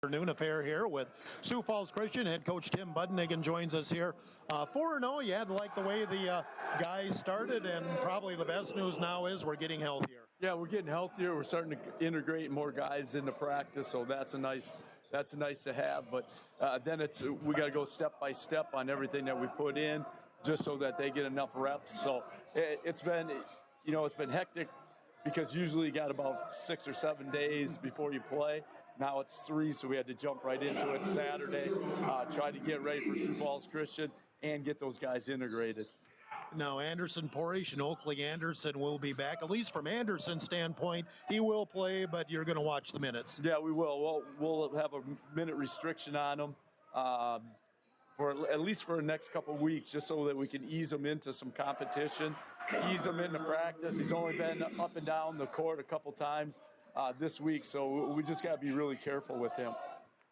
Afternoon affair here with Sioux Falls Christian. Head coach Tim Budnigan joins us here. 4-0, you had to like the way the guys started, and probably the best news now is we're getting healthier. Yeah, we're getting healthier. We're starting to integrate more guys into practice, so that's nice to have. But then we got to go step by step on everything that we put in, just so that they get enough reps. So it's been hectic, because usually you got about 6 or 7 days before you play. Now it's 3, so we had to jump right into it Saturday, try to get ready for Sioux Falls Christian and get those guys integrated. Now, Anderson Porish and Oakley Anderson will be back. At least from Anderson's standpoint, he will play, but you're going to watch the minutes. Yeah, we will. We'll have a minute restriction on him for at least for the next couple of weeks, just so that we can ease him into some competition, ease him into practice. He's only been up and down the court a couple times this week, so we just got to be really careful with him.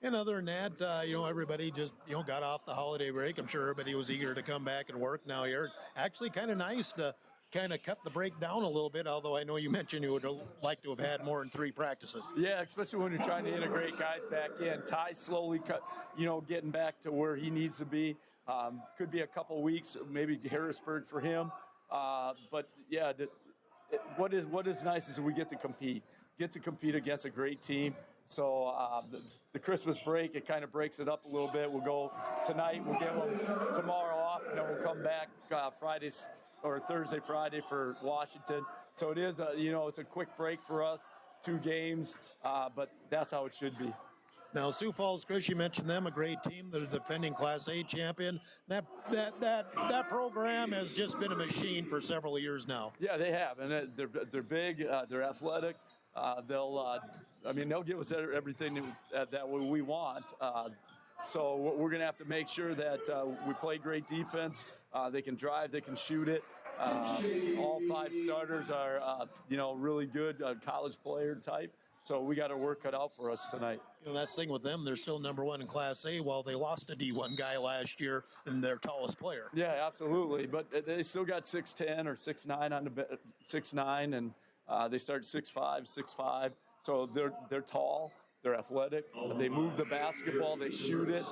And other than that, everybody just, got off the holiday break. I'm sure everybody was eager to come back and work now here. Actually, kind of nice to kind of cut the break down a little bit, although I know you mentioned you would like to have had more than 3 practices. Yeah, especially when you're trying to integrate guys back in. Ty's slowly getting back to where he needs to be. Could be a couple weeks, maybe Harrisburg for him. But yeah, what is nice is we get to compete against a great team. So the Christmas break, it kind of breaks it up a little bit. We'll go tonight, we'll get one tomorrow off, and then we'll come back Fridays or Thursday, Friday for Washington. So it is it's a quick break for us, 2 games, but that's how it should be. Now, Sioux Falls, Chris, you mentioned them, a great team. They're the defending Class A champion. That program has just been a machine for several years now. Yeah, they have, and they're big, they're athletic. They'll give us everything that we want. So we're going to have to make sure that we play great defense. They can drive, they can shoot it. All 5 starters are, really good college player type. So we got our work cut out for us tonight. That's the thing with them. They're still number 1 in Class A, while they lost a D1 guy last year and their tallest player. Yeah, absolutely. But they still got 6'10" or 6'9" on the 6'9", and they start 6'5", 6'5". So they're tall. They're athletic. They move the basketball. They shoot it.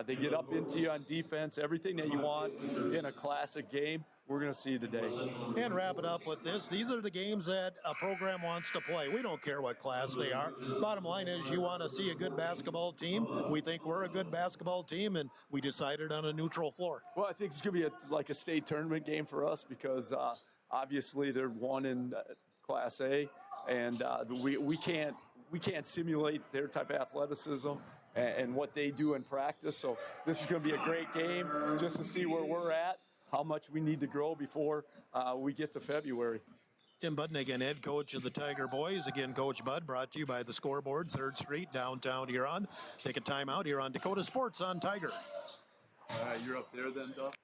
They get up into you on defense. Everything that you want in a classic game, we're going to see today. And wrap it up with this. These are the games that a program wants to play. We don't care what class they are. Bottom line is you want to see a good basketball team. We think we're a good basketball team, and we decided on a neutral floor. Well, I think it's going to be like a state tournament game for us, because obviously they're 1 in Class A, and we can't simulate their type of athleticism and what they do in practice. So this is going to be a great game just to see where we're at, how much we need to grow before we get to February. Tim Budnigan, head coach of the Tiger Boys. Again, Coach Bud, brought to you by the Scoreboard, 3rd Street, downtown Huron. Take a time out here on Dakota Sports on Tiger. You're up there then, Duff?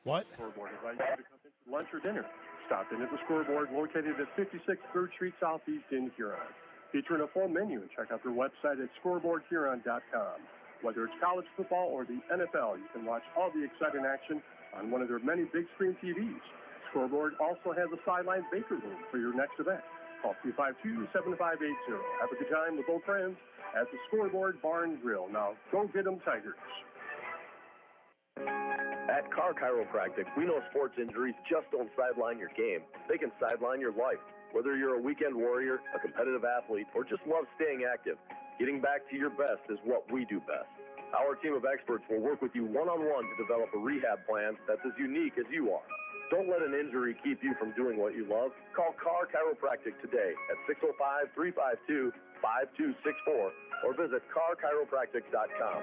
What? Scoreboard invites you to come in for lunch or dinner. Stop in at the Scoreboard, located at 56 3rd Street Southeast in Huron. Featuring a full menu, and check out their website at scoreboardhuron.com. Whether it's college football or the NFL, you can watch all the exciting action on one of their many big screen TVs. Scoreboard also has a sideline baker room for your next event. Call 352-7580. Have a good time with old friends at the Scoreboard Bar and Grill. Now, go get them Tigers. At Car Chiropractic, we know sports injuries just don't sideline your game. They can sideline your life. Whether you're a weekend warrior, a competitive athlete, or just love staying active, getting back to your best is what we do best. Our team of experts will work with you one-on-one to develop a rehab plan that's as unique as you are. Don't let an injury keep you from doing what you love. Call Car Chiropractic today at 605-352-5264 or visit carchiropractic.com.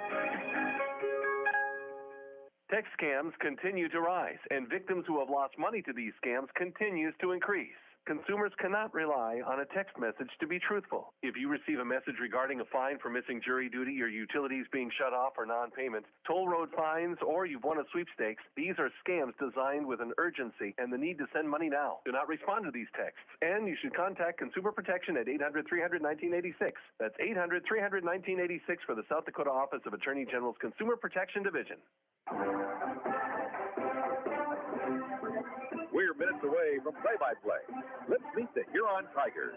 Text scams continue to rise, and victims who have lost money to these scams continues to increase. Consumers cannot rely on a text message to be truthful. If you receive a message regarding a fine for missing jury duty, your utilities being shut off or non-payment, toll road fines, or you've won a sweepstakes, these are scams designed with an urgency and the need to send money now. Do not respond to these texts, and you should contact Consumer Protection at 800-300-1986. That's 800-300-1986 for the South Dakota Office of Attorney General's Consumer Protection Division. We're minutes away from play-by-play. Let's meet the Huron Tigers.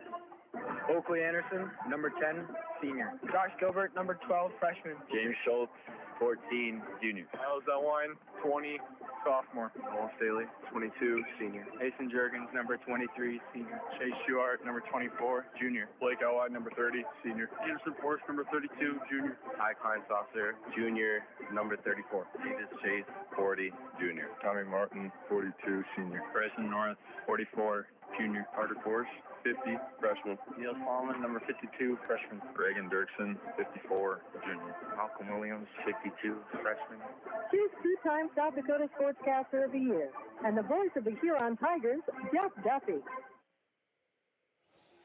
Oakley Anderson, number 10, senior. Josh Gilbert, number 12, freshman. James Schultz, 14, junior. Miles Delwine, 20, sophomore. Paul Staley, 22, senior. Mason Jurgens, number 23, senior. Chase Shuart, number 24, junior. Blake Elwine, number 30, senior. Anderson Force, number 32, junior. Ty Kleinsoffer, junior, number 34. Davis Chase, 40, junior. Tommy Martin, 42, senior. Bryson North, 44, junior. Carter Force, 50, freshman. Neil Solomon, number 52, freshman. Reagan Dirksen, 54, junior. Malcolm Williams, 52, freshman. Choose two-time South Dakota Sportscaster of the Year and the voice of the Huron Tigers, Jeff Duffy.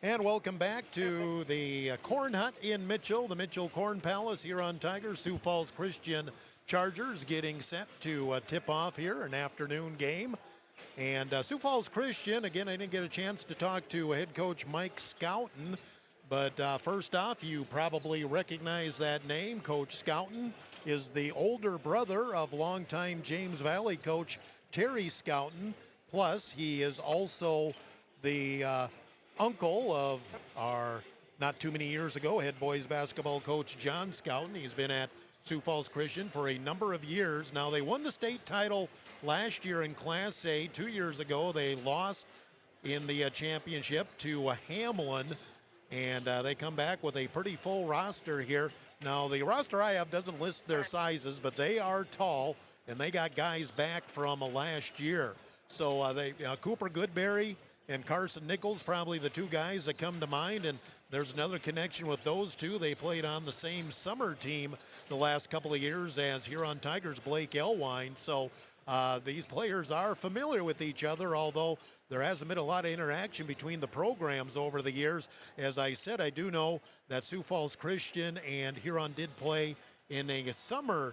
And welcome back to the Corn Hut in Mitchell, the Mitchell Corn Palace, Huron Tigers, Sioux Falls Christian Chargers getting set to tip off here, an afternoon game. And Sioux Falls Christian, again, I didn't get a chance to talk to head coach Mike Scouten, but first off, you probably recognize that name. Coach Scouten is the older brother of longtime James Valley coach Terry Scouten, plus he is also the uncle of our, not too many years ago, head boys basketball coach John Scouten. He's been at Sioux Falls Christian for a number of years. Now, they won the state title last year in Class A. 2 years ago, they lost in the championship to Hamlin, and they come back with a pretty full roster here. Now, the roster I have doesn't list their sizes, but they are tall, and they got guys back from last year. So Cooper Goodberry and Carson Nichols, probably the two guys that come to mind, and there's another connection with those two. They played on the same summer team the last couple of years as Huron Tigers' Blake Elwine. So these players are familiar with each other, although there hasn't been a lot of interaction between the programs over the years. As I said, I do know that Sioux Falls Christian and Huron did play in a summer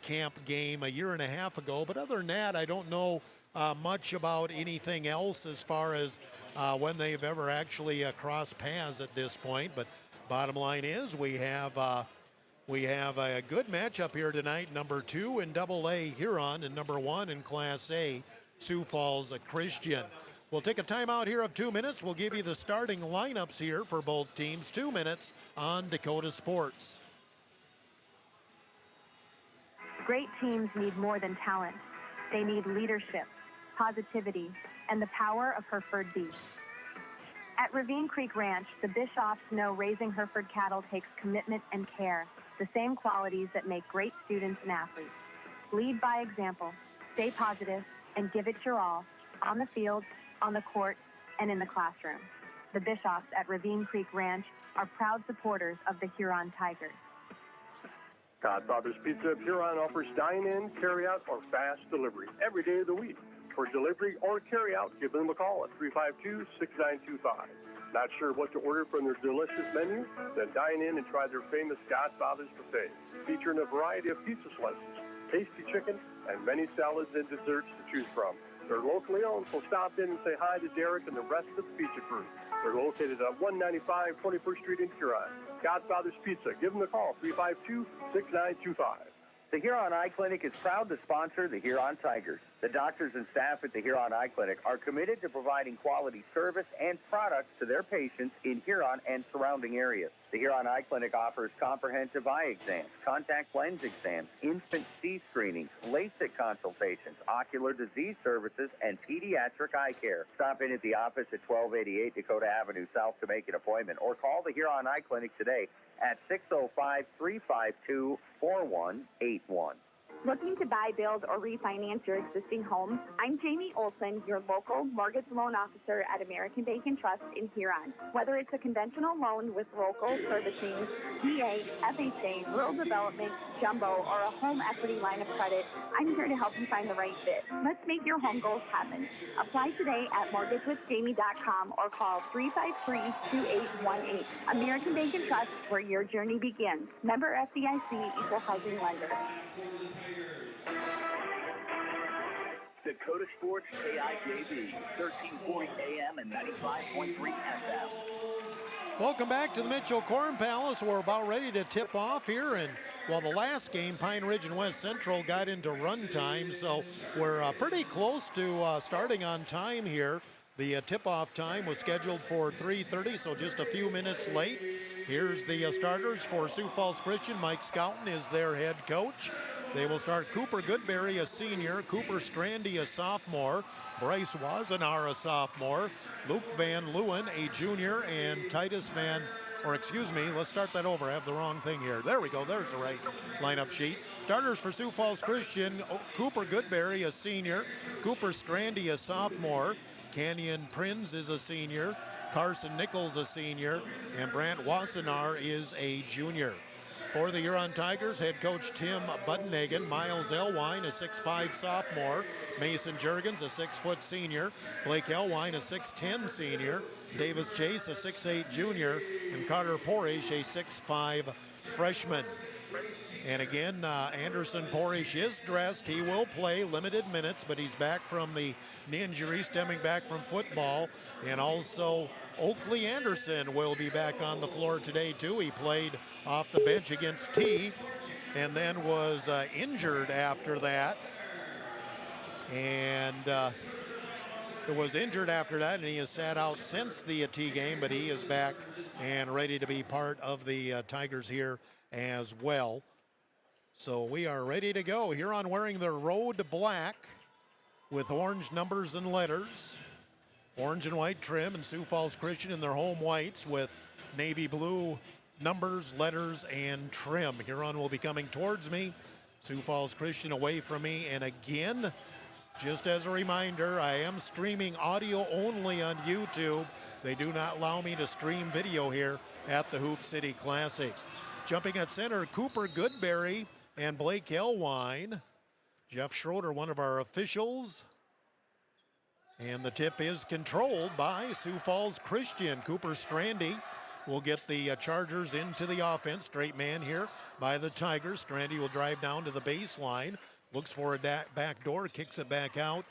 camp game a year and a half ago. But other than that, I don't know much about anything else as far as when they've ever actually crossed paths at this point. But bottom line is we have a good matchup here tonight. Number 2 in Double-A Huron and number 1 in Class A Sioux Falls Christian. We'll take a timeout here of 2 minutes. We'll give you the starting lineups here for both teams. 2 minutes on Dakota Sports. Great teams need more than talent. They need leadership, positivity, and the power of Hereford beef. At Ravine Creek Ranch, the Bishoffs know raising Hereford cattle takes commitment and care, the same qualities that make great students and athletes. Lead by example, stay positive, and give it your all, on the field, on the court, and in the classroom. The Bishoffs at Ravine Creek Ranch are proud supporters of the Huron Tigers. Godfather's Pizza of Huron offers dine-in, carry-out, or fast delivery every day of the week. For delivery or carry-out, give them a call at 352-6925. Not sure what to order from their delicious menu? Then dine in and try their famous Godfather's Buffet, featuring a variety of pizza slices, tasty chicken, and many salads and desserts to choose from. They're locally owned, so stop in and say hi to Derek and the rest of the pizza crew. They're located at 195 21st Street in Huron. Godfather's Pizza. Give them a call, 352-6925. The Huron Eye Clinic is proud to sponsor the Huron Tigers. The doctors and staff at the Huron Eye Clinic are committed to providing quality service and products to their patients in Huron and surrounding areas. The Huron Eye Clinic offers comprehensive eye exams, contact lens exams, infant C screenings, LASIK consultations, ocular disease services, and pediatric eye care. Stop in at the office at 1288 Dakota Avenue South to make an appointment, or call the Huron Eye Clinic today at 605-352-4181. Looking to buy, build, or refinance your existing home? I'm Jamie Olson, your local mortgage loan officer at American Bank and Trust in Huron. Whether it's a conventional loan with local servicing, VA, FHA, rural development, jumbo, or a home equity line of credit, I'm here to help you find the right fit. Let's make your home goals happen. Apply today at mortgagewithjamie.com or call 353-2818. American Bank and Trust, where your journey begins. Member FDIC, equal housing lender. Dakota Sports KIJB, 1340 AM and 95.3 FM. Welcome back to the Mitchell Corn Palace. We're about ready to tip off here, and well, the last game, Pine Ridge and West Central got into run time, so we're pretty close to starting on time here. The tip-off time was scheduled for 3:30, so just a few minutes late. Here's the starters for Sioux Falls Christian. Mike Scouten is their head coach. They will start Cooper Goodberry, a senior, Cooper Strandy, a sophomore, Bryce Wazenar, a sophomore, Luke Van Leeuwen, a junior, and let's start that over. I have the wrong thing here. There we go. There's the right lineup sheet. Starters for Sioux Falls Christian, Cooper Goodberry, a senior, Cooper Strandy, a sophomore, Canyon Prinz is a senior, Carson Nichols a senior, and Brant Wassenaar is a junior. For the Huron Tigers, head coach Tim Buddenhagen, Miles Elwine, a 6'5 sophomore, Mason Jurgens, a 6-foot senior, Blake Elwine, a 6'10 senior, Davis Chase, a 6'8 junior, and Carter Porish, a 6'5 freshman. And again, Anderson Porish is dressed. He will play limited minutes, but he's back from the knee injury stemming back from football. And also, Oakley Anderson will be back on the floor today, too. He played off the bench against T and then was injured after that. And and he has sat out since the T game, but he is back and ready to be part of the Tigers here as well. So we are ready to go. Huron wearing their road black with orange numbers and letters. Orange and white trim, and Sioux Falls Christian in their home whites with navy blue numbers, letters, and trim. Huron will be coming towards me. Sioux Falls Christian away from me. And again, just as a reminder, I am streaming audio only on YouTube. They do not allow me to stream video here at the Hoop City Classic. Jumping at center, Cooper Goodberry and Blake Elwine. Jeff Schroeder, one of our officials. And the tip is controlled by Sioux Falls Christian. Cooper Strandy will get the Chargers into the offense. Straight man here by the Tigers. Strandy will drive down to the baseline. Looks for a back door, kicks it back out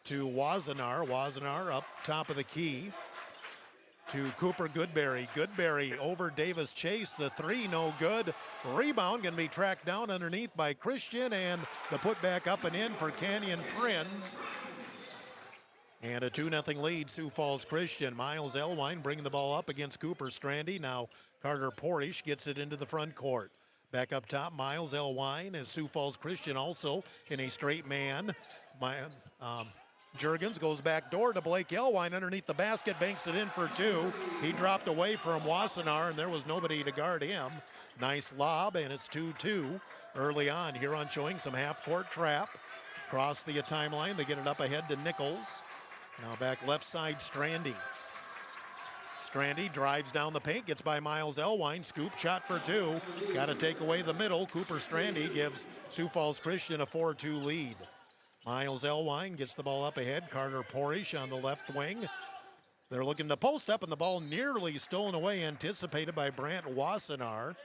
to Wazenar. Wazenar up top of the key to Cooper Goodberry. Goodberry over Davis Chase. The three, no good. Rebound going to be tracked down underneath by Christian, and the putback up and in for Canyon Prinz. And a 2-0 lead, Sioux Falls Christian. Miles Elwine bringing the ball up against Cooper Strandy. Now Carter Porish gets it into the front court. Back up top, Miles Elwine, as Sioux Falls Christian also in a straight man. Jurgens goes back door to Blake Elwine underneath the basket, banks it in for two. He dropped away from Wassenaar, and there was nobody to guard him. Nice lob, and it's 2-2 early on. Huron showing some half-court trap. Cross the timeline, they get it up ahead to Nichols. Now back left side, Strandy. Strandy drives down the paint, gets by Miles Elwine, scoop shot for two. Got to take away the middle. Cooper Strandy gives Sioux Falls Christian a 4-2 lead. Miles Elwine gets the ball up ahead. Carter Porish on the left wing. They're looking to post up, and the ball nearly stolen away, anticipated by Brant Wassenaar.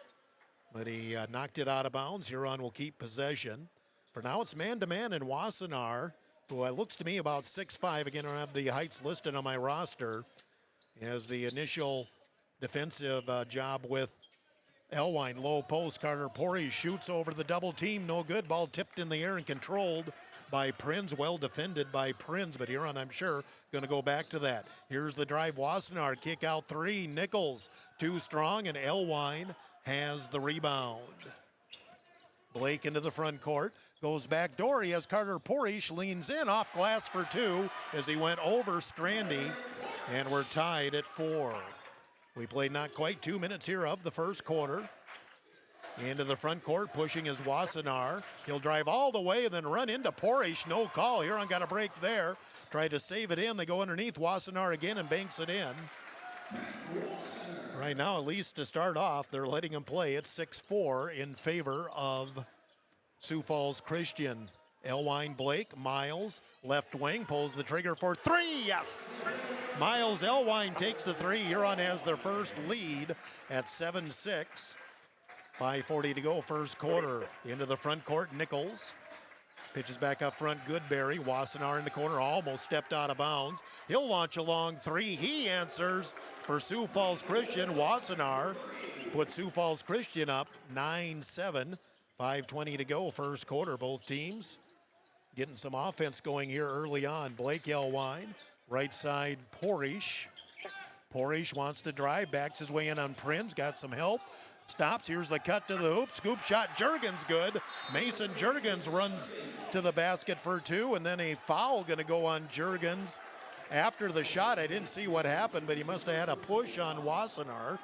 But he knocked it out of bounds. Huron will keep possession. For now, it's man-to-man, and Wassenaar, who looks to me about 6'5", again, I don't have the heights listed on my roster, as the initial defensive job with Elwine. Low post, Carter Porish shoots over the double team, no good. Ball tipped in the air and controlled by Prinz, well defended by Prinz, but Huron, I'm sure, going to go back to that. Here's the drive, Wassenaar, kick out three, Nichols, too strong, and Elwine has the rebound. Blake into the front court, goes back door. He has Carter Porish, leans in, off glass for two as he went over Strandy, and we're tied at 4. We played not quite 2 minutes here of the first quarter. Into the front court, pushing is Wassenaar. He'll drive all the way and then run into Porish. No call. Huron got a break there. Tried to save it in. They go underneath Wassenaar again and banks it in. Right now, at least to start off, they're letting him play at 6-4 in favor of Sioux Falls Christian. Elwine, Blake, Miles, left wing, pulls the trigger for three, yes! Miles Elwine takes the three. Huron has their first lead at 7-6. 5:40 to go, first quarter. Into the front court, Nichols. Pitches back up front, Goodberry. Wassenaar in the corner, almost stepped out of bounds. He'll launch a long three. He answers for Sioux Falls Christian. Wassenaar puts Sioux Falls Christian up 9-7. 5:20 to go, first quarter. Both teams getting some offense going here early on. Blake Elwine Right side, Porish. Porish wants to drive, backs his way in on Prinz, got some help. Stops, here's the cut to the hoop, scoop shot, Juergens good. Mason Juergens runs to the basket for two, and then a foul gonna go on Juergens. After the shot, I didn't see what happened, but he must have had a push on Wassenaar.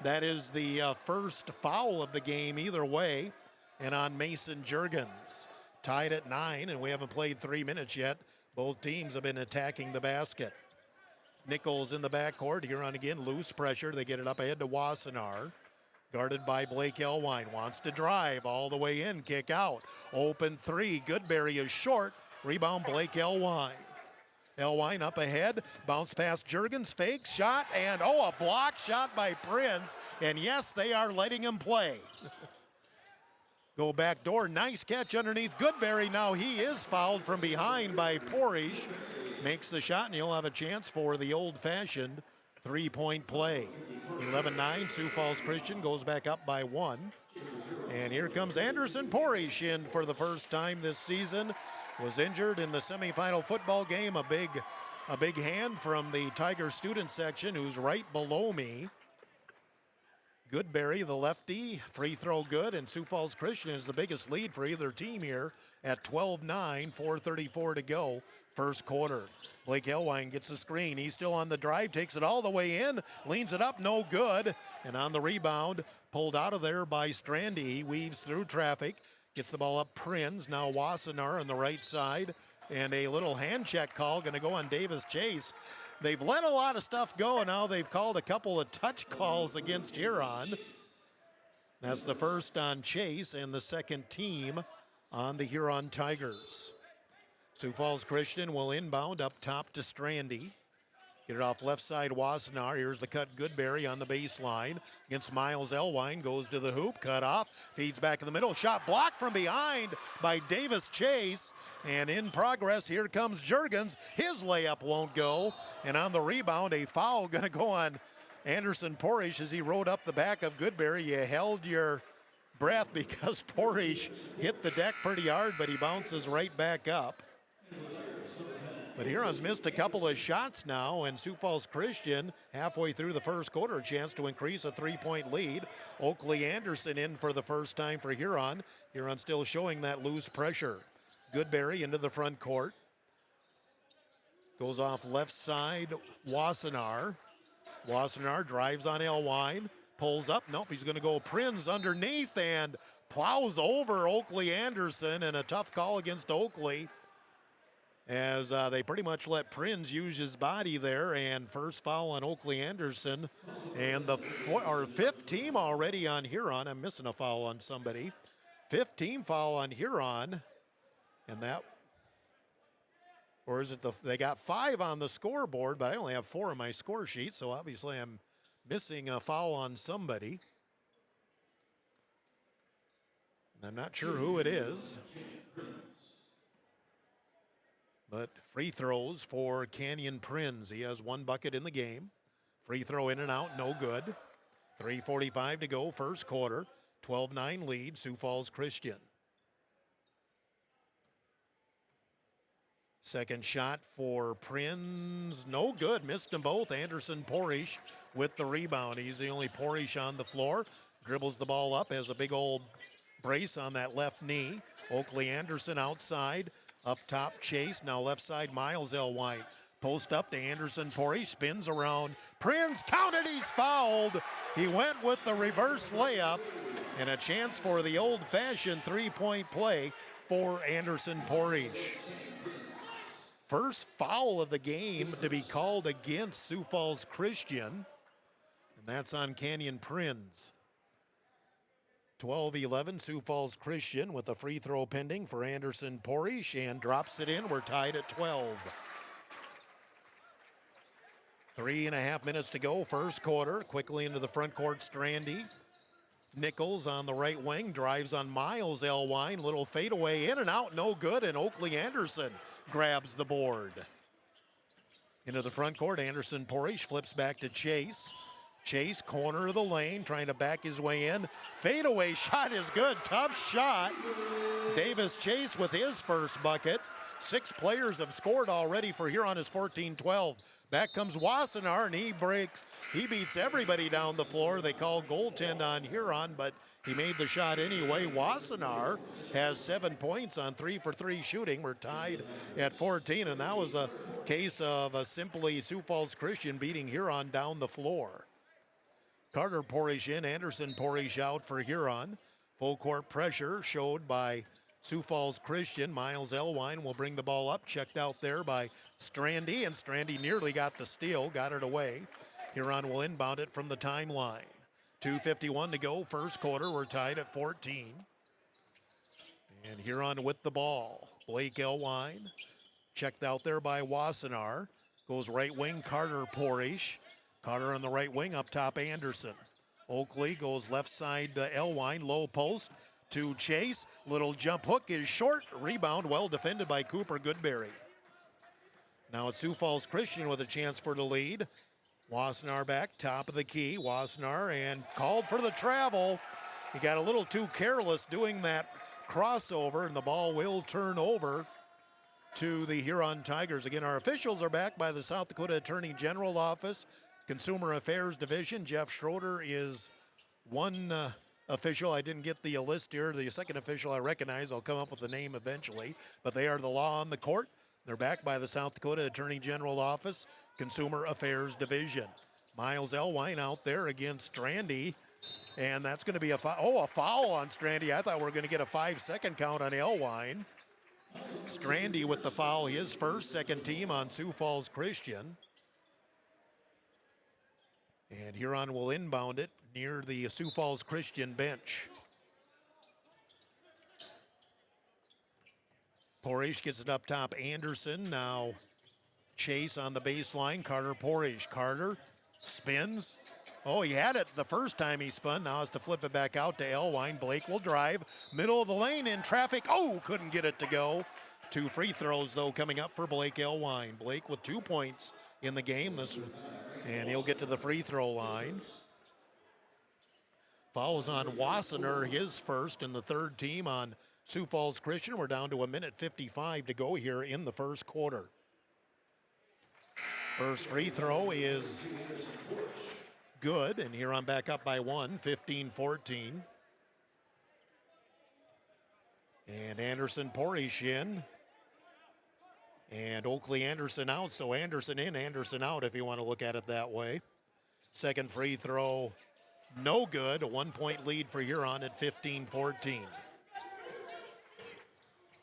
That is the first foul of the game either way, and on Mason Juergens. Tied at 9, and we haven't played 3 minutes yet. Both teams have been attacking the basket. Nichols in the backcourt, Huron again, loose pressure. They get it up ahead to Wassenaar. Guarded by Blake Elwine, wants to drive all the way in, kick out. Open three, Goodberry is short. Rebound Blake Elwine. Elwine up ahead, bounce past Juergens, fake shot, and a block shot by Prinz. And yes, they are letting him play. Go back door, nice catch underneath Goodberry. Now he is fouled from behind by Porish. Makes the shot, and he'll have a chance for the old-fashioned three-point play. 11-9, Sioux Falls Christian goes back up by 1. And here comes Anderson Porish in for the first time this season. Was injured in the semifinal football game. A big hand from the Tiger student section, who's right below me. Goodberry, the lefty, free throw good, and Sioux Falls Christian is the biggest lead for either team here at 12-9, 4:34 to go, first quarter. Blake Elwine gets the screen. He's still on the drive, takes it all the way in, leans it up, no good. And on the rebound, pulled out of there by Strandy. He weaves through traffic, gets the ball up Prinz. Now Wassenaar on the right side. And a little hand check call going to go on Davis Chase. They've let a lot of stuff go, and now they've called a couple of touch calls against Huron. That's the first on Chase and the second team on the Huron Tigers. Sioux Falls Christian will inbound up top to Strandy. Get it off left side, Wassenaar. Here's the cut, Goodberry on the baseline. Against Miles Elwine, goes to the hoop, cut off, feeds back in the middle. Shot blocked from behind by Davis Chase. And in progress, here comes Juergens. His layup won't go. And on the rebound, a foul gonna go on Anderson Porish as he rode up the back of Goodberry. You held your breath because Porish hit the deck pretty hard, but he bounces right back up. But Huron's missed a couple of shots now, and Sioux Falls Christian, halfway through the first quarter, a chance to increase a three-point lead. Oakley Anderson in for the first time for Huron. Huron still showing that loose pressure. Goodberry into the front court. Goes off left side, Wassenaar. Wassenaar drives on Elwine, pulls up. Nope, he's going to go Prinz underneath and plows over Oakley Anderson, and a tough call against Oakley, as they pretty much let Prinz use his body there. And first foul on Oakley Anderson, and the fifth team already on Huron. I'm missing a foul on somebody. Fifth team foul on Huron, and that, or is it they got 5 on the scoreboard, but I only have 4 on my score sheet, so obviously I'm missing a foul on somebody. And I'm not sure who it is. But free throws for Canyon Prinz. He has 1 bucket in the game. Free throw in and out, no good. 3:45 to go, first quarter. 12-9 lead, Sioux Falls Christian. Second shot for Prinz, no good. Missed them both. Anderson Porish with the rebound. He's the only Porish on the floor. Dribbles the ball up, has a big old brace on that left knee. Oakley Anderson outside. Up top, Chase. Now left side, Miles Elwine. Post up to Anderson Porish. Spins around. Prinz counted. He's fouled. He went with the reverse layup. And a chance for the old-fashioned three-point play for Anderson Porish. First foul of the game to be called against Sioux Falls Christian. And that's on Canyon Prinz. 12-11, Sioux Falls Christian with a free throw pending for Anderson Porish, and drops it in. We're tied at 12. 3.5 minutes to go, first quarter. Quickly into the front court, Strandy. Nichols on the right wing, drives on Miles Elwine. Little fadeaway in and out, no good, and Oakley Anderson grabs the board. Into the front court, Anderson Porish flips back to Chase. Chase, corner of the lane, trying to back his way in. Fadeaway shot is good, tough shot. Davis Chase with his first bucket. 6 players have scored already for Huron is 14-12. Back comes Wassenaar, and he beats everybody down the floor. They call goaltend on Huron, but he made the shot anyway. Wassenaar has 7 points on 3-for-3 shooting. We're tied at 14, and that was a case of simply Sioux Falls Christian beating Huron down the floor. Carter Porish in, Anderson Porish out for Huron. Full court pressure showed by Sioux Falls Christian. Miles Elwine will bring the ball up, checked out there by Strandy, and Strandy nearly got the steal, got it away. Huron will inbound it from the timeline. 2:51 to go, first quarter. We're tied at 14. And Huron with the ball. Blake Elwine, checked out there by Wassenaar. Goes right wing, Carter Porish. Carter on the right wing, up top Anderson. Oakley goes left side to Elwine, low post to Chase. Little jump hook is short. Rebound well defended by Cooper Goodberry. Now it's Sioux Falls Christian with a chance for the lead. Wassenaar back, top of the key. Wassenaar and called for the travel. He got a little too careless doing that crossover, and the ball will turn over to the Huron Tigers. Again, our officials are back by the South Dakota Attorney General Office, Consumer Affairs Division. Jeff Schroeder is one official. I didn't get the list here. The second official I recognize. I'll come up with the name eventually. But they are the law on the court. They're backed by the South Dakota Attorney General Office, Consumer Affairs Division. Miles Elwine out there against Strandy. And that's going to be a foul on Strandy. I thought we were going to get a 5-second count on Elwine. Strandy with the foul, his first, second team on Sioux Falls Christian. And Huron will inbound it near the Sioux Falls Christian bench. Porish gets it up top. Anderson now Chase on the baseline. Carter Porish. Carter spins. Oh, he had it the first time he spun. Now has to flip it back out to Elwine. Blake will drive. Middle of the lane in traffic. Oh, couldn't get it to go. 2 free throws, though, coming up for Blake Elwine. Blake with 2 points in the game. And he'll get to the free throw line. Fouls on Wassenaar, his first, and the third team on Sioux Falls Christian. We're down to 1:55 to go here in the first quarter. First free throw is good, and Huron back up by 1, 15-14. And Anderson Porish in. And Oakley Anderson out, so Anderson in, Anderson out if you want to look at it that way. Second free throw, no good. A 1-point lead for Huron at 15-14.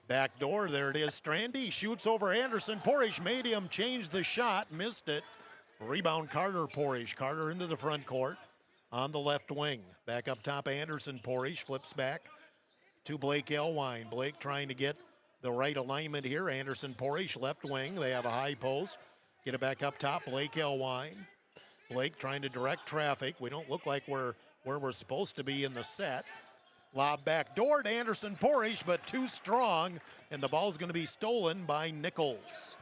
Back door, there it is. Strandy shoots over Anderson. Porish made him change the shot, missed it. Rebound Carter Porish. Carter into the front court on the left wing. Back up top, Anderson Porish flips back to Blake Elwine. Blake trying to get the right alignment here. Anderson Porish, left wing. They have a high post. Get it back up top. Blake Elwine. Blake trying to direct traffic. We don't look like we're where we're supposed to be in the set. Lob back door to Anderson Porish, but too strong, and the ball's going to be stolen by Nichols.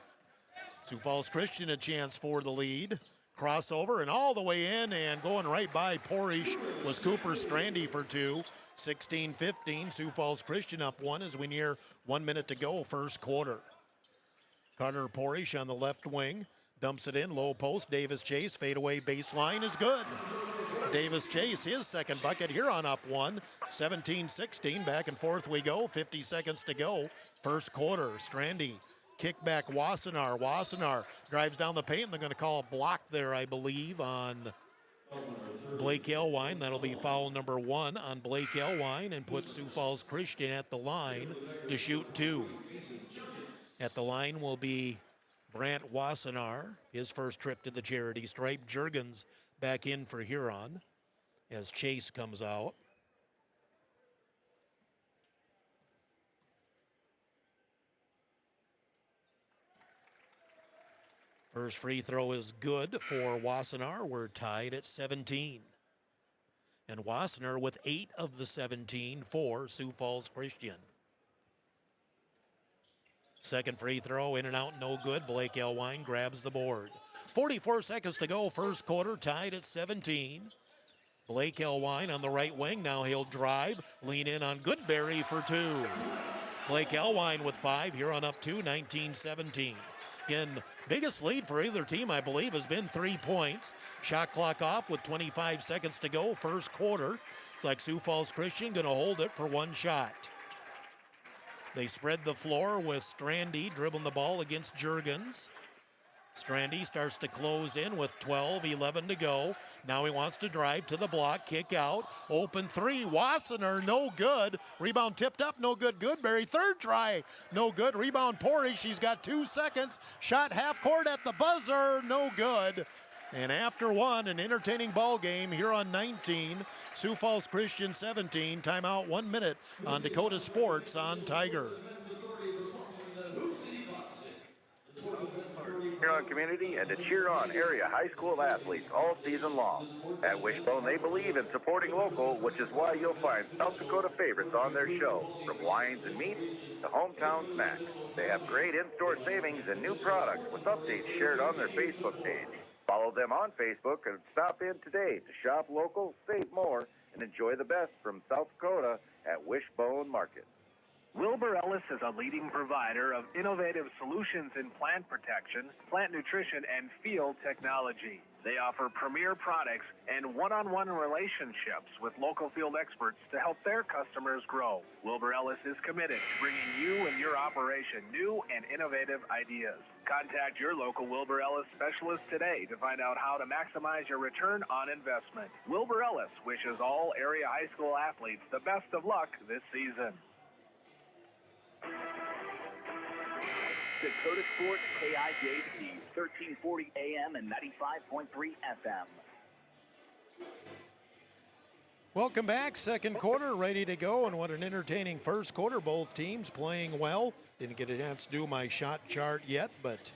Sioux Falls Christian a chance for the lead. Crossover and all the way in, and going right by Porish was Cooper Strandy for 2. 16-15, Sioux Falls Christian up 1 as we near 1 minute to go, first quarter. Carter Porish on the left wing, dumps it in, low post, Davis Chase, fadeaway baseline is good. Davis Chase, his second bucket, Huron up 1, 17-16, back and forth we go, 50 seconds to go, first quarter. Strandy, kick back Wassenaar. Wassenaar drives down the paint, and they're going to call a block there, I believe, on Blake Elwine. That'll be foul number 1 on Blake Elwine, and put Sioux Falls Christian at the line to shoot 2. At the line will be Brant Wassenaar, his first trip to the charity stripe. Juergens back in for Huron as Chase comes out. First free throw is good for Wassenaar. We're tied at 17. And Wassenaar with 8 of the 17 for Sioux Falls Christian. Second free throw, in and out, no good. Blake Elwine grabs the board. 44 seconds to go, first quarter, tied at 17. Blake Elwine on the right wing. Now he'll drive, lean in on Goodberry for 2. Blake Elwine with 5, Huron up 2, 19-17. Again, biggest lead for either team, I believe, has been 3 points. Shot clock off with 25 seconds to go, first quarter. It's like Sioux Falls Christian going to hold it for one shot. They spread the floor with Strandy dribbling the ball against Juergens. Strandy starts to close in with 11 to go. Now he wants to drive to the block, kick out, open three. Wassenaar, no good. Rebound tipped up, no good. Goodberry, third try, no good. Rebound Pori, she's got 2 seconds. Shot half court at the buzzer, no good. And after one, an entertaining ball game here on 19, Sioux Falls Christian 17. Timeout 1 minute on Dakota Sports on Tiger. Huron community and to cheer on area high school athletes all season long. At Wishbone, they believe in supporting local, which is why you'll find South Dakota favorites on their show, from wines and meats to hometown snacks. They have great in-store savings and new products with updates shared on their Facebook page. Follow them on Facebook and stop in today to shop local, save more, and enjoy the best from South Dakota at Wishbone Market. Wilbur Ellis is a leading provider of innovative solutions in plant protection, plant nutrition, and field technology. They offer premier products and one-on-one relationships with local field experts to help their customers grow. Wilbur Ellis is committed to bringing you and your operation new and innovative ideas. Contact your local Wilbur Ellis specialist today to find out how to maximize your return on investment. Wilbur Ellis wishes all area high school athletes the best of luck this season. Dakota Sports KIJC, 1340 AM and 95.3 FM. Welcome back. Second quarter ready to go, and what an entertaining first quarter. Both teams playing well. Didn't get a chance to do my shot chart yet, but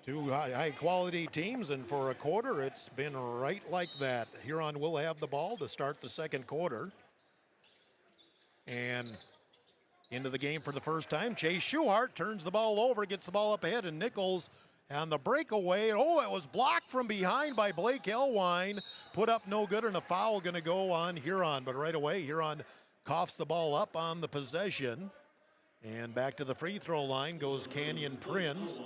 two high quality teams, and for a quarter it's been right like that. Huron will have the ball to start the second quarter. And into the game for the first time, Chase Schuhart turns the ball over, gets the ball up ahead, and Nichols on the breakaway. Oh, it was blocked from behind by Blake Elwine. Put up no good, and a foul going to go on Huron. But right away, Huron coughs the ball up on the possession. And back to the free throw line goes Canyon Prince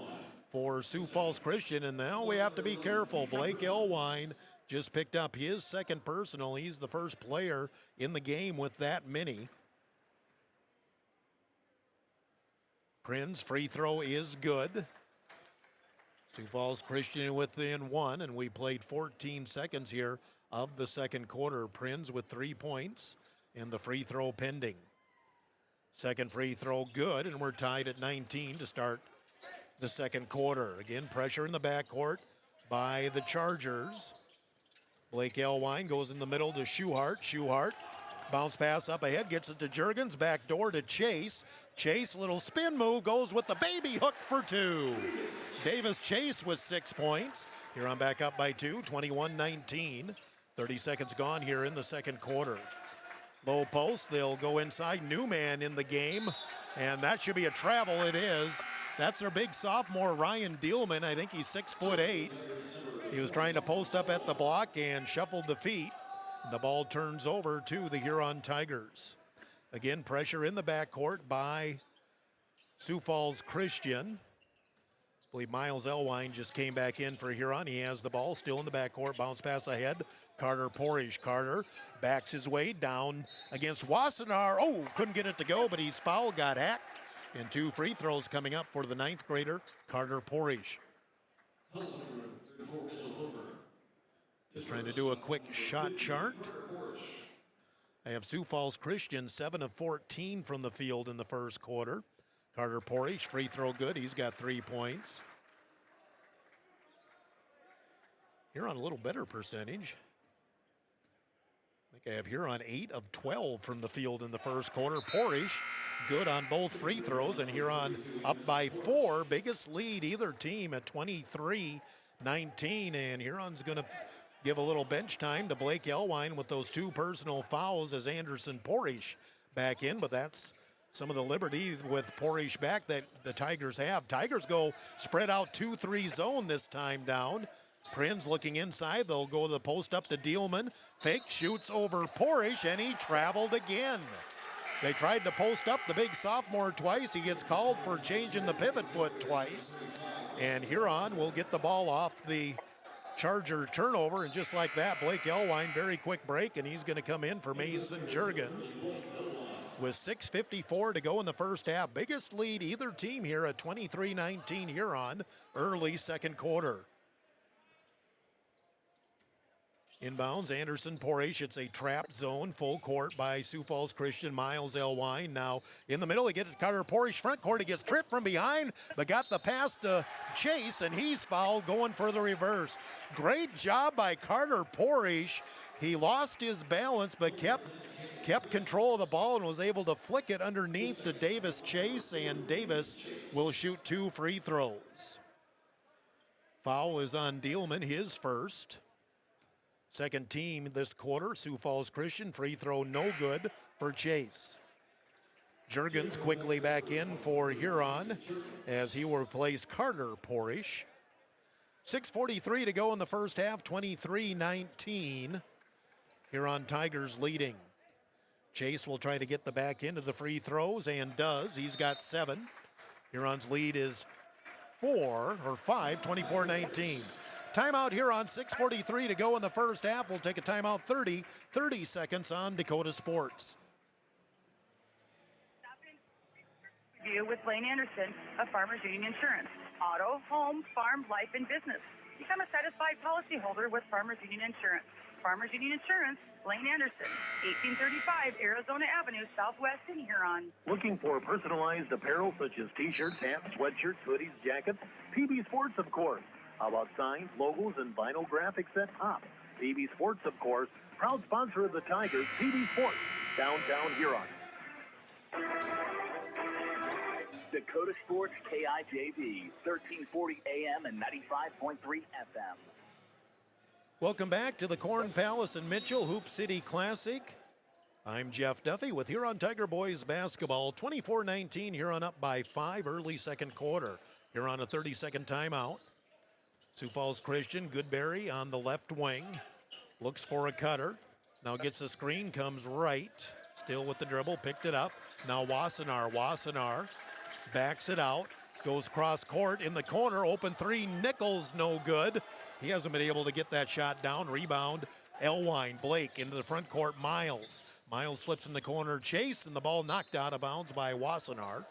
for Sioux Falls Christian. And now we have to be careful. Blake Elwine just picked up his second personal. He's the first player in the game with that many. Prince free throw is good. Sioux Falls Christian within one, and we played 14 seconds here of the second quarter. Prince with 3 points and the free throw pending. Second free throw good, and we're tied at 19 to start the second quarter. Again, pressure in the backcourt by the Chargers. Blake Elwine goes in the middle to Schuhart. Schuhart, bounce pass up ahead, gets it to Juergens, back door to Chase. Chase, little spin move, goes with the baby hook for 2. Davis Chase with 6 points. Huron back up by 2, 21-19. 30 seconds gone here in the second quarter. Low post, they'll go inside. Newman in the game, and that should be a travel. It is. That's their big sophomore, Ryan Dielman. I think he's 6'8". He was trying to post up at the block and shuffled the feet. The ball turns over to the Huron Tigers. Again, pressure in the backcourt by Sioux Falls Christian. I believe Miles Elwine just came back in for Huron. He has the ball still in the backcourt. Bounce pass ahead. Carter Porish. Carter backs his way down against Wassenaar. Oh, couldn't get it to go, but he's fouled, got hacked. And 2 free throws coming up for the 9th grader, Carter Porish. Just trying to do a quick shot chart. I have Sioux Falls Christian 7 of 14 from the field in the first quarter. Carter Porish, free throw good. He's got 3 points. Huron a little better percentage. I think I have Huron 8 of 12 from the field in the first quarter. Porish good on both free throws, and Huron up by 4. Biggest lead either team at 23-19, and Huron's going to give a little bench time to Blake Elwine with those 2 personal fouls as Anderson Porish back in, but that's some of the liberty with Porish back that the Tigers have. Tigers go spread out 2-3 zone this time down. Prinz looking inside. They'll go to the post up to Dielman. Fake shoots over Porish, and he traveled again. They tried to post up the big sophomore twice. He gets called for changing the pivot foot twice. And Huron will get the ball off the Charger turnover. And just like that, Blake Elwine, very quick break, and he's going to come in for Mason Juergens. With 6:54 to go in the first half. Biggest lead either team here at 23-19 Huron, early second quarter. Inbounds, Anderson Porish. It's a trap zone, full court by Sioux Falls Christian. Miles Elwine now in the middle. They get it to Carter Porish, front court. He gets tripped from behind, but got the pass to Chase, and he's fouled going for the reverse. Great job by Carter Porish. He lost his balance, but kept control of the ball and was able to flick it underneath to Davis Chase, and Davis will shoot 2 free throws. Foul is on Dielman, his first. Second team this quarter, Sioux Falls Christian. Free throw no good for Chase. Juergens quickly back in for Huron as he will replace Carter Porish. 6:43 to go in the first half, 23-19. Huron Tigers leading. Chase will try to get the back end of the free throws and does. He's got 7. Huron's lead is 5, 24-19. Timeout here on 6:43 to go in the first half. We'll take a timeout 30 seconds on Dakota Sports. Review with Lane Anderson of Farmers Union Insurance. Auto, home, farm, life, and business. Become a satisfied policyholder with Farmers Union Insurance. Farmers Union Insurance, Lane Anderson, 1835 Arizona Avenue, Southwest in Huron. Looking for personalized apparel such as t-shirts, hats, sweatshirts, hoodies, jackets? PB Sports, of course. How about signs, logos, and vinyl graphics at top? PB Sports, of course, proud sponsor of the Tigers, PB Sports, downtown Huron. Dakota Sports KIJV, 1340 AM and 95.3 FM. Welcome back to the Corn Palace and Mitchell Hoop City Classic. I'm Jeff Duffy with Huron Tiger Boys basketball. 24-19, Huron up by 5 early second quarter. Huron a 30-second timeout. Sioux Falls Christian, Goodberry on the left wing. Looks for a cutter. Now gets a screen, comes right. Still with the dribble, picked it up. Now Wassenaar backs it out. Goes cross court in the corner. Open 3, Nichols no good. He hasn't been able to get that shot down. Rebound, Elwine, Blake into the front court, Miles. Miles flips in the corner, Chase, and the ball knocked out of bounds by Wassenaar.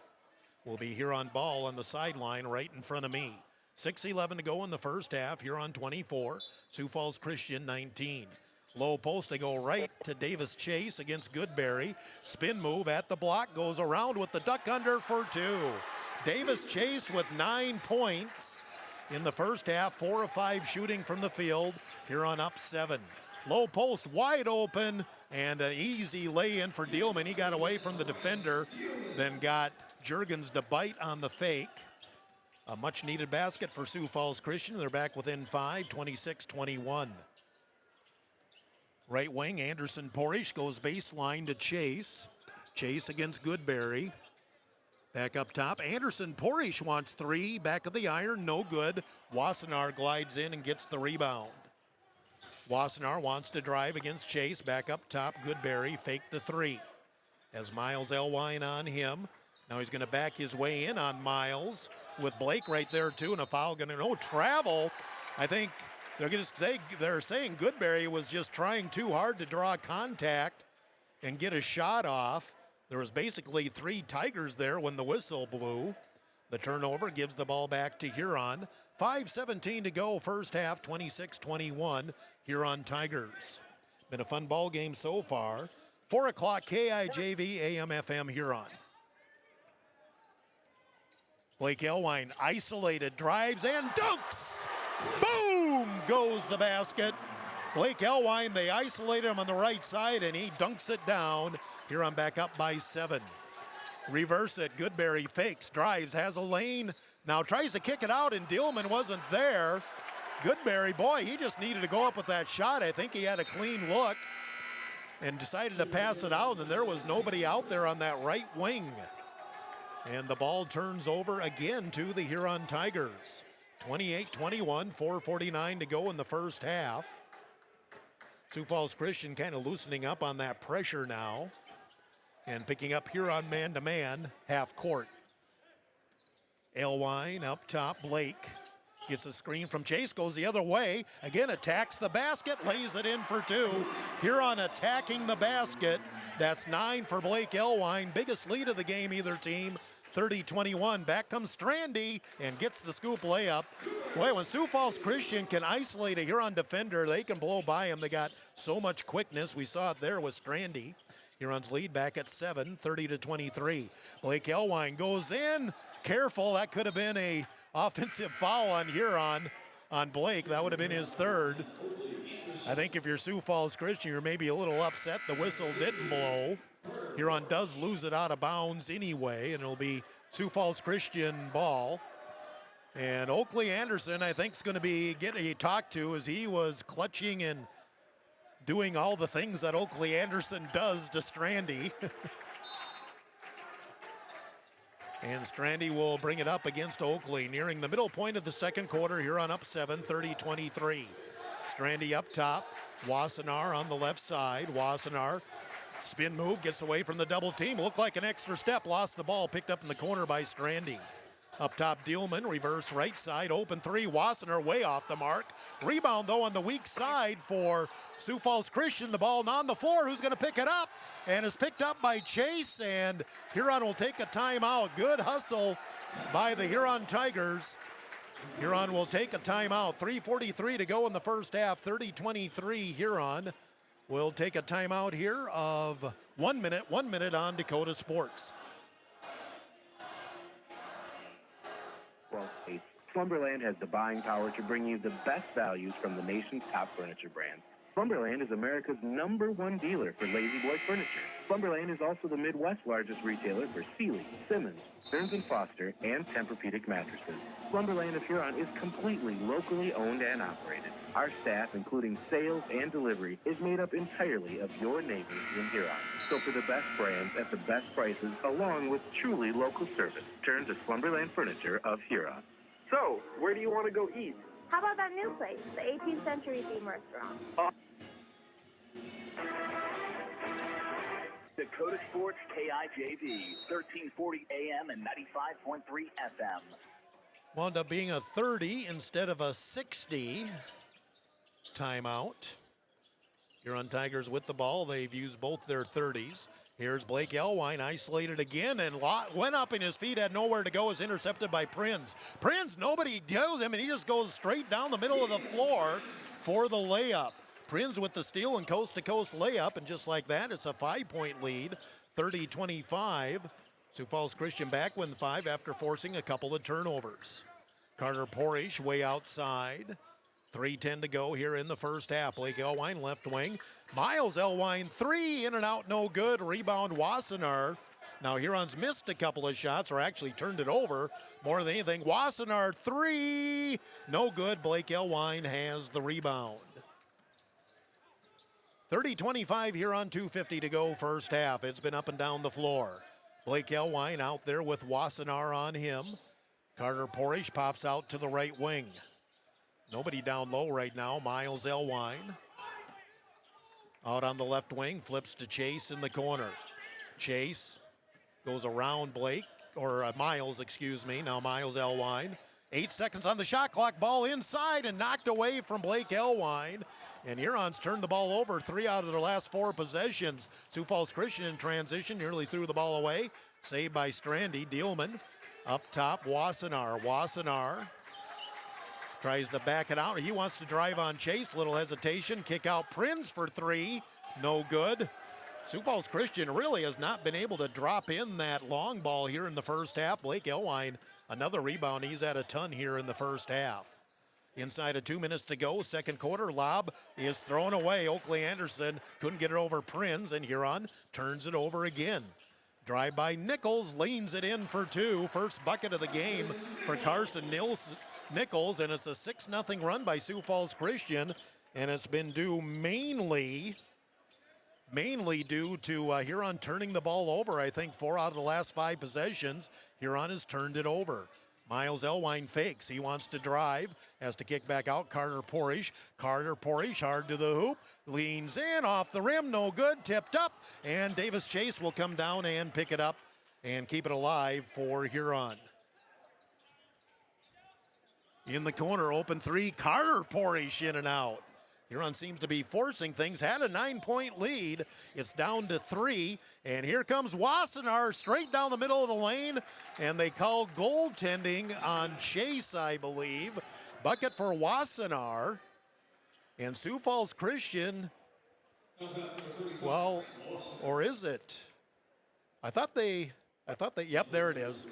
Will be Huron ball on the sideline right in front of me. 6:11 to go in the first half. Huron 24, Sioux Falls Christian 19. Low post, they go right to Davis Chase against Goodberry. Spin move at the block, goes around with the duck under for 2. Davis Chase with 9 points in the first half, 4 of 5 shooting from the field. Huron up 7. Low post wide open and an easy lay-in for Dielman. He got away from the defender, then got Juergens to bite on the fake. A much-needed basket for Sioux Falls Christian. They're back within 5, 26-21. Right wing, Anderson Porish goes baseline to Chase. Chase against Goodberry. Back up top, Anderson Porish wants 3. Back of the iron, no good. Wassenaar glides in and gets the rebound. Wassenaar wants to drive against Chase. Back up top, Goodberry fake the 3. As Miles Elwine on him. Now he's going to back his way in on Miles with Blake right there too, and a foul going to no travel. I think they're saying Goodberry was just trying too hard to draw contact and get a shot off. There was basically 3 Tigers there when the whistle blew. The turnover gives the ball back to Huron. 5:17 to go, first half, 26-21, Huron Tigers. Been a fun ball game so far. 4 o'clock KIJV AM FM Huron. Blake Elwine isolated, drives and dunks. Boom goes the basket. Blake Elwine, they isolated him on the right side and he dunks it down. Huron back up by 7. Reverse it, Goodberry fakes, drives, has a lane. Now tries to kick it out and Dielman wasn't there. Goodberry, boy, he just needed to go up with that shot. I think he had a clean look and decided to pass it out, and there was nobody out there on that right wing. And the ball turns over again to the Huron Tigers. 28-21, 4:49 to go in the first half. Sioux Falls Christian kind of loosening up on that pressure now. And picking up Huron man-to-man, half court. Elwine up top, Blake gets a screen from Chase, goes the other way, again attacks the basket, lays it in for two. Huron attacking the basket. That's 9 for Blake Elwine, biggest lead of the game, either team, 30-21. Back comes Strandy and gets the scoop layup. Boy, when Sioux Falls Christian can isolate a Huron defender, they can blow by him. They got so much quickness. We saw it there with Strandy. Huron's lead back at 7, 30-23. Blake Elwine goes in. Careful, that could have been a offensive foul on Huron, on Blake. That would have been his third. I think if you're Sioux Falls Christian, you're maybe a little upset the whistle didn't blow. Huron does lose it out of bounds anyway, and it'll be Sioux Falls Christian ball. And Oakley Anderson, I think, is going to be getting talked to as he was clutching and doing all the things that Oakley Anderson does to Strandy. And Strandy will bring it up against Oakley. Nearing the middle point of the second quarter, Huron up 7, 30-23. Strandy up top, Wassenaar on the left side. Wassenaar, spin move, gets away from the double team. Looked like an extra step, lost the ball, picked up in the corner by Strandy. Up top, Dielman, reverse right side, open three. Wassenaar way off the mark. Rebound, though, on the weak side for Sioux Falls Christian. The ball on the floor. Who's going to pick it up? And is picked up by Chase, and Huron will take a timeout. Good hustle by the Huron Tigers. Huron will take a timeout. 3:43 to go in the first half. 30-23 Huron will take a timeout here of 1 minute. 1 minute on Dakota Sports. Slumberland has the buying power to bring you the best values from the nation's top furniture brands. Slumberland is America's #1 dealer for Lazy Boy furniture. Slumberland is also the Midwest's largest retailer for Sealy, Simmons, Stearns & Foster, and Tempur-Pedic mattresses. Slumberland of Huron is completely locally owned and operated. Our staff, including sales and delivery, is made up entirely of your neighbors in Huron. So for the best brands at the best prices, along with truly local service, turn to Slumberland Furniture of Huron. So, where do you want to go eat? How about that new place, the 18th century theme restaurant? Dakota Sports KIJV, 1340 AM and 95.3 FM. Wound up being a 30 instead of a 60 timeout. Huron Tigers with the ball. They've used both their 30s. Here's Blake Elwine, isolated again, and went up in his feet, had nowhere to go, is intercepted by Prinz. Prinz, nobody does him, and he just goes straight down the middle of the floor for the layup. Prinz with the steal and coast-to-coast layup, and just like that, it's a 5-point lead, 30-25. Sioux Falls Christian back win 5 after forcing a couple of turnovers. Carter Porish way outside. 3:10 to go here in the first half. Blake Elwine, left wing. Miles Elwine, 3, in and out, no good. Rebound, Wassenaar. Now, Huron's missed a couple of shots, or actually turned it over more than anything. Wassenaar, 3, no good. Blake Elwine has the rebound. 30-25 Huron, 2:50 to go first half. It's been up and down the floor. Blake Elwine out there with Wassenaar on him. Carter Porish pops out to the right wing. Nobody down low right now. Miles Elwine out on the left wing, flips to Chase in the corner. Chase goes around Blake, or Miles, excuse me. Now Miles Elwine. 8 seconds on the shot clock. Ball inside and knocked away from Blake Elwine. And Huron's turned the ball over 3 out of their last 4 possessions. Sioux Falls Christian in transition, nearly threw the ball away. Saved by Strandy. Dielman up top. Wassenaar. Wassenaar tries to back it out. He wants to drive on Chase. Little hesitation. Kick out Prinz for 3. No good. Sioux Falls Christian really has not been able to drop in that long ball here in the first half. Blake Elwine, another rebound. He's had a ton here in the first half. Inside of 2 minutes to go, second quarter. Lob is thrown away. Oakley Anderson couldn't get it over Prinz, and Huron turns it over again. Drive by Nichols, leans it in for 2. First bucket of the game for Carson Nichols, and it's a 6-0 run by Sioux Falls Christian, and it's been due mainly due to Huron turning the ball over. I think 4 out of the last 5 possessions, Huron has turned it over. Miles Elwine fakes. He wants to drive, has to kick back out. Carter Porish hard to the hoop, leans in, off the rim, no good, tipped up, and Davis Chase will come down and pick it up and keep it alive for Huron. In the corner, open three, Carter Porish in and out. Huron seems to be forcing things, had a 9-point lead. It's down to 3, and here comes Wassenaar straight down the middle of the lane, and they call goaltending on Chase, I believe. Bucket for Wassenaar, and Sioux Falls Christian, well, or is it? I thought they, yep, there it is.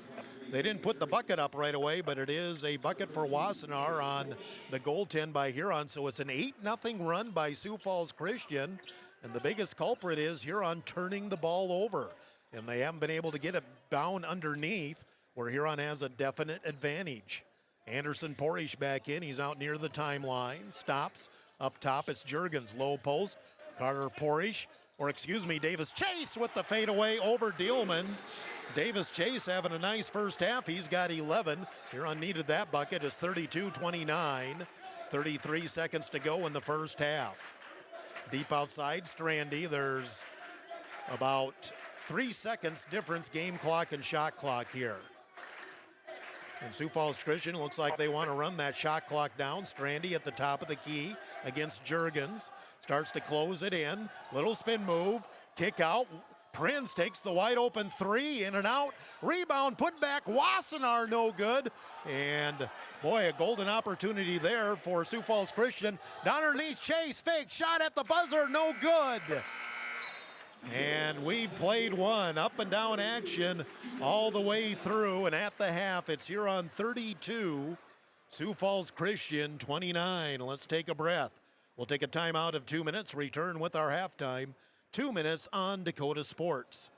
They didn't put the bucket up right away, but it is a bucket for Wassenaar on the goaltend by Huron. So it's an 8-0 run by Sioux Falls Christian. And the biggest culprit is Huron turning the ball over. And they haven't been able to get it down underneath where Huron has a definite advantage. Anderson Porish back in. He's out near the timeline. Stops. Up top, it's Juergens. Low post. Carter Porish, Davis Chase with the fadeaway over Dielman. Davis Chase having a nice first half. He's got 11. Huron needed that bucket. It's 32-29. 33 seconds to go in the first half. Deep outside, Strandy. There's about 3 seconds difference, game clock and shot clock here. And Sioux Falls Christian looks like they want to run that shot clock down. Strandy at the top of the key against Juergens. Starts to close it in. Little spin move. Kick out. Prince takes the wide open 3, in and out. Rebound put back. Wassenaar no good. And boy, a golden opportunity there for Sioux Falls Christian. Down underneath Chase, fake shot at the buzzer, no good. And we've played one up and down action all the way through. And at the half, it's Huron 32, Sioux Falls Christian 29. Let's take a breath. We'll take a timeout of 2 minutes, return with our halftime. 2 minutes on Dakota Sports.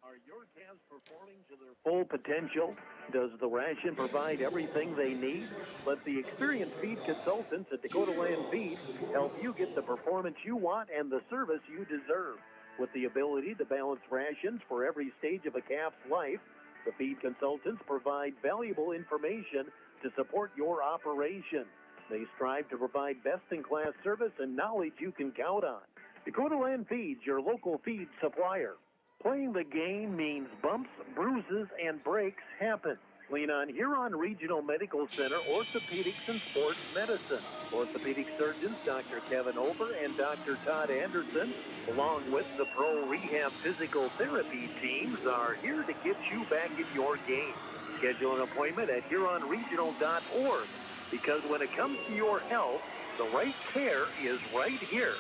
Are your calves performing to their full potential? Does the ration provide everything they need? Let the experienced feed consultants at Dakota Land Feed help you get the performance you want and the service you deserve. With the ability to balance rations for every stage of a calf's life, the feed consultants provide valuable information to support your operation. They strive to provide best-in-class service and knowledge you can count on. Dakota Land Feeds, your local feed supplier. Playing the game means bumps, bruises, and breaks happen. Lean on Huron Regional Medical Center Orthopedics and Sports Medicine. Orthopedic surgeons Dr. Kevin Ober and Dr. Todd Anderson, along with the Pro Rehab Physical Therapy teams, are here to get you back in your game. Schedule an appointment at HuronRegional.org, because when it comes to your health, the right care is right here.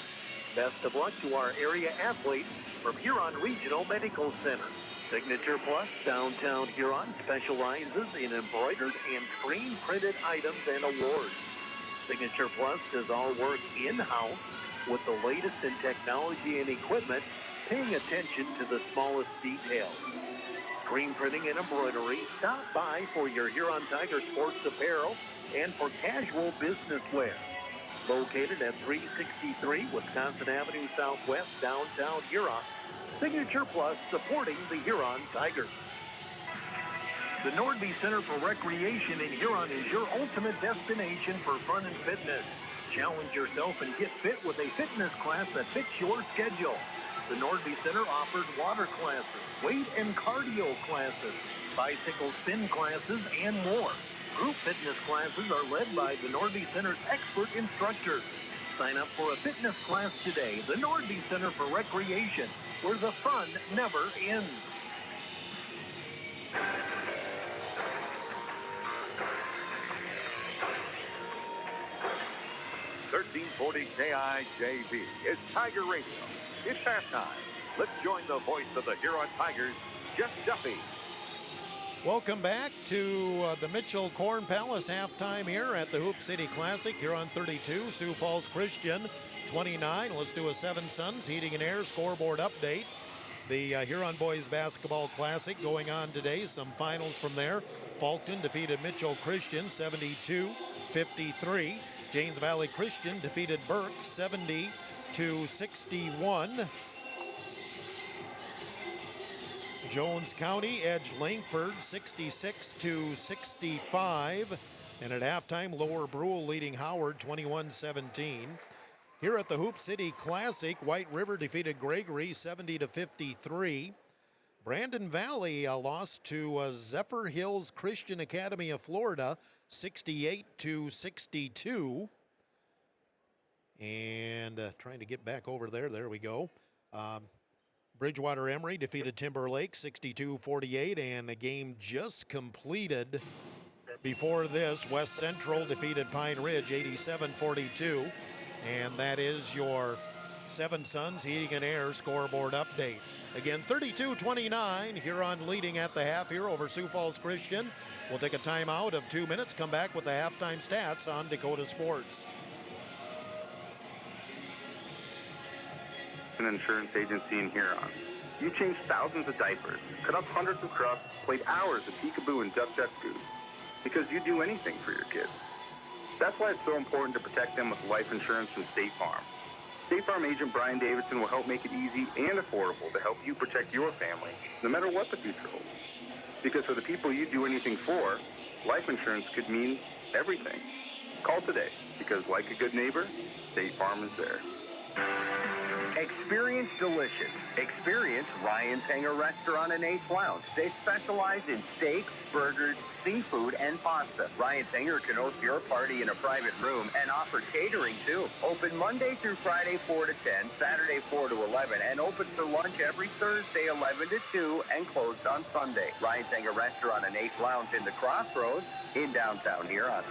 Best of luck to our area athletes from Huron Regional Medical Center. Signature Plus Downtown Huron specializes in embroidered and screen-printed items and awards. Signature Plus does all work in-house with the latest in technology and equipment, paying attention to the smallest details. Screen printing and embroidery, stop by for your Huron Tiger sports apparel and for casual business wear. Located at 363 Wisconsin Avenue Southwest, downtown Huron. Signature Plus, supporting the Huron Tigers. The Nordby Center for Recreation in Huron is your ultimate destination for fun and fitness. Challenge yourself and get fit with a fitness class that fits your schedule. The Nordby Center offers water classes, weight and cardio classes, bicycle spin classes, and more. Group fitness classes are led by the Nordby Center's expert instructors. Sign up for a fitness class today. The Nordby Center for Recreation, where the fun never ends. .1340 KIJV. It's Tiger Radio. It's halftime. Let's join the voice of the Huron Tigers, Jeff Duffy. Welcome back to the Mitchell Corn Palace halftime here at the Hoop City Classic. Huron 32, Sioux Falls Christian 29. Let's do a Seven Suns Heating and Air scoreboard update. The Huron Boys Basketball Classic going on today. Some finals from there. Falkton defeated Mitchell Christian 72-53. James Valley Christian defeated Burke 70-61. Jones County edged Langford 66-65. And at halftime, Lower Brule leading Howard 21-17. Here at the Hoop City Classic, White River defeated Gregory 70-53. Brandon Valley lost to Zephyr Hills Christian Academy of Florida 68-62. And trying to get back over there. There we go. Bridgewater Emory defeated Timber Lake 62-48, and the game just completed. Before this, West Central defeated Pine Ridge 87-42, and that is your Seven Sons Heating and Air scoreboard update. Again, 32-29, Huron leading at the half here over Sioux Falls Christian. We'll take a timeout of 2 minutes, come back with the halftime stats on Dakota Sports. An insurance agency in Huron. You changed thousands of diapers, cut up hundreds of crusts, played hours of peekaboo and duck goose, because you do anything for your kids. That's why it's so important to protect them with life insurance from State Farm. State Farm agent Brian Davidson will help make it easy and affordable to help you protect your family, no matter what the future holds. Because for the people you do anything for, life insurance could mean everything. Call today, because like a good neighbor, State Farm is there. Experience delicious. Experience Ryan's Hangar Restaurant and Ace Lounge. They specialize in steak, burgers, seafood, and pasta. Ryan's Hangar can host your party in a private room and offer catering too. Open Monday through Friday 4 to 10, Saturday 4 to 11, and open for lunch every Thursday 11 to 2 and closed on Sunday. Ryan's Hangar Restaurant and Ace Lounge in the Crossroads in downtown Huron.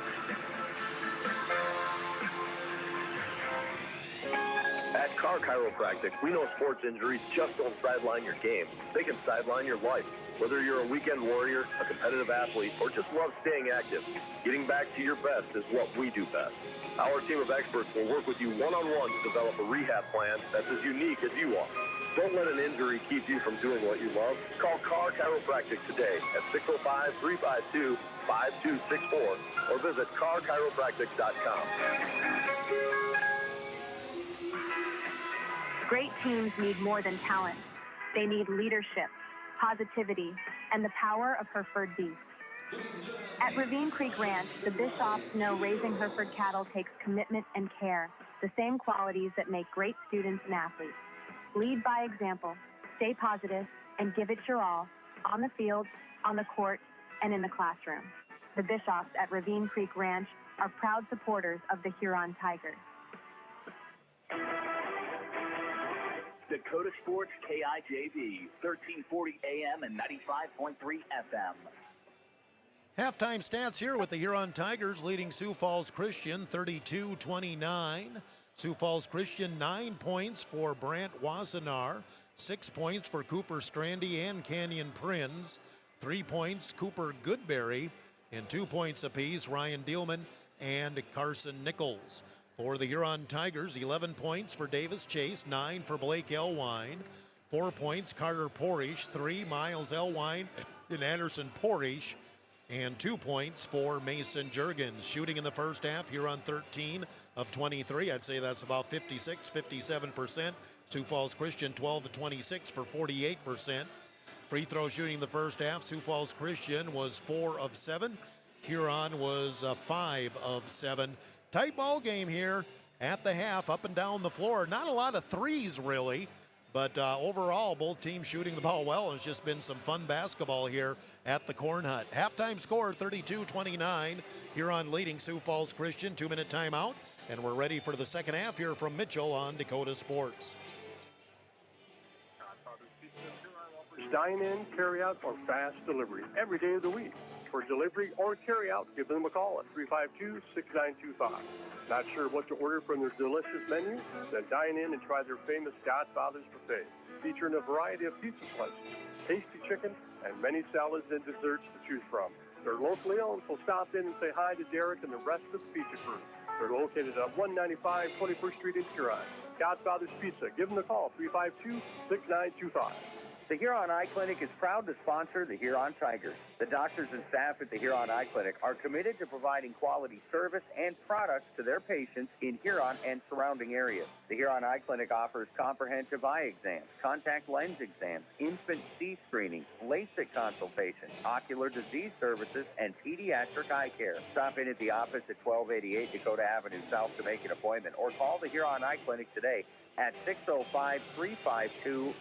At Car Chiropractic, we know sports injuries just don't sideline your game. They can sideline your life. Whether you're a weekend warrior, a competitive athlete, or just love staying active, getting back to your best is what we do best. Our team of experts will work with you one-on-one to develop a rehab plan that's as unique as you are. Don't let an injury keep you from doing what you love. Call Car Chiropractic today at 605-352-5264 or visit carchiropractic.com. Great teams need more than talent. They need leadership, positivity, and the power of Hereford beef. At Ravine Creek Ranch, the Bishops know raising Hereford cattle takes commitment and care, the same qualities that make great students and athletes. Lead by example, stay positive, and give it your all on the field, on the court, and in the classroom. The Bishops at Ravine Creek Ranch are proud supporters of the Huron Tigers. Dakota Sports KIJV, 1340 AM and 95.3 FM. Halftime stats here with the Huron Tigers leading Sioux Falls Christian 32-29. Sioux Falls Christian 9 points for Brant Wassenaar, 6 points for Cooper Strandy and Canyon Prinz, 3 points Cooper Goodberry, and 2 points apiece Ryan Dielman and Carson Nichols. For the Huron Tigers, 11 points for Davis Chase, 9 for Blake Elwine, 4 points Carter Porish, 3 Miles Elwine and Anderson Porish, and 2 points for Mason Jurgens. Shooting in the first half, Huron 13 of 23. I'd say that's about 57%. Sioux Falls Christian 12-26 for 48%. Free throw shooting in the first half, Sioux Falls Christian was 4 of 7. Huron was 5 of 7. Tight ball game here at the half, up and down the floor. Not a lot of threes, really, but overall, both teams shooting the ball well, and it's just been some fun basketball here at the Corn Hut. Halftime score, 32-29. Huron leading Sioux Falls Christian. 2-minute timeout, and we're ready for the second half here from Mitchell on Dakota Sports. Dine-in, carry-out, or fast delivery every day of the week. For delivery or carry-out, give them a call at 352-6925. Not sure what to order from their delicious menu? Then dine in and try their famous Godfather's Buffet, featuring a variety of pizza slices, tasty chicken, and many salads and desserts to choose from. They're locally owned, so stop in and say hi to Derek and the rest of the pizza crew. They're located at 195 21st Street in Huron. Godfather's Pizza. Give them a call, 352-6925. The Huron Eye Clinic is proud to sponsor the Huron Tigers. The doctors and staff at the Huron Eye Clinic are committed to providing quality service and products to their patients in Huron and surrounding areas. The Huron Eye Clinic offers comprehensive eye exams, contact lens exams, infant C screenings, LASIK consultations, ocular disease services, and pediatric eye care. Stop in at the office at 1288 Dakota Avenue South to make an appointment or call the Huron Eye Clinic today at 605-352-4181.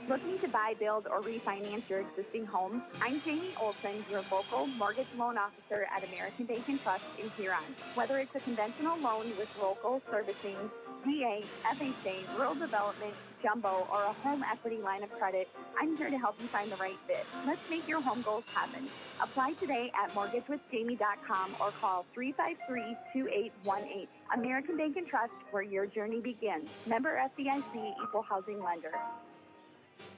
Looking to buy, build, or refinance your existing home? I'm Jamie Olson, your local mortgage loan officer at American Bank and Trust in Huron. Whether it's a conventional loan with local servicing, VA, FHA, rural development, jumbo, or a home equity line of credit, I'm here to help you find the right fit. Let's make your home goals happen. Apply today at mortgagewithjamie.com or call 353-2818. American Bank and Trust, where your journey begins. Member FDIC, Equal Housing Lender.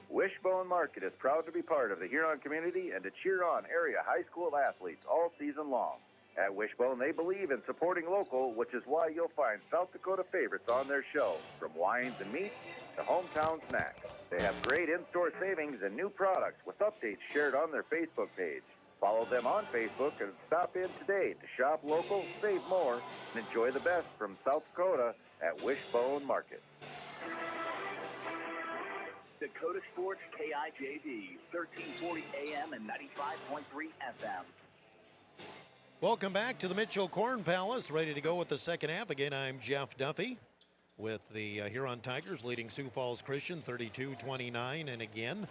Wishbone Market is proud to be part of the Huron community and to cheer on area high school athletes all season long. At Wishbone, they believe in supporting local, which is why you'll find South Dakota favorites on their show, from wines and meats to hometown snacks. They have great in-store savings and new products with updates shared on their Facebook page. Follow them on Facebook and stop in today to shop local, save more, and enjoy the best from South Dakota at Wishbone Market. Dakota Sports KIJV, 1340 AM and 95.3 FM. Welcome back to the Mitchell Corn Palace. Ready to go with the second half. Again, I'm Jeff Duffy with the Huron Tigers leading Sioux Falls Christian 32-29. And again,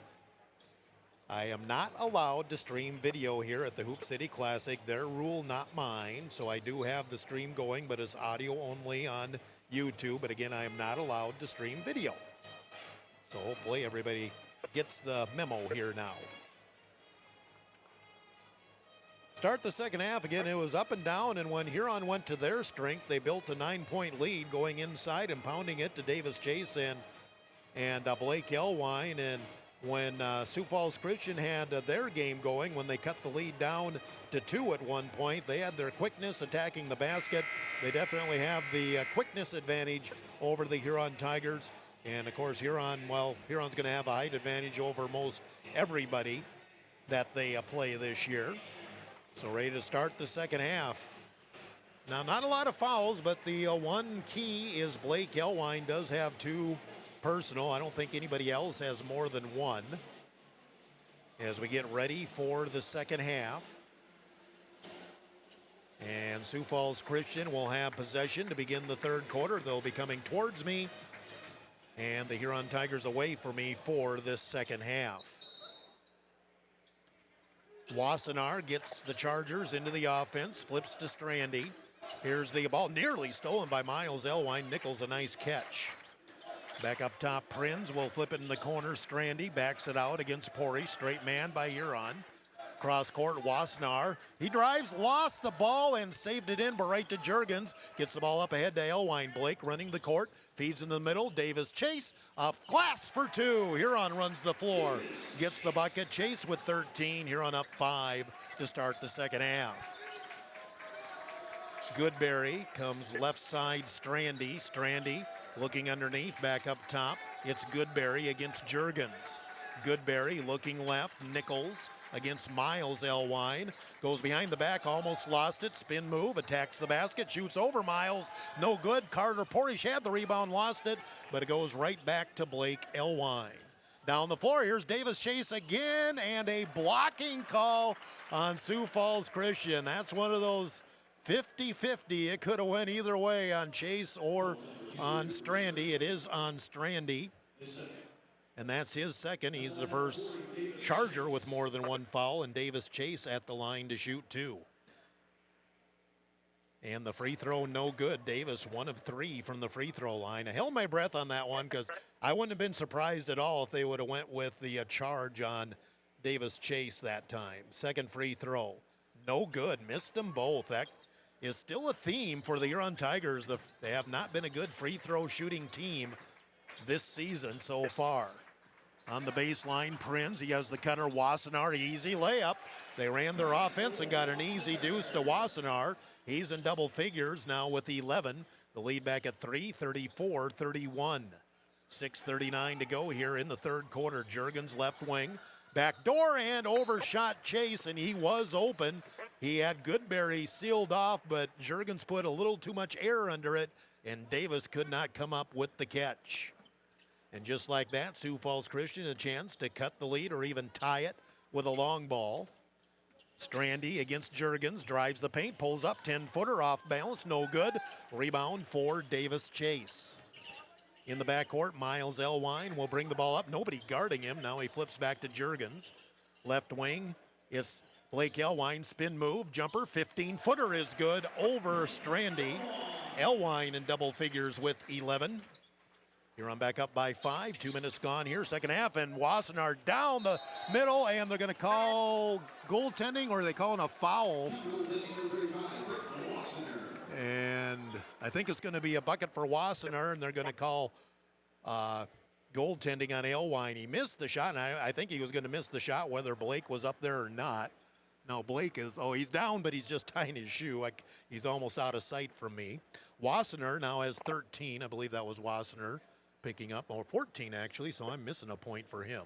I am not allowed to stream video here at the Hoop City Classic. Their rule, not mine. So I do have the stream going, but it's audio only on YouTube. But again, I am not allowed to stream video. So hopefully everybody gets the memo here now. Start the second half again. It was up and down, and when Huron went to their strength, they built a 9-point lead going inside and pounding it to Davis Chase and Blake Elwine. And when Sioux Falls Christian had their game going, when they cut the lead down to 2 at one point, they had their quickness attacking the basket. They definitely have the quickness advantage over the Huron Tigers. And, of course, Huron's going to have a height advantage over most everybody that they play this year. So ready to start the second half. Now, not a lot of fouls, but the one key is Blake Elwine does have 2 personal. I don't think anybody else has more than 1. As we get ready for the second half. And Sioux Falls Christian will have possession to begin the third quarter. They'll be coming towards me. And the Huron Tigers away from me for this second half. Wassenaar gets the Chargers into the offense, flips to Strandy. Here's the ball nearly stolen by Miles Elwine. Nichols, a nice catch. Back up top, Prinz will flip it in the corner. Strandy backs it out against Pori. Straight man by Huron. Cross court, Wassenaar. He drives, lost the ball, and saved it in, but right to Juergens. Gets the ball up ahead to Elwine. Blake running the court. Feeds in the middle. Davis Chase up glass for 2. Huron runs the floor. Gets the bucket. Chase with 13. Huron up 5 to start the second half. Goodberry comes left side, Strandy. Strandy looking underneath, back up top. It's Goodberry against Juergens. Goodberry looking left, Nichols against Miles Elwine. Goes behind the back, almost lost it. Spin move, attacks the basket, shoots over Miles. No good. Carter Porish had the rebound, lost it, but it goes right back to Blake Elwine. Down the floor, here's Davis Chase again, and a blocking call on Sioux Falls Christian. That's one of those 50-50. It could have went either way on Chase or on Strandy. It is on Strandy. And that's his second. He's the first Charger with more than 1 foul, and Davis Chase at the line to shoot 2. And the free throw, no good. Davis, 1 of 3 from the free throw line. I held my breath on that one because I wouldn't have been surprised at all if they would have went with the charge on Davis Chase that time. Second free throw, no good. Missed them both. That is still a theme for the Huron Tigers. They have not been a good free throw shooting team this season so far. On the baseline, Prinz, he has the cutter. Wassenaar, easy layup. They ran their offense and got an easy deuce to Wassenaar. He's in double figures now with 11. The lead back at 3, 34-31. 6:39 to go here in the third quarter. Juergens left wing, back door and overshot Chase, and he was open. He had Goodberry sealed off, but Juergens put a little too much air under it, and Davis could not come up with the catch. And just like that, Sioux Falls Christian a chance to cut the lead or even tie it with a long ball. Strandy against Juergens, drives the paint, pulls up, 10-footer off balance, no good. Rebound for Davis Chase. In the backcourt, Miles Elwine will bring the ball up. Nobody guarding him. Now he flips back to Juergens. Left wing, it's Blake Elwine, spin move, jumper, 15-footer is good over Strandy. Elwine in double figures with 11. Huron back up by 5. 2 minutes gone here, second half, and Wassenaar down the middle, and they're going to call goaltending, or are they calling a foul? And I think it's going to be a bucket for Wassenaar, and they're going to call goaltending on Elwine. He missed the shot, and I think he was going to miss the shot whether Blake was up there or not. Now Blake is, he's down, but he's just tying his shoe. He's almost out of sight from me. Wassenaar now has 13. I believe that was Wassenaar picking up, or 14 actually, so I'm missing a point for him.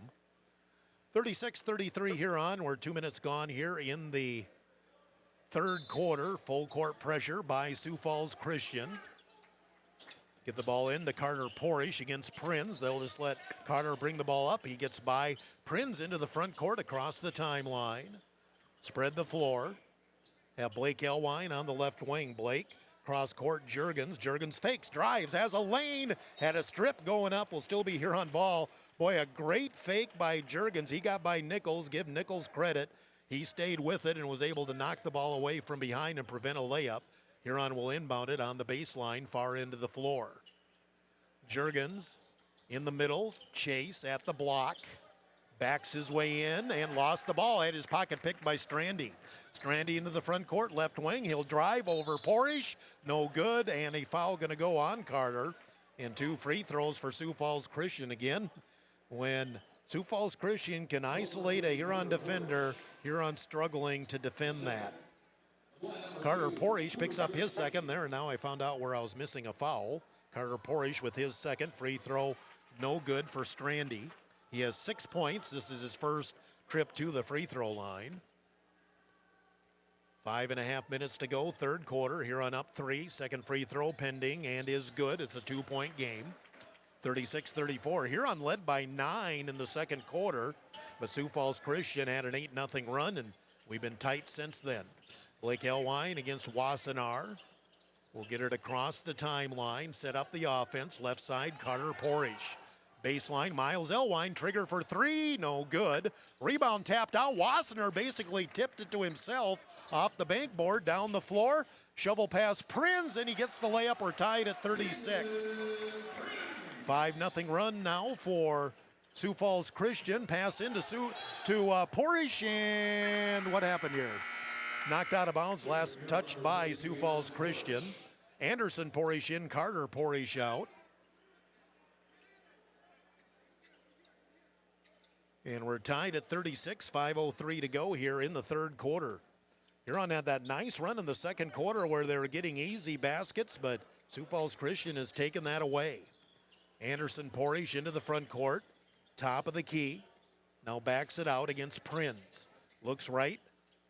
36-33 Huron. We're 2 minutes gone here in the third quarter. Full court pressure by Sioux Falls Christian. Get the ball in to Carter Porish against Prinz. They'll just let Carter bring the ball up. He gets by Prinz into the front court across the timeline. Spread the floor. Have Blake Elwine on the left wing. Blake, cross court, Juergens. Juergens fakes, drives, has a lane. Had a strip going up, will still be here on ball. Boy, a great fake by Juergens. He got by Nichols. Give Nichols credit. He stayed with it and was able to knock the ball away from behind and prevent a layup. Huron will inbound it on the baseline, far into the floor. Juergens in the middle. Chase at the block. Backs his way in and lost the ball. Had his pocket picked by Strandy. Strandy into the front court, left wing. He'll drive over Porish. No good, and a foul going to go on Carter. And 2 free throws for Sioux Falls Christian again. When Sioux Falls Christian can isolate a Huron defender, Huron struggling to defend that. Carter Porish picks up his second there, and now I found out where I was missing a foul. Carter Porish with his second free throw, no good for Strandy. He has 6 points. This is his first trip to the free throw line. 5.5 minutes to go, third quarter. Huron up 3. Second free throw pending and is good. It's a 2-point game. 36-34. Huron led by 9 in the second quarter, but Sioux Falls Christian had an 8-0 run, and we've been tight since then. Blake Elwine against Wassenaar. We'll get it across the timeline, set up the offense. Left side, Carter Porish. Baseline, Miles Elwine, trigger for 3, no good. Rebound tapped out. Wassenaar basically tipped it to himself off the bankboard, down the floor. Shovel pass Prinz, and he gets the layup. We're tied at 36. 5-0 run now for Sioux Falls Christian. Pass into Porish, and what happened here? Knocked out of bounds, last touched by Sioux Falls Christian. Anderson Porish in, Carter Porish out. And we're tied at 36, 5:03 to go here in the third quarter. Huron had that nice run in the second quarter where they were getting easy baskets, but Sioux Falls Christian has taken that away. Anderson Porish into the front court, top of the key. Now backs it out against Prinz. Looks right.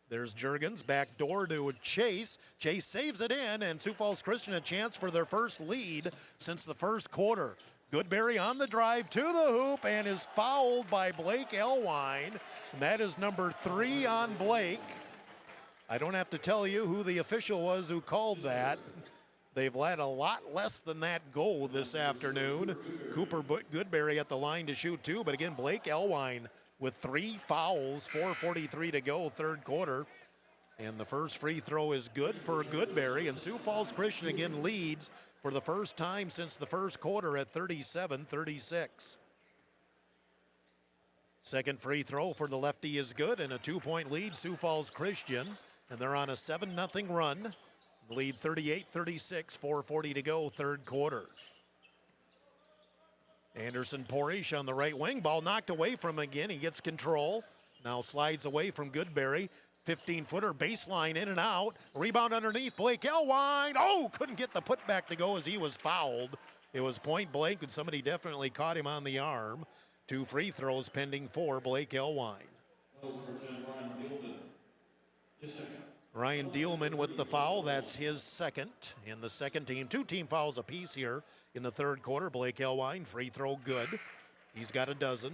There's Juergens, back door to Chase. Chase saves it in, and Sioux Falls Christian a chance for their first lead since the first quarter. Goodberry on the drive to the hoop and is fouled by Blake Elwine. And that is number 3 on Blake. I don't have to tell you who the official was who called that. They've let a lot less than that go this afternoon. Cooper Goodberry at the line to shoot 2, but again, Blake Elwine with 3 fouls, 4:43 to go, third quarter. And the first free throw is good for Goodberry, and Sioux Falls Christian again leads for the first time since the first quarter at 37-36. Second free throw for the lefty is good, and a 2-point lead, Sioux Falls Christian, and they're on a 7-0 run. Lead 38-36, 4:40 to go, third quarter. Anderson Porish on the right wing, ball knocked away from him again. He gets control, now slides away from Goodberry. 15-footer baseline in and out. Rebound underneath, Blake Elwine. Oh, couldn't get the putback to go as he was fouled. It was point blank, and somebody definitely caught him on the arm. 2 free throws pending for Blake Elwine. Ryan Dielman with the foul. That's his second in the second team. 2 team fouls apiece here in the third quarter. Blake Elwine, free throw good. He's got a dozen.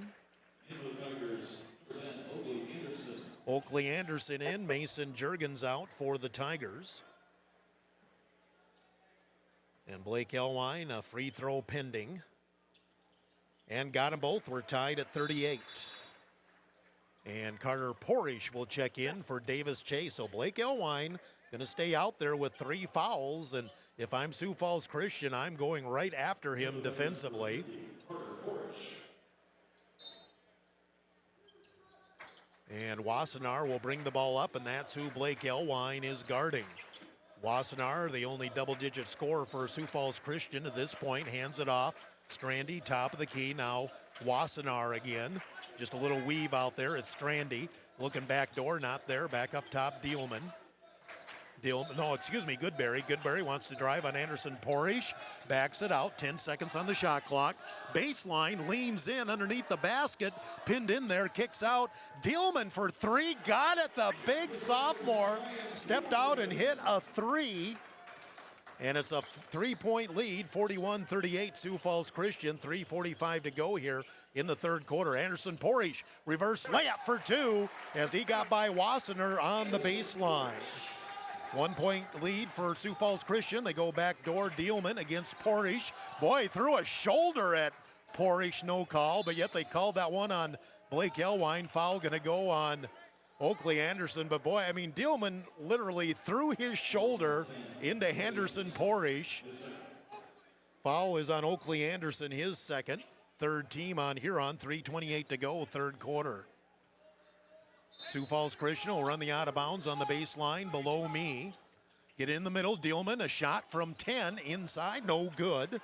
Oakley Anderson in. Mason Juergens out for the Tigers. And Blake Elwine, a free throw pending. And got them both. We're tied at 38. And Carter Porish will check in for Davis Chase. So Blake Elwine going to stay out there with 3 fouls. And if I'm Sioux Falls Christian, I'm going right after him defensively. And Wassenaar will bring the ball up, and that's who Blake Elwine is guarding. Wassenaar, the only double-digit scorer for Sioux Falls Christian at this point, hands it off. Strandy, top of the key. Now Wassenaar again. Just a little weave out there. It's Strandy looking back door, not there. Back up top, Dielman. Goodberry. Goodberry wants to drive on Anderson Porish. Backs it out. 10 seconds on the shot clock. Baseline, leans in underneath the basket. Pinned in there, kicks out. Dielman for 3. Got it. The big sophomore stepped out and hit a 3. And it's a 3-point lead, 41-38, Sioux Falls Christian. 3:45 to go here in the third quarter. Anderson Porish, reverse layup for 2 as he got by Wassenaar on the baseline. 1-point lead for Sioux Falls Christian. They go back door. Dielman against Porish. Boy, threw a shoulder at Porish, no call, but yet they called that one on Blake Elwine. Foul going to go on Oakley Anderson, but boy, I mean, Dielman literally threw his shoulder into Henderson Porish. Foul is on Oakley Anderson, his second. Third team on Huron, 3:28 to go, third quarter. Sioux Falls Christian will run the out of bounds on the baseline below me. Get in the middle, Dielman, a shot from 10 inside, no good.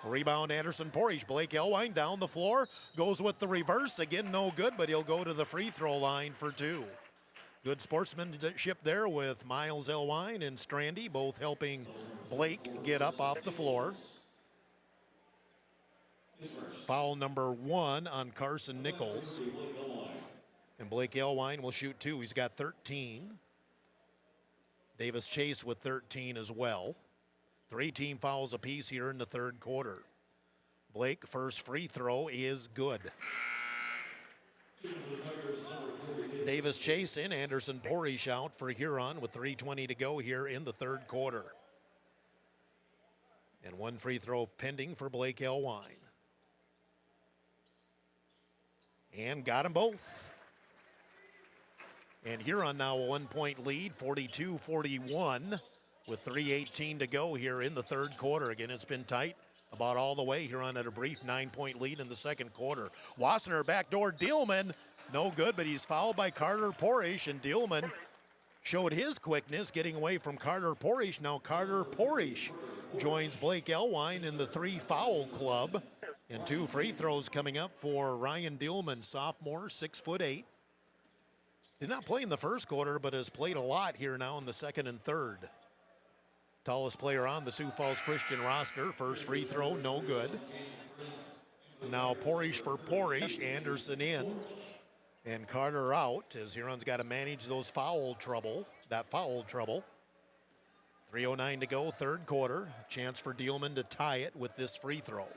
Rebound Anderson Porish. Blake Elwine down the floor, goes with the reverse, again no good, but he'll go to the free throw line for 2. Good sportsmanship there with Miles Elwine and Strandy, both helping Blake get up off the floor. Foul number 1 on Carson Nichols. And Blake Elwine will shoot 2. He's got 13. Davis Chase with 13 as well. 3 team fouls apiece here in the third quarter. Blake, first free throw is good. Davis Chase in, Anderson Porish out for Huron with 3:20 to go here in the third quarter. And 1 free throw pending for Blake Elwine. And got them both. And Huron now a 1-point lead, 42-41. With 3:18 to go here in the third quarter. Again, it's been tight about all the way. Huron had a brief 9-point lead in the second quarter. Wassenaar backdoor, Dielman, no good, but he's fouled by Carter Porish, and Dielman showed his quickness getting away from Carter Porish. Now Carter Porish joins Blake Elwine in the 3-foul club. And 2 free throws coming up for Ryan Dielman, sophomore, 6'8". Did not play in the first quarter, but has played a lot here now in the second and third. Tallest player on the Sioux Falls Christian roster. First free throw, no good. Now Porish for Porish. Anderson in. And Carter out as Huron's got to manage those foul trouble. 3:09 to go, third quarter. Chance for Dielman to tie it with this free throw.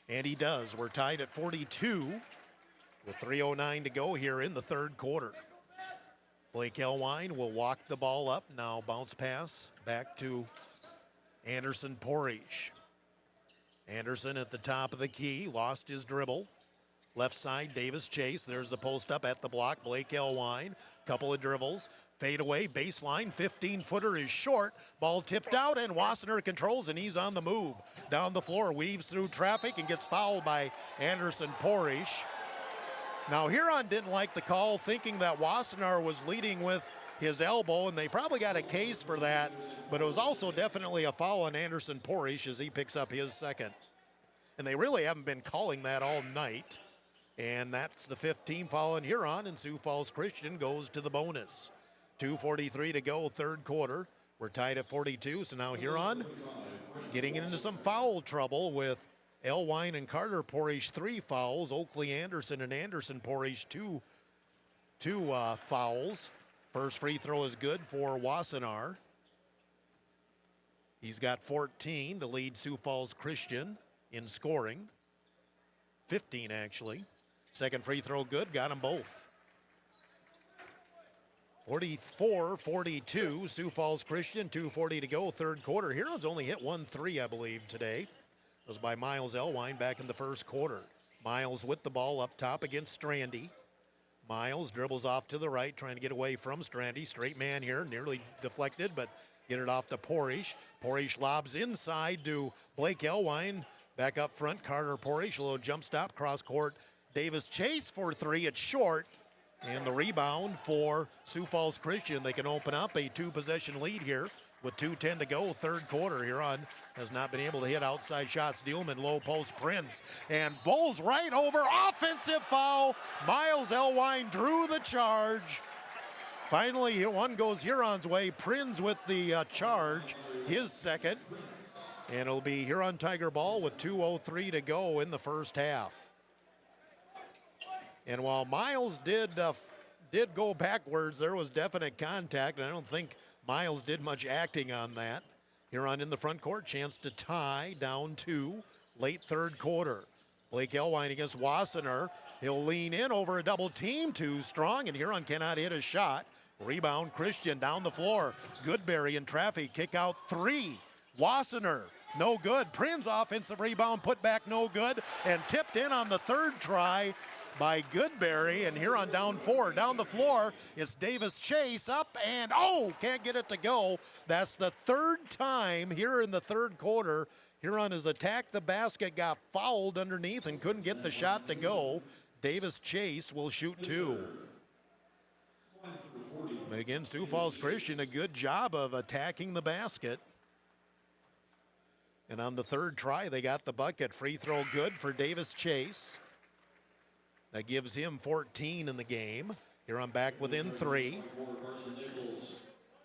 And he does. We're tied at 42 with 3:09 to go here in the third quarter. Blake Elwine will walk the ball up. Now bounce pass back to Anderson Porish. Anderson at the top of the key, lost his dribble. Left side, Davis Chase. There's the post up at the block. Blake Elwine, couple of dribbles. Fade away, baseline, 15-footer is short. Ball tipped out, and Wassenaar controls, and he's on the move. Down the floor, weaves through traffic, and gets fouled by Anderson Porish. Now, Huron didn't like the call, thinking that Wassenaar was leading with his elbow, and they probably got a case for that, but it was also definitely a foul on Anderson Porish as he picks up his second. And they really haven't been calling that all night. And that's the 5th team foul on Huron, and Sioux Falls Christian goes to the bonus. 2:43 to go, third quarter. We're tied at 42, so now Huron getting into some foul trouble with Elwine and Carter Porish 3 fouls. Oakley Anderson and Anderson Porish two fouls. First free throw is good for Wassenaar. He's got 14 to lead Sioux Falls Christian in scoring. 15 actually. Second free throw good, got them both. 44-42, Sioux Falls Christian, 2:40 to go, third quarter. Hurons only hit 1 3, I believe, today. It was by Miles Elwine back in the first quarter. Miles with the ball up top against Strandy. Miles dribbles off to the right, trying to get away from Strandy. Straight man here, nearly deflected, but get it off to Porish. Porish lobs inside to Blake Elwine. Back up front, Carter Porish, a little jump stop, cross court. Davis Chase for 3, it's short. And the rebound for Sioux Falls Christian. They can open up a 2-possession lead here with 2:10 to go, third quarter. Huron has not been able to hit outside shots. Dielman, low post, Prince, and bowls right over. Offensive foul. Miles Elwine drew the charge. Finally, one goes Huron's way. Prinz with the charge, his second. And it'll be Huron Tiger ball with 2:03 to go in the first half. And while Miles did go backwards, there was definite contact, and I don't think Miles did much acting on that. Huron in the front court, chance to tie, down 2, late third quarter. Blake Elwine against Wassenaar. He'll lean in over a double team, too strong, and Huron cannot hit a shot. Rebound, Christian down the floor. Goodberry in traffic, kick out 3. Wassenaar, no good. Prinz offensive rebound, put back, no good, and tipped in on the third try by Goodberry, and Huron down 4. Down the floor, it's Davis Chase up, and can't get it to go. That's the third time here in the third quarter. Huron has attacked the basket, got fouled underneath, and couldn't get the shot to go. Davis Chase will shoot 2. Again, Sioux Falls Christian, a good job of attacking the basket. And on the third try, they got the bucket. Free throw good for Davis Chase. That gives him 14 in the game. Huron back within 3.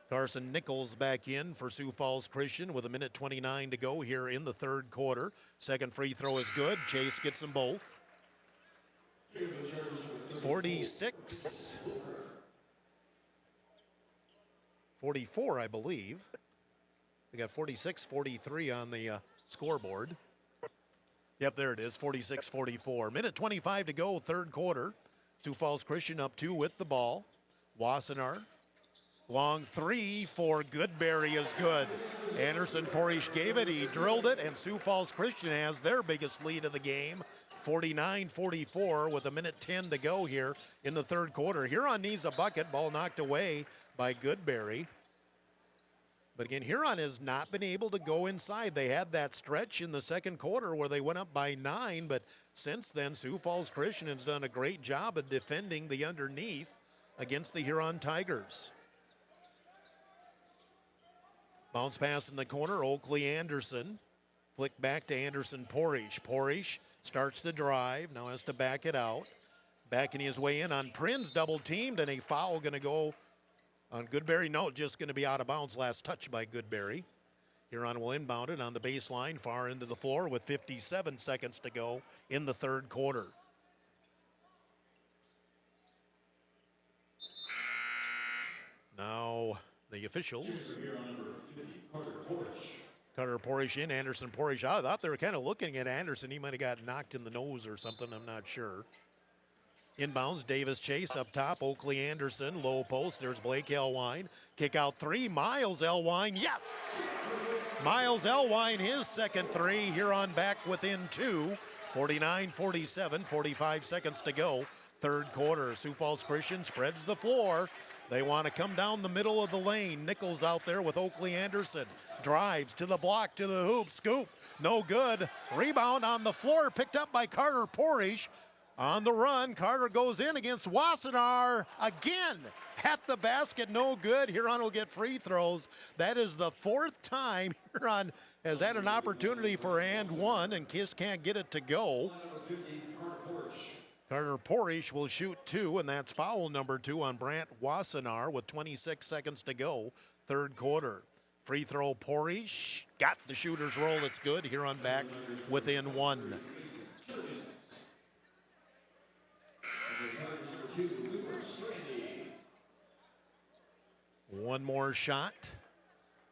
Carson Nichols back in for Sioux Falls Christian with 1:29 to go here in the third quarter. Second free throw is good. Chase gets them both. 44, I believe. We got 46-43 on the scoreboard. Yep, there it is, 46-44. 1:25 to go, third quarter. Sioux Falls Christian up 2 with the ball. Wassenaar, long 3 for Goodberry is good. Anderson Porish gave it, he drilled it, and Sioux Falls Christian has their biggest lead of the game, 49-44 with 1:10 to go here in the third quarter. Huron needs a bucket, ball knocked away by Goodberry. But again, Huron has not been able to go inside. They had that stretch in the second quarter where they went up by 9, but since then, Sioux Falls Christian has done a great job of defending the underneath against the Huron Tigers. Bounce pass in the corner, Oakley Anderson. Flick back to Anderson Porish. Porish starts to drive, now has to back it out. Backing his way in on Prinz, double teamed, and a foul going to go on Goodberry. No, just going to be out of bounds. Last touch by Goodberry. Huron will inbound it on the baseline, far into the floor with 57 seconds to go in the third quarter. Now the officials. Carter Porish in, Anderson Porish out. I thought they were kind of looking at Anderson. He might have got knocked in the nose or something. I'm not sure. Inbounds, Davis Chase up top, Oakley Anderson, low post. There's Blake Elwine. Kick out 3, Miles Elwine, yes! Miles Elwine, his second 3. Huron back within 2. 49-47, 45 seconds to go. Third quarter, Sioux Falls Christian spreads the floor. They want to come down the middle of the lane. Nichols out there with Oakley Anderson. Drives to the block, to the hoop, scoop, no good. Rebound on the floor, picked up by Carter Porish. On the run, Carter goes in against Wassenaar again. At the basket, no good. Huron will get free throws. That is the 4th time Huron has had an opportunity for and one, and Kiss can't get it to go. Carter Porish will shoot 2, and that's foul number 2 on Brant Wassenaar with 26 seconds to go, third quarter. free throw, Porish. Got the shooter's roll. It's good. Huron back within one. One more shot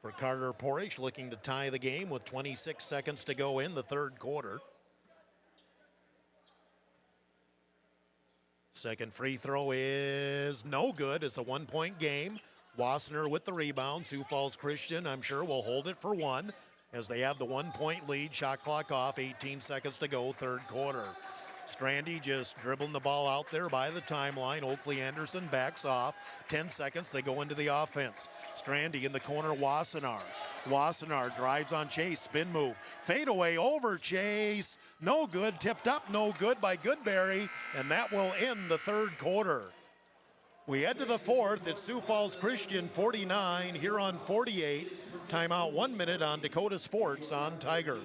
for Carter Porish, looking to tie the game with 26 seconds to go in the third quarter. Second free throw is no good. It's a one-point game. Wassenaar with the rebound. Sioux Falls Christian, I'm sure, will hold it for one as they have the one-point lead. Shot clock off, 18 seconds to go, third quarter. Strandy just dribbling the ball out there by the timeline. Oakley Anderson backs off. 10 seconds, they go into the offense. Strandy in the corner, Wassenaar. Wassenaar drives on Chase, spin move. Fade away over Chase. No good, tipped up, no good by Goodberry, and that will end the third quarter. We head to the fourth. It's Sioux Falls Christian 49, Huron 48. Timeout 1 minute on Dakota Sports on Tiger.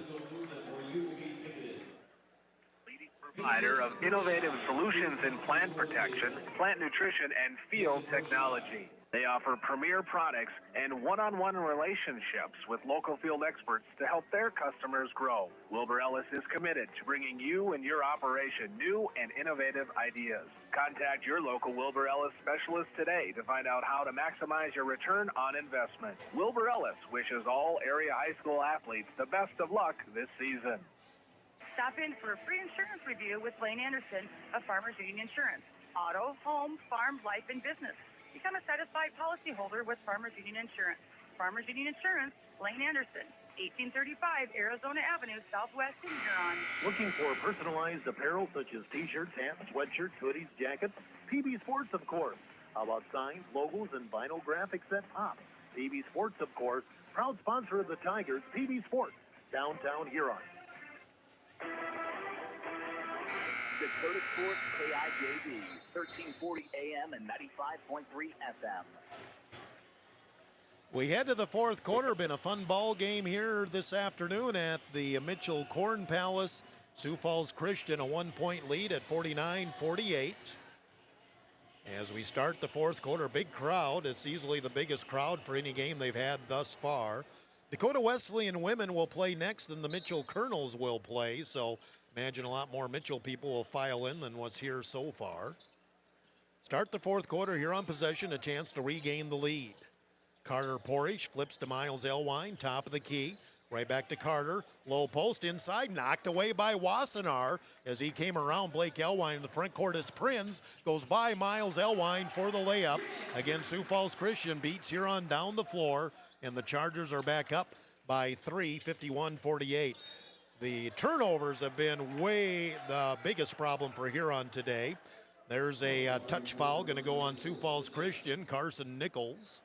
Provider of innovative solutions in plant protection, plant nutrition, and field technology. They offer premier products and one-on-one relationships with local field experts to help their customers grow. Wilbur Ellis is committed to bringing you and your operation new and innovative ideas. Contact your local Wilbur Ellis specialist today to find out how to maximize your return on investment. Wilbur Ellis wishes all area high school athletes the best of luck this season. Stop in for a free insurance review with Blaine Anderson of Farmers Union Insurance. Auto, home, farm, life, and business. Become a satisfied policyholder with Farmers Union Insurance. Farmers Union Insurance, Blaine Anderson, 1835 Arizona Avenue, Southwest in Huron. Looking for personalized apparel such as t-shirts, hats, sweatshirts, hoodies, jackets? PB Sports, of course. How about signs, logos, and vinyl graphics that pop? PB Sports, of course. Proud sponsor of the Tigers, PB Sports, downtown Huron. Dakota Sports KIJB, 1340 AM and 95.3 FM. We head to the fourth quarter. Been a fun ball game here this afternoon at the Mitchell Corn Palace. Sioux Falls Christian a one-point lead at 49-48. As we start the fourth quarter, big crowd. It's easily the biggest crowd for any game they've had thus far. Dakota Wesleyan women will play next, and the Mitchell Colonels will play, so imagine a lot more Mitchell people will file in than what's here so far. Start the fourth quarter here on possession, a chance to regain the lead. Carter Porish flips to Miles Elwine, top of the key. Right back to Carter, low post inside, knocked away by Wassenaar as he came around Blake Elwine in the front court as Prinz goes by Miles Elwine for the layup. Again, Sioux Falls Christian beats Huron down the floor, and the Chargers are back up by 3, 51-48. The turnovers have been the biggest problem for Huron today. There's a touch foul going to go on Sioux Falls Christian, Carson Nichols.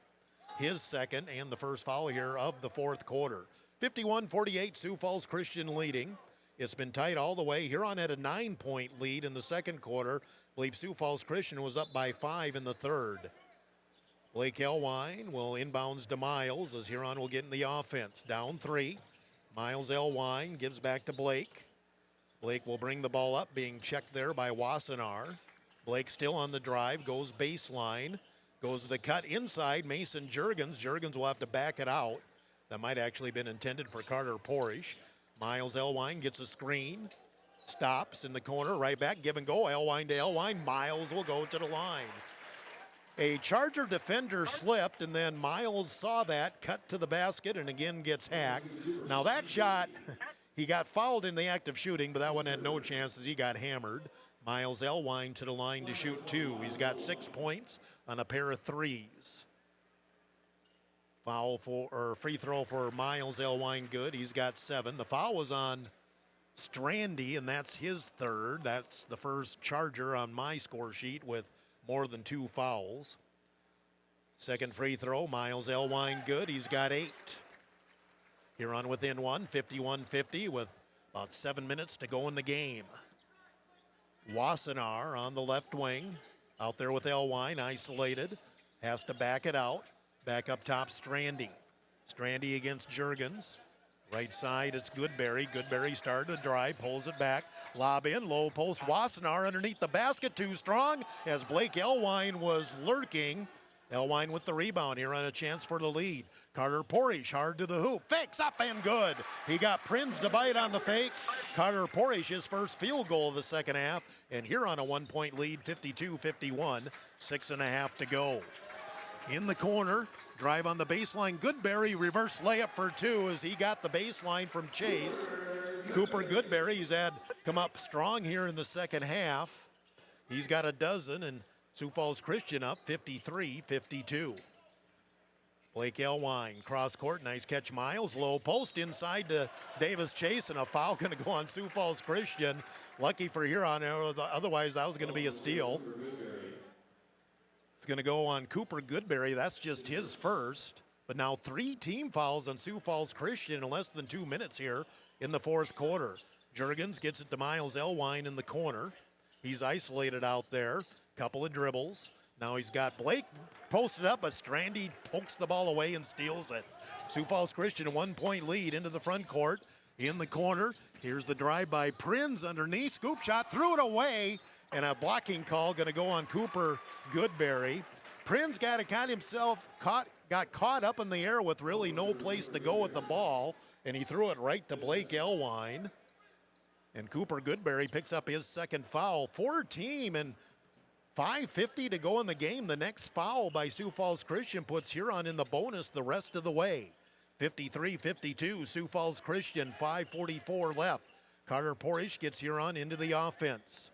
His second and the first foul here of the fourth quarter. 51-48, Sioux Falls Christian leading. It's been tight all the way. Huron had a 9-point lead in the second quarter. I believe Sioux Falls Christian was up by 5 in the third. Blake Elwine will inbounds to Miles as Huron will get in the offense. Down 3. Miles Elwine gives back to Blake. Blake will bring the ball up, being checked there by Wassenaar. Blake still on the drive, goes baseline. Goes to the cut inside, Mason Juergens. Juergens will have to back it out. That might actually have been intended for Carter Porish. Miles Elwine gets a screen. Stops in the corner, right back, give and go. Elwine to Elwine. Miles will go to the line. A Charger defender slipped, and then Miles saw that, cut to the basket, and again gets hacked. Now that shot, he got fouled in the act of shooting, but that one had no chances. He got hammered. Miles Elwine to the line to shoot 2. He's got 6 points on a pair of threes. Free throw for Miles Elwine, good. He's got 7. The foul was on Strandy, and that's his third. That's the first Charger on my score sheet with more than 2 fouls. Second free throw, Miles Elwine, good. He's got 8. Huron within 1, 51-50 with about 7 minutes to go in the game. Wassenaar on the left wing, out there with Elwine, isolated, has to back it out. Back up top, Strandy. Strandy against Juergens. Right side, it's Goodberry. Goodberry started to drive, pulls it back. Lob in, low post. Wassenaar underneath the basket, too strong as Blake Elwine was lurking. Elwine with the rebound here on a chance for the lead. Carter Porish hard to the hoop. Fakes up and good. He got Prinz to bite on the fake. Carter Porish, his first field goal of the second half. And Huron a 1-point lead, 52-51. 6.5 to go. In the corner, drive on the baseline. Goodberry reverse layup for two as he got the baseline from Chase. Cooper Goodberry, he's had come up strong here in the second half. He's got a dozen, and Sioux Falls Christian up 53-52. Blake Elwine, cross court, nice catch. Miles, low post inside to Davis Chase, and a foul going to go on Sioux Falls Christian. Lucky for Huron, otherwise that was going to be a steal. It's going to go on Cooper Goodberry. That's just his first. But now 3 team fouls on Sioux Falls Christian in less than 2 minutes here in the fourth quarter. Juergens gets it to Miles Elwine in the corner. He's isolated out there. Couple of dribbles. Now he's got Blake posted up, but Strandy pokes the ball away and steals it. Sioux Falls Christian a 1-point lead into the front court. In the corner, here's the drive by Prinz underneath. Scoop shot, threw it away, and a blocking call going to go on Cooper Goodberry. Prinz got caught up in the air with really no place to go with the ball, and he threw it right to Blake Elwine. And Cooper Goodberry picks up his second foul. 4-team, and 5:50 to go in the game. The next foul by Sioux Falls Christian puts Huron in the bonus the rest of the way. 53-52, Sioux Falls Christian, 5:44 left. Carter Porish gets Huron into the offense.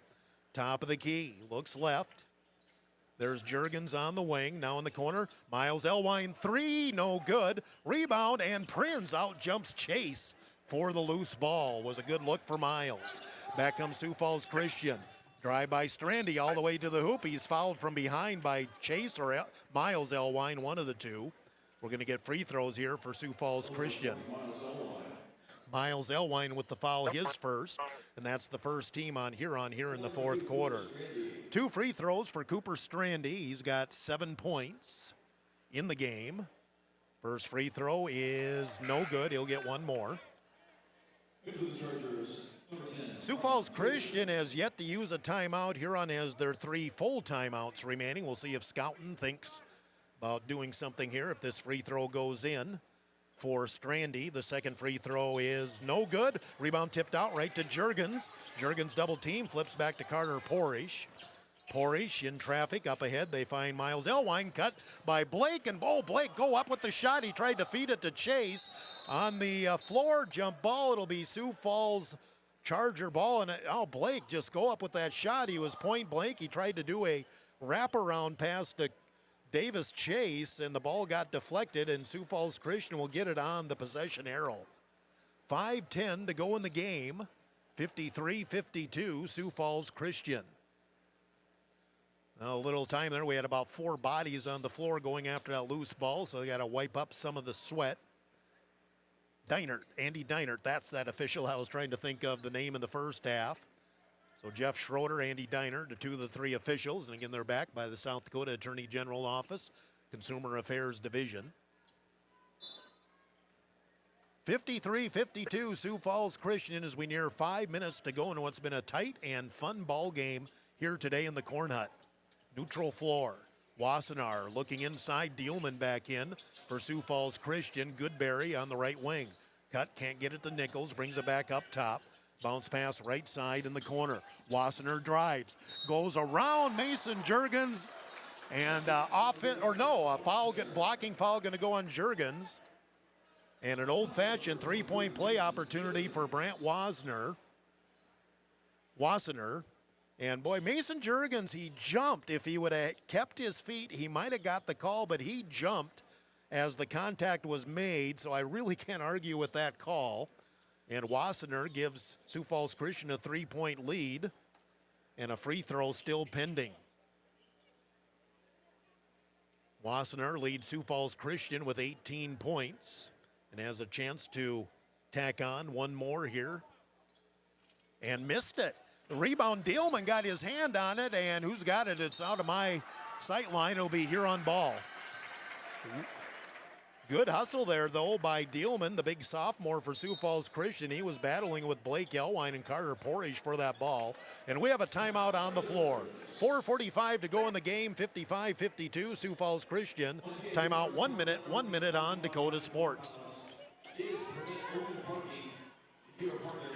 Top of the key, looks left. There's Juergens on the wing, now in the corner. Miles Elwine, 3, no good. Rebound, and Prinz out jumps Chase for the loose ball. Was a good look for Miles. Back comes Sioux Falls Christian. Drive by Strandy all the way to the hoop. He's fouled from behind by Chase or Miles Elwine, one of the two. We're going to get free throws here for Sioux Falls Christian. Miles Elwine with the foul, his first, and that's the first team on Huron here in the fourth quarter. 2 free throws for Cooper Strandy. He's got 7 points in the game. First free throw is no good. He'll get one more. Sioux Falls Christian has yet to use a timeout. Huron has their 3 full timeouts remaining. We'll see if Scouten thinks about doing something here if this free throw goes in for Strandy. The second free throw is no good. Rebound tipped out right to Juergens. Juergens double team, flips back to Carter Porish. Porish in traffic up ahead. They find Miles Elwine, cut by Blake, and Blake go up with the shot. He tried to feed it to Chase. On the floor, jump ball. It'll be Sioux Falls Charger ball, and Blake just go up with that shot. He was point blank. He tried to do a wraparound pass to Davis Chase, and the ball got deflected, and Sioux Falls Christian will get it on the possession arrow. 5:10 to go in the game. 53-52, Sioux Falls Christian. A little time there. We had about 4 bodies on the floor going after that loose ball, so they got to wipe up some of the sweat. Andy Deinert, that's that official I was trying to think of the name in the first half. So Jeff Schroeder, Andy Deinert, the 2 of the 3 officials, and again they're backed by the South Dakota Attorney General Office, Consumer Affairs Division. 53-52, Sioux Falls Christian as we near 5 minutes to go in what's been a tight and fun ball game here today in the Corn Hut. Neutral floor. Wassenaar looking inside, Dielman back in for Sioux Falls Christian. Goodberry on the right wing. Cut, can't get it to Nichols, brings it back up top. Bounce pass right side in the corner. Wassenaar drives, goes around Mason Juergens, and blocking foul going to go on Juergens. And an old-fashioned 3-point play opportunity for Brant Wassenaar. And boy, Mason Juergens, he jumped. If he would have kept his feet, he might have got the call, but he jumped as the contact was made, so I really can't argue with that call. And Wassenaar gives Sioux Falls Christian a 3-point lead, and a free throw still pending. Wassenaar leads Sioux Falls Christian with 18 points and has a chance to tack on one more here. And missed it. The rebound, Dielman got his hand on it, and who's got it? It's out of my sight line. It'll be Huron ball. Good hustle there, though, by Dealman, the big sophomore for Sioux Falls Christian. He was battling with Blake Elwine and Carter Porrish for that ball. And we have a timeout on the floor. 4:45 to go in the game, 55-52, Sioux Falls Christian. Timeout 1 minute on Dakota Sports.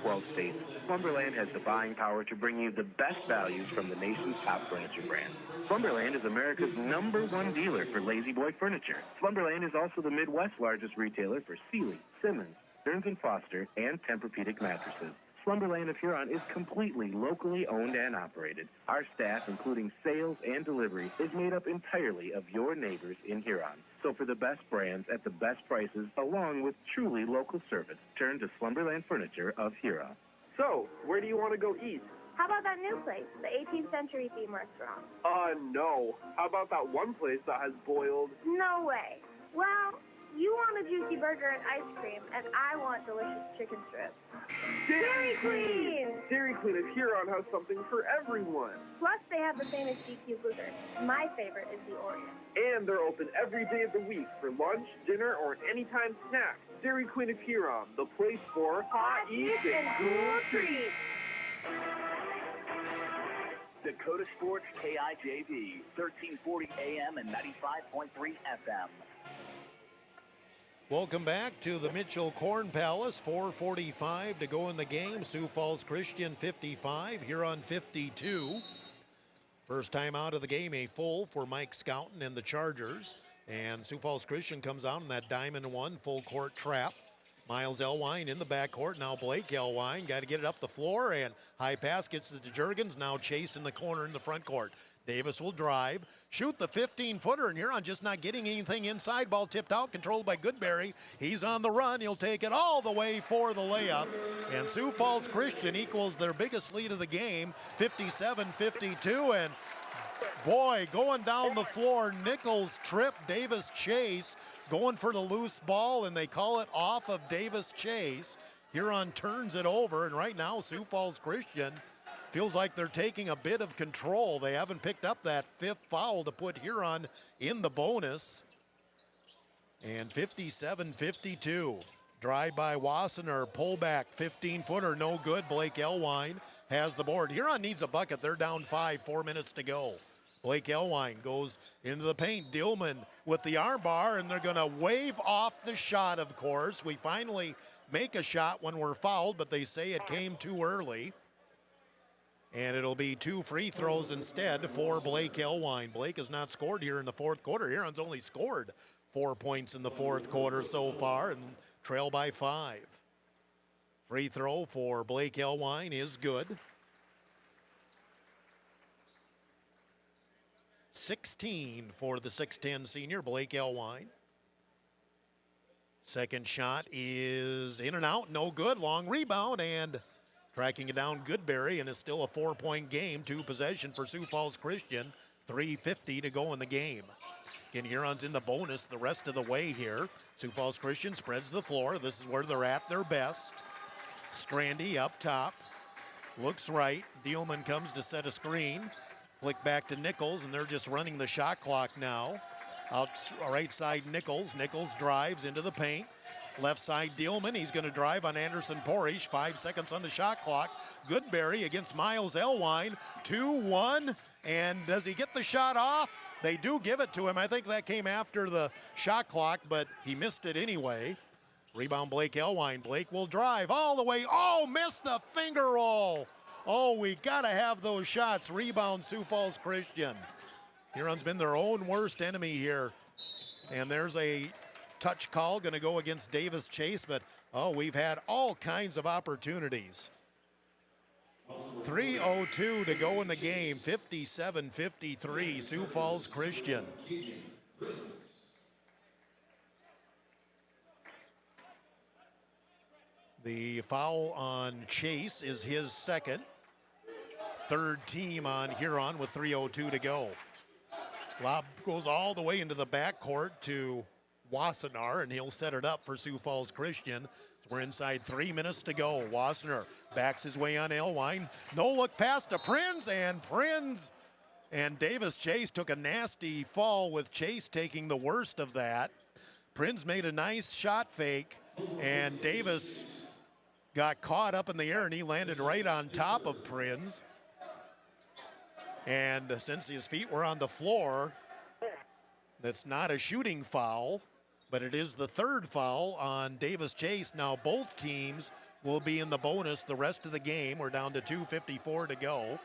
12 states, Slumberland has the buying power to bring you the best values from the nation's top furniture brands. Slumberland is America's #1 dealer for Lazy Boy furniture. Slumberland is also the Midwest's largest retailer for Sealy, Simmons, Stearns & Foster, and Tempur-Pedic mattresses. Slumberland of Huron is completely locally owned and operated. Our staff, including sales and delivery, is made up entirely of your neighbors in Huron. So for the best brands at the best prices, along with truly local service, turn to Slumberland Furniture of Huron. So, where do you want to go eat? How about that new place, the 18th century theme restaurant? No. How about that one place that has boiled? No way. Well, you want a juicy burger and ice cream, and I want delicious chicken strips. Dairy Queen! Dairy Queen of Huron has something for everyone. Plus, they have the famous DQ Blizzard. My favorite is the Oreo. And they're open every day of the week for lunch, dinner, or an anytime snack. Dairy Queen of Huron, the place for hot eats and cool treats. Dakota Sports KIJV, 1340 AM and 95.3 FM. Welcome back to the Mitchell Corn Palace. 4:45 to go in the game. Sioux Falls Christian 55, Huron 52. First time out of the game, a full for Mike Scouten and the Chargers. And Sioux Falls Christian comes out in that diamond one full court trap. Miles Elwine in the backcourt. Now Blake Elwine got to get it up the floor, and high pass gets to Jurgens. Now Chase in the corner in the front court. Davis will drive, shoot the 15-footer, and Huron just not getting anything inside. Ball tipped out, controlled by Goodberry. He's on the run. He'll take it all the way for the layup. And Sioux Falls Christian equals their biggest lead of the game, 57-52. And boy, going down the floor, Nichols tripped Davis Chase, going for the loose ball, and they call it off of Davis Chase. Huron turns it over, and right now Sioux Falls Christian feels like they're taking a bit of control. They haven't picked up that fifth foul to put Huron in the bonus. And 57-52. Drive by Wassenaar, pullback, 15-footer, no good. Blake Elwine has the board. Huron needs a bucket. They're down 5, 4 minutes to go. Blake Elwine goes into the paint. Dillman with the arm bar, and they're going to wave off the shot, of course. We finally make a shot when we're fouled, but they say it came too early. And it'll be 2 free throws instead for Blake Elwine. Blake has not scored here in the fourth quarter. Huron's only scored 4 points in the fourth quarter so far and trail by 5. Free throw for Blake Elwine is good. 16 for the 6'10 senior, Blake Elwine. Second shot is in and out, no good. Long rebound, and tracking it down, Goodberry, and it's still a 4-point game. 2 possession for Sioux Falls Christian. 3:50 to go in the game. Again, Huron's in the bonus the rest of the way here. Sioux Falls Christian spreads the floor. This is where they're at their best. Strandy up top. Looks right. Dealman comes to set a screen. Flick back to Nichols, and they're just running the shot clock now. Out right side, Nichols. Nichols drives into the paint. Left side, Dealman. He's going to drive on Anderson Porrish. 5 seconds on the shot clock. Goodberry against Miles Elwine. 2-1. And does he get the shot off? They do give it to him. I think that came after the shot clock, but he missed it anyway. Rebound, Blake Elwine. Blake will drive all the way. Oh, missed the finger roll. Oh, we got to have those shots. Rebound, Sioux Falls Christian. Huron's been their own worst enemy here. And there's a touch call going to go against Davis Chase, but we've had all kinds of opportunities. 3:02 to go in the game. 57-53, Sioux Falls Christian. The foul on Chase is his second. Third team on Huron with 3:02 to go. Lob goes all the way into the backcourt to Wassenaar, and he'll set it up for Sioux Falls Christian. We're inside 3 minutes to go. Wassenaar backs his way on Elwine. No look pass to Prinz, and Davis Chase took a nasty fall with Chase taking the worst of that. Prinz made a nice shot fake, and Davis got caught up in the air, and he landed right on top of Prinz. And since his feet were on the floor, that's not a shooting foul, but it is the third foul on Davis Chase. Now both teams will be in the bonus the rest of the game. We're down to 2:54 to go.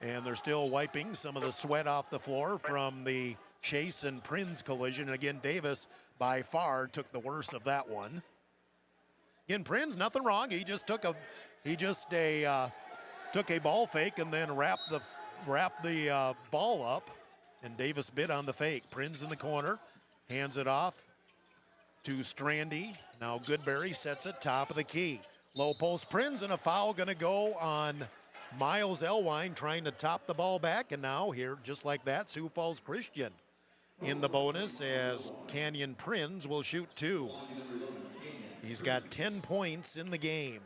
And they're still wiping some of the sweat off the floor from the Chase and Prinz collision. And again, Davis by far took the worst of that one. Again, Prinz, nothing wrong. He just took a ball fake and then wrapped the ball up. And Davis bit on the fake. Prinz in the corner, hands it off to Strandy. Now Goodberry sets it top of the key. Low post Prinz, and a foul going to go on Miles Elwine trying to top the ball back. And now here, just like that, Sioux Falls Christian in the bonus as Canyon Prinz will shoot 2. He's got 10 points in the game.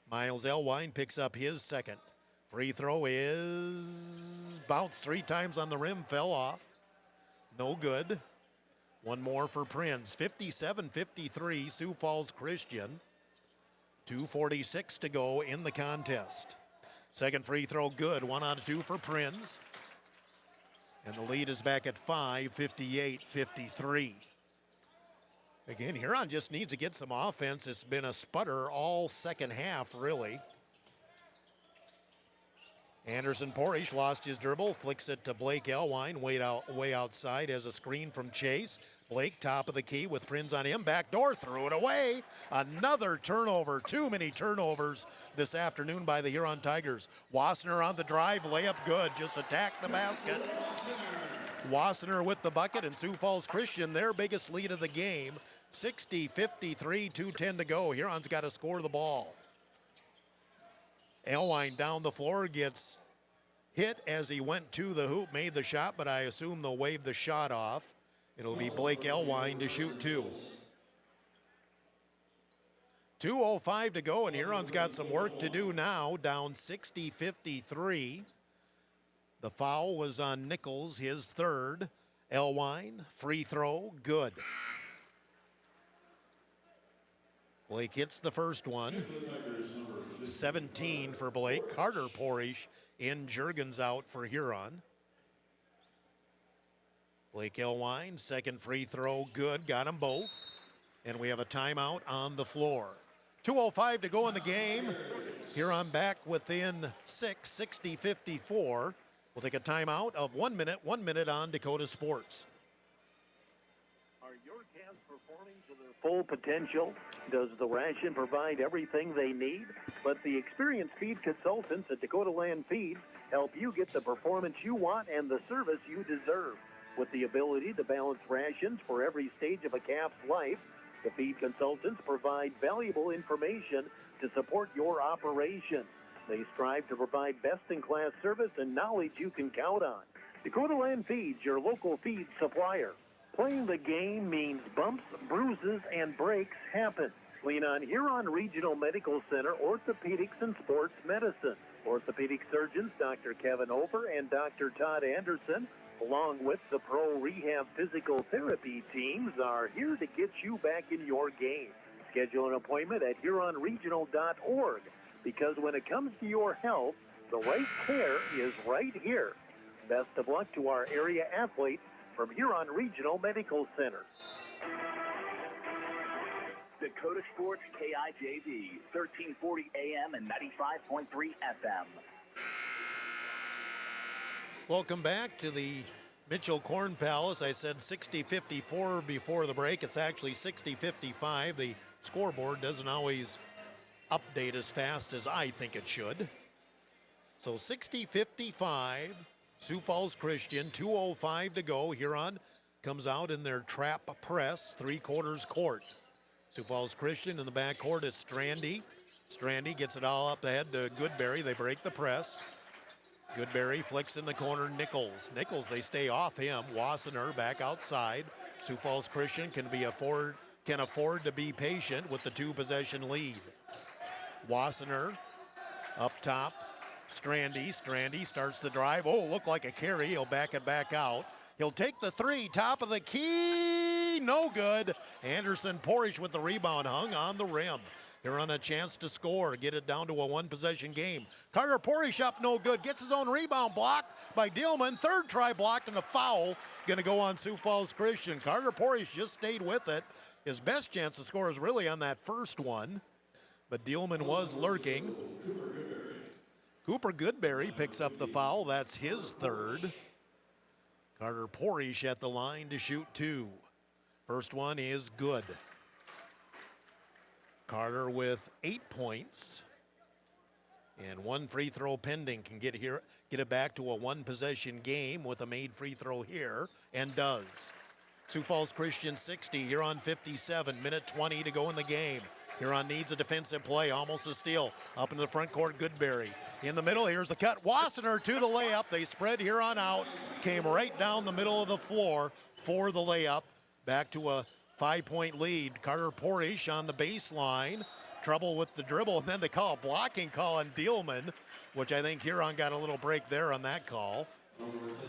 Miles Elwine picks up his second. Free throw is bounced 3 times on the rim, fell off. No good. One more for Prinz. 57-53, Sioux Falls Christian. 2:46 to go in the contest. Second free throw good. 1 out of 2 for Prinz. And the lead is back at 5, 58-53. Again, Huron just needs to get some offense. It's been a sputter all second half, really. Anderson Porish lost his dribble, flicks it to Blake Elwine, way outside as a screen from Chase. Blake, top of the key with Prinz on him. Back door, threw it away. Another turnover. Too many turnovers this afternoon by the Huron Tigers. Wassenaar on the drive, layup good. Just attack the basket. Wassenaar with the bucket, and Sioux Falls Christian, their biggest lead of the game. 60-53, 2:10 to go. Huron's got to score the ball. Elwine down the floor, gets hit as he went to the hoop, made the shot, but I assume they'll wave the shot off. It'll be Blake Elwine to shoot 2. 2:05 to go, and Huron's got some work to do now, down 60-53. The foul was on Nichols, his third. Elwine, free throw, good. Blake hits the first one. 17 for Blake. Carter Porish in, Juergens out for Huron. Blake Elwine, second free throw, good. Got them both. And we have a timeout on the floor. 2:05 to go in the game. Huron back within 6, 60-54. We'll take a timeout of 1 minute on Dakota Sports. Are your calves performing to their full potential? Does the ration provide everything they need? Let the experienced feed consultants at Dakota Land Feeds help you get the performance you want and the service you deserve. With the ability to balance rations for every stage of a calf's life, the feed consultants provide valuable information to support your operation. They strive to provide best-in-class service and knowledge you can count on. Dakota Land Feeds, your local feed supplier. Playing the game means bumps, bruises, and breaks happen. Lean on Huron Regional Medical Center Orthopedics and Sports Medicine. Orthopedic surgeons Dr. Kevin Over and Dr. Todd Anderson, along with the Pro Rehab Physical Therapy teams, are here to get you back in your game. Schedule an appointment at HuronRegional.org, because when it comes to your health, the right care is right here. Best of luck to our area athletes from Huron Regional Medical Center. Dakota Sports KIJV, 1340 AM and 95.3 FM. Welcome back to the Mitchell Corn Palace. I said 60-54 before the break. It's actually 60-55. The scoreboard doesn't always update as fast as I think it should. So 60-55, Sioux Falls Christian, 2:05 to go. Huron comes out in their trap press, 3/4 court. Sioux Falls Christian in the backcourt, it's Strandy. Strandy gets it all up ahead to Goodberry. They break the press. Goodberry flicks in the corner, Nichols. Nichols, they stay off him. Wassenaar back outside. Sioux Falls Christian can afford to be patient with the 2-possession lead. Wassenaar up top. Strandy starts the drive. Oh, looked like a carry. He'll back it back out. He'll take the three, top of the key, no good. Anderson Porish with the rebound, hung on the rim. Huron a chance to score, get it down to a one-possession game. Carter Porish up, no good. Gets his own rebound blocked by Dillman. Third try blocked and a foul going to go on Sioux Falls Christian. Carter Porish just stayed with it. His best chance to score is really on that first one, but Dillman was lurking. Cooper Goodberry picks up the foul. That's his third. Carter Porish at the line to shoot two. First one is good. Carter with 8 points and one free throw pending. Can get it back to a one-possession game with a made free throw here, and does. Sioux Falls Christian 60, Huron 57, minute 20 to go in the game. Huron needs a defensive play, almost a steal. Up into the front court, Goodberry. In the middle, here's the cut. Wassenaar to the layup. They spread Huron out, came right down the middle of the floor for the layup. Back to a 5-point lead. Carter Porish on the baseline. Trouble with the dribble, and then they call a blocking call on Dillman, which I think Huron got a little break there on that call.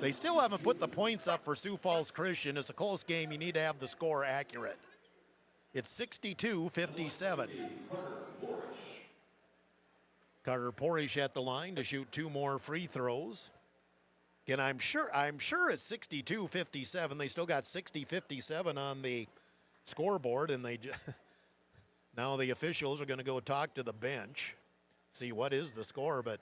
They still haven't put the points up for Sioux Falls Christian. It's a close game. You need to have the score accurate. It's 62-57. Carter Porish at the line to shoot two more free throws. Again, I'm sure it's 62-57. They still got 60-57 on the scoreboard, and now the officials are going to go talk to the bench, see what is the score, but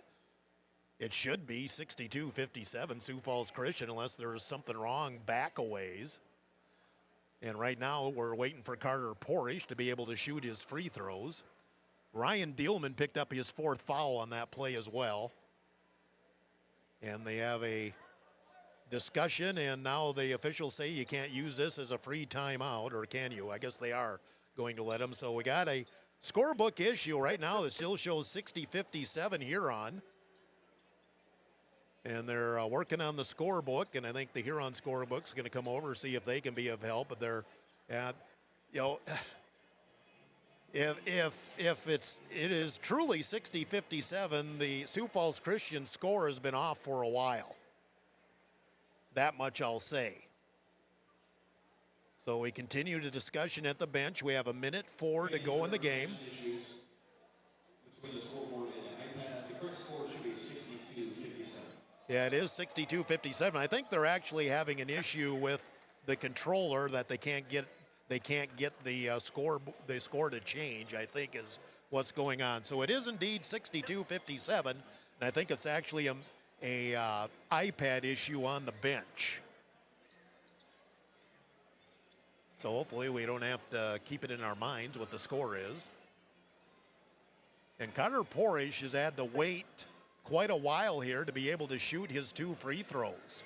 it should be 62-57 Sioux Falls Christian unless there is something wrong back a ways. And right now we're waiting for Carter Porish to be able to shoot his free throws. Ryan Dillman picked up his fourth foul on that play as well. And they have a discussion, and now the officials say you can't use this as a free timeout, or can you? I guess they are going to let them. So we got a scorebook issue right now that still shows 60-57 Huron. And they're working on the scorebook, and I think the Huron scorebook's going to come over, see if they can be of help. But they're, if it is truly 60-57, the Sioux Falls Christian score has been off for a while. That much I'll say. So we continue the discussion at the bench. We have a minute 4 to go in the game. Between the scoreboard and iPad, the correct score should be 62-57. Yeah, it is 62-57. I think they're actually having an issue with the controller that they can't get the score to change, I think is what's going on. So it is indeed 62-57, and I think it's actually a iPad issue on the bench. So hopefully we don't have to keep it in our minds what the score is. And Carter Porish has had to wait quite a while here to be able to shoot his two free throws.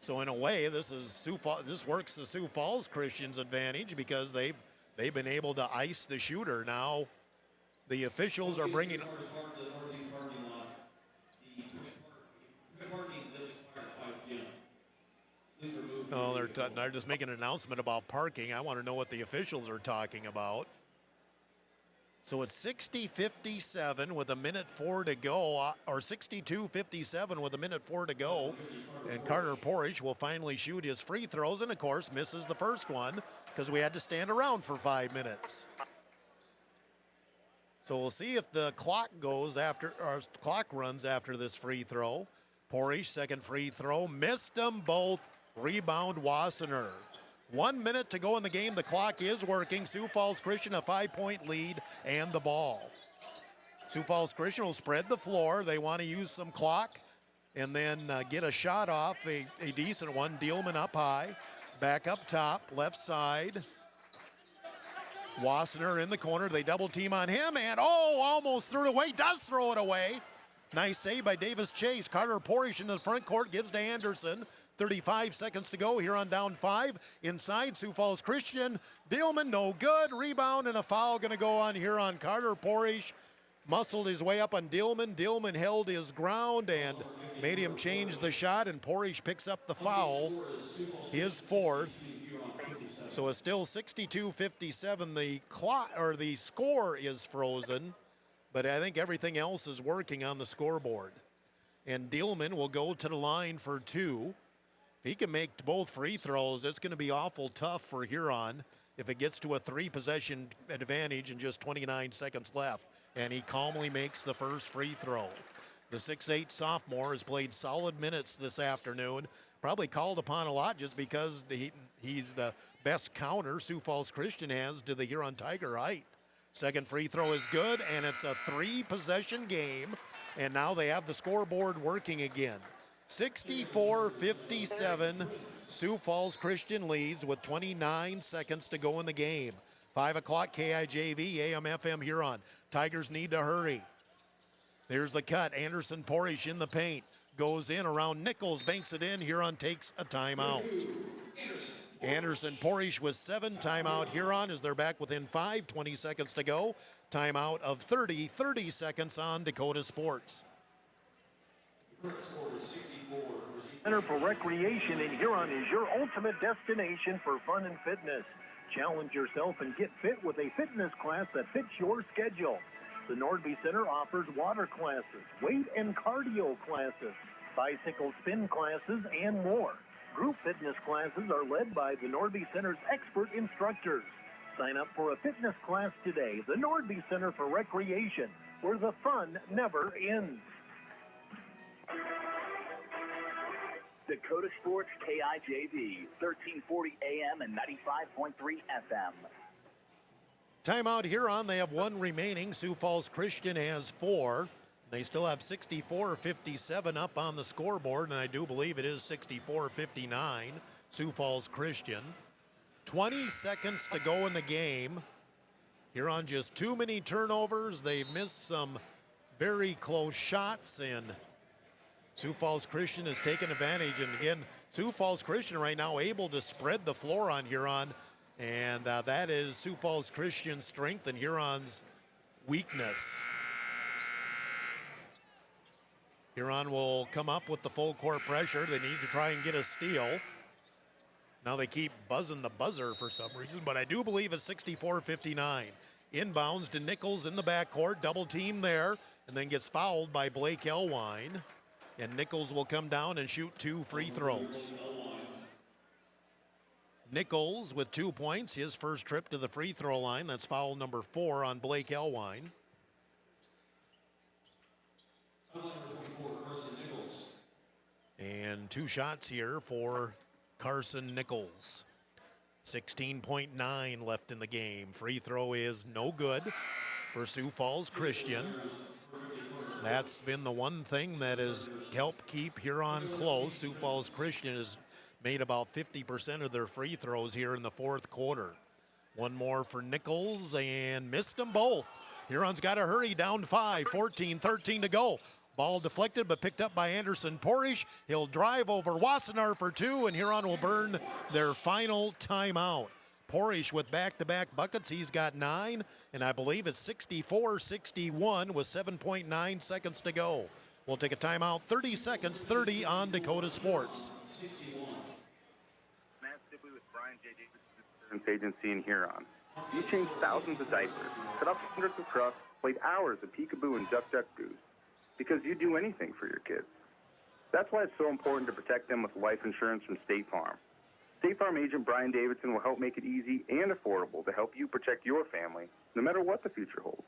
So in a way, this works the Sioux Falls Christians' advantage because they've been able to ice the shooter. Now the officials are bringing. Oh, they're just making an announcement about parking. I want to know what the officials are talking about. So it's 60-57 with a minute 4 to go, or 62-57 with a minute 4 to go. And Carter Porish will finally shoot his free throws and, of course, misses the first one because we had to stand around for 5 minutes. So we'll see if the clock runs after this free throw. Porish, second free throw, missed them both. Rebound Wassenaar. 1 minute to go in the game. The clock is working. Sioux Falls Christian a 5-point lead and the ball. Sioux Falls Christian will spread the floor. They want to use some clock and then get a shot off, a decent one. Dillman up high, back up top, left side. Wassenaar in the corner. They double team on him and almost threw it away. Does throw it away. Nice save by Davis Chase. Carter Porish in the front court gives to Anderson. 35 seconds to go. Huron down 5. Inside, Sioux Falls Christian. Dillman, no good. Rebound and a foul going to go on Huron. Carter Porish muscled his way up on Dillman. Dillman held his ground and made him change the shot, and Porish picks up the foul, his fourth. So it's still 62-57. The score is frozen, but I think everything else is working on the scoreboard. And Dillman will go to the line for two. If he can make both free throws, it's going to be awful tough for Huron if it gets to a 3-possession advantage and just 29 seconds left. And he calmly makes the first free throw. The 6'8 sophomore has played solid minutes this afternoon. Probably called upon a lot just because he's the best counter Sioux Falls Christian has to the Huron Tiger height. Second free throw is good, and it's a 3-possession game. And now they have the scoreboard working again. 64-57, Sioux Falls Christian leads with 29 seconds to go in the game. 5 o'clock KIJV, AM FM Huron. Tigers need to hurry. There's the cut. Anderson Porish in the paint. Goes in around Nichols, banks it in. Huron takes a timeout. Anderson Porish with 7. Timeout Huron as they're back within 5, 20 seconds to go. Timeout of 30 seconds on Dakota Sports. Center for Recreation in Huron is your ultimate destination for fun and fitness. Challenge yourself and get fit with a fitness class that fits your schedule. The Nordby Center offers water classes, weight and cardio classes, bicycle spin classes, and more. Group fitness classes are led by the Nordby Center's expert instructors. Sign up for a fitness class today. The Nordby Center for Recreation, where the fun never ends. Dakota Sports KIJV, 1340 AM and 95.3 FM. Timeout Huron. They have 1 remaining. Sioux Falls Christian has 4. They still have 64-57 up on the scoreboard, and I do believe it is 64-59. Sioux Falls Christian. 20 seconds to go in the game. Huron just too many turnovers. They've missed some very close shots, and Sioux Falls Christian has taken advantage. And again, Sioux Falls Christian right now able to spread the floor on Huron. And that is Sioux Falls Christian's strength and Huron's weakness. Huron will come up with the full court pressure. They need to try and get a steal. Now they keep buzzing the buzzer for some reason, but I do believe it's 64-59. Inbounds to Nichols in the backcourt, double team there, and then gets fouled by Blake Elwine. And Nichols will come down and shoot 2 free throws. Nichols with 2 points, his first trip to the free throw line. That's foul number 4 on Blake Elwine. And 2 shots here for Carson Nichols. 16.9 left in the game. Free throw is no good for Sioux Falls Christian. That's been the one thing that has helped keep Huron close. Sioux Falls Christian has made about 50% of their free throws here in the fourth quarter. One more for Nichols and missed them both. Huron's got to hurry, down 5, 14-13 to go. Ball deflected but picked up by Anderson Porish. He'll drive over Wassenaar for 2, and Huron will burn their final timeout. Porish with back-to-back buckets. He's got 9, and I believe it's 64-61 with 7.9 seconds to go. We'll take a timeout, 30 seconds, 30 on Dakota Sports. Insurance agency in Huron. You changed thousands of diapers, cut up hundreds of crusts, played hours of peekaboo and duck goose, because you do anything for your kids. That's why it's so important to protect them with life insurance from State Farm. State Farm agent Brian Davidson will help make it easy and affordable to help you protect your family, no matter what the future holds.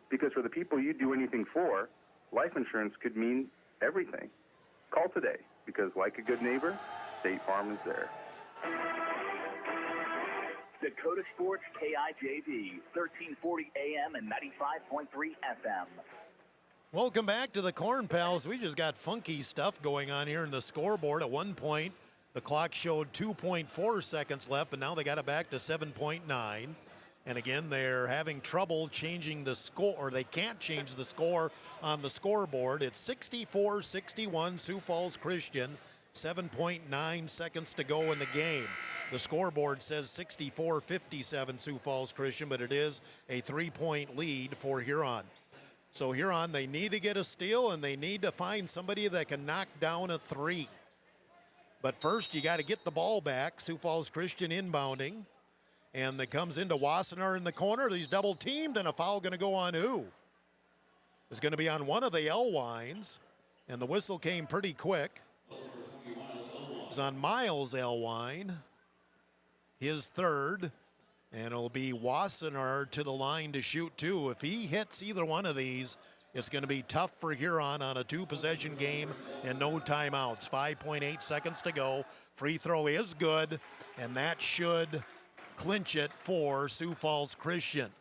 Because for the people you do anything for, life insurance could mean everything. Call today, because like a good neighbor, State Farm is there. Dakota Sports KIJV, 1340 AM and 95.3 FM. Welcome back to the Corn Pals. We just got funky stuff going on here in the scoreboard. At one point, the clock showed 2.4 seconds left, but now they got it back to 7.9. And again, they're having trouble changing the score, or they can't change the score on the scoreboard. It's 64-61 Sioux Falls Christian, 7.9 seconds to go in the game. The scoreboard says 64-57 Sioux Falls Christian, but it is a 3-point lead for Huron. So Huron, they need to get a steal, and they need to find somebody that can knock down a 3. But first, you got to get the ball back. Sioux Falls Christian inbounding. And it comes into Wassenaar in the corner. He's double teamed, and a foul going to go on who? It's going to be on one of the Elwines, and the whistle came pretty quick. It's is on Miles Elwine, his third. And it'll be Wassenaar to the line to shoot two. If he hits either one of these, it's going to be tough for Huron on a two-possession game and no timeouts. 5.8 seconds to go. Free throw is good, and that should clinch it for Sioux Falls Christian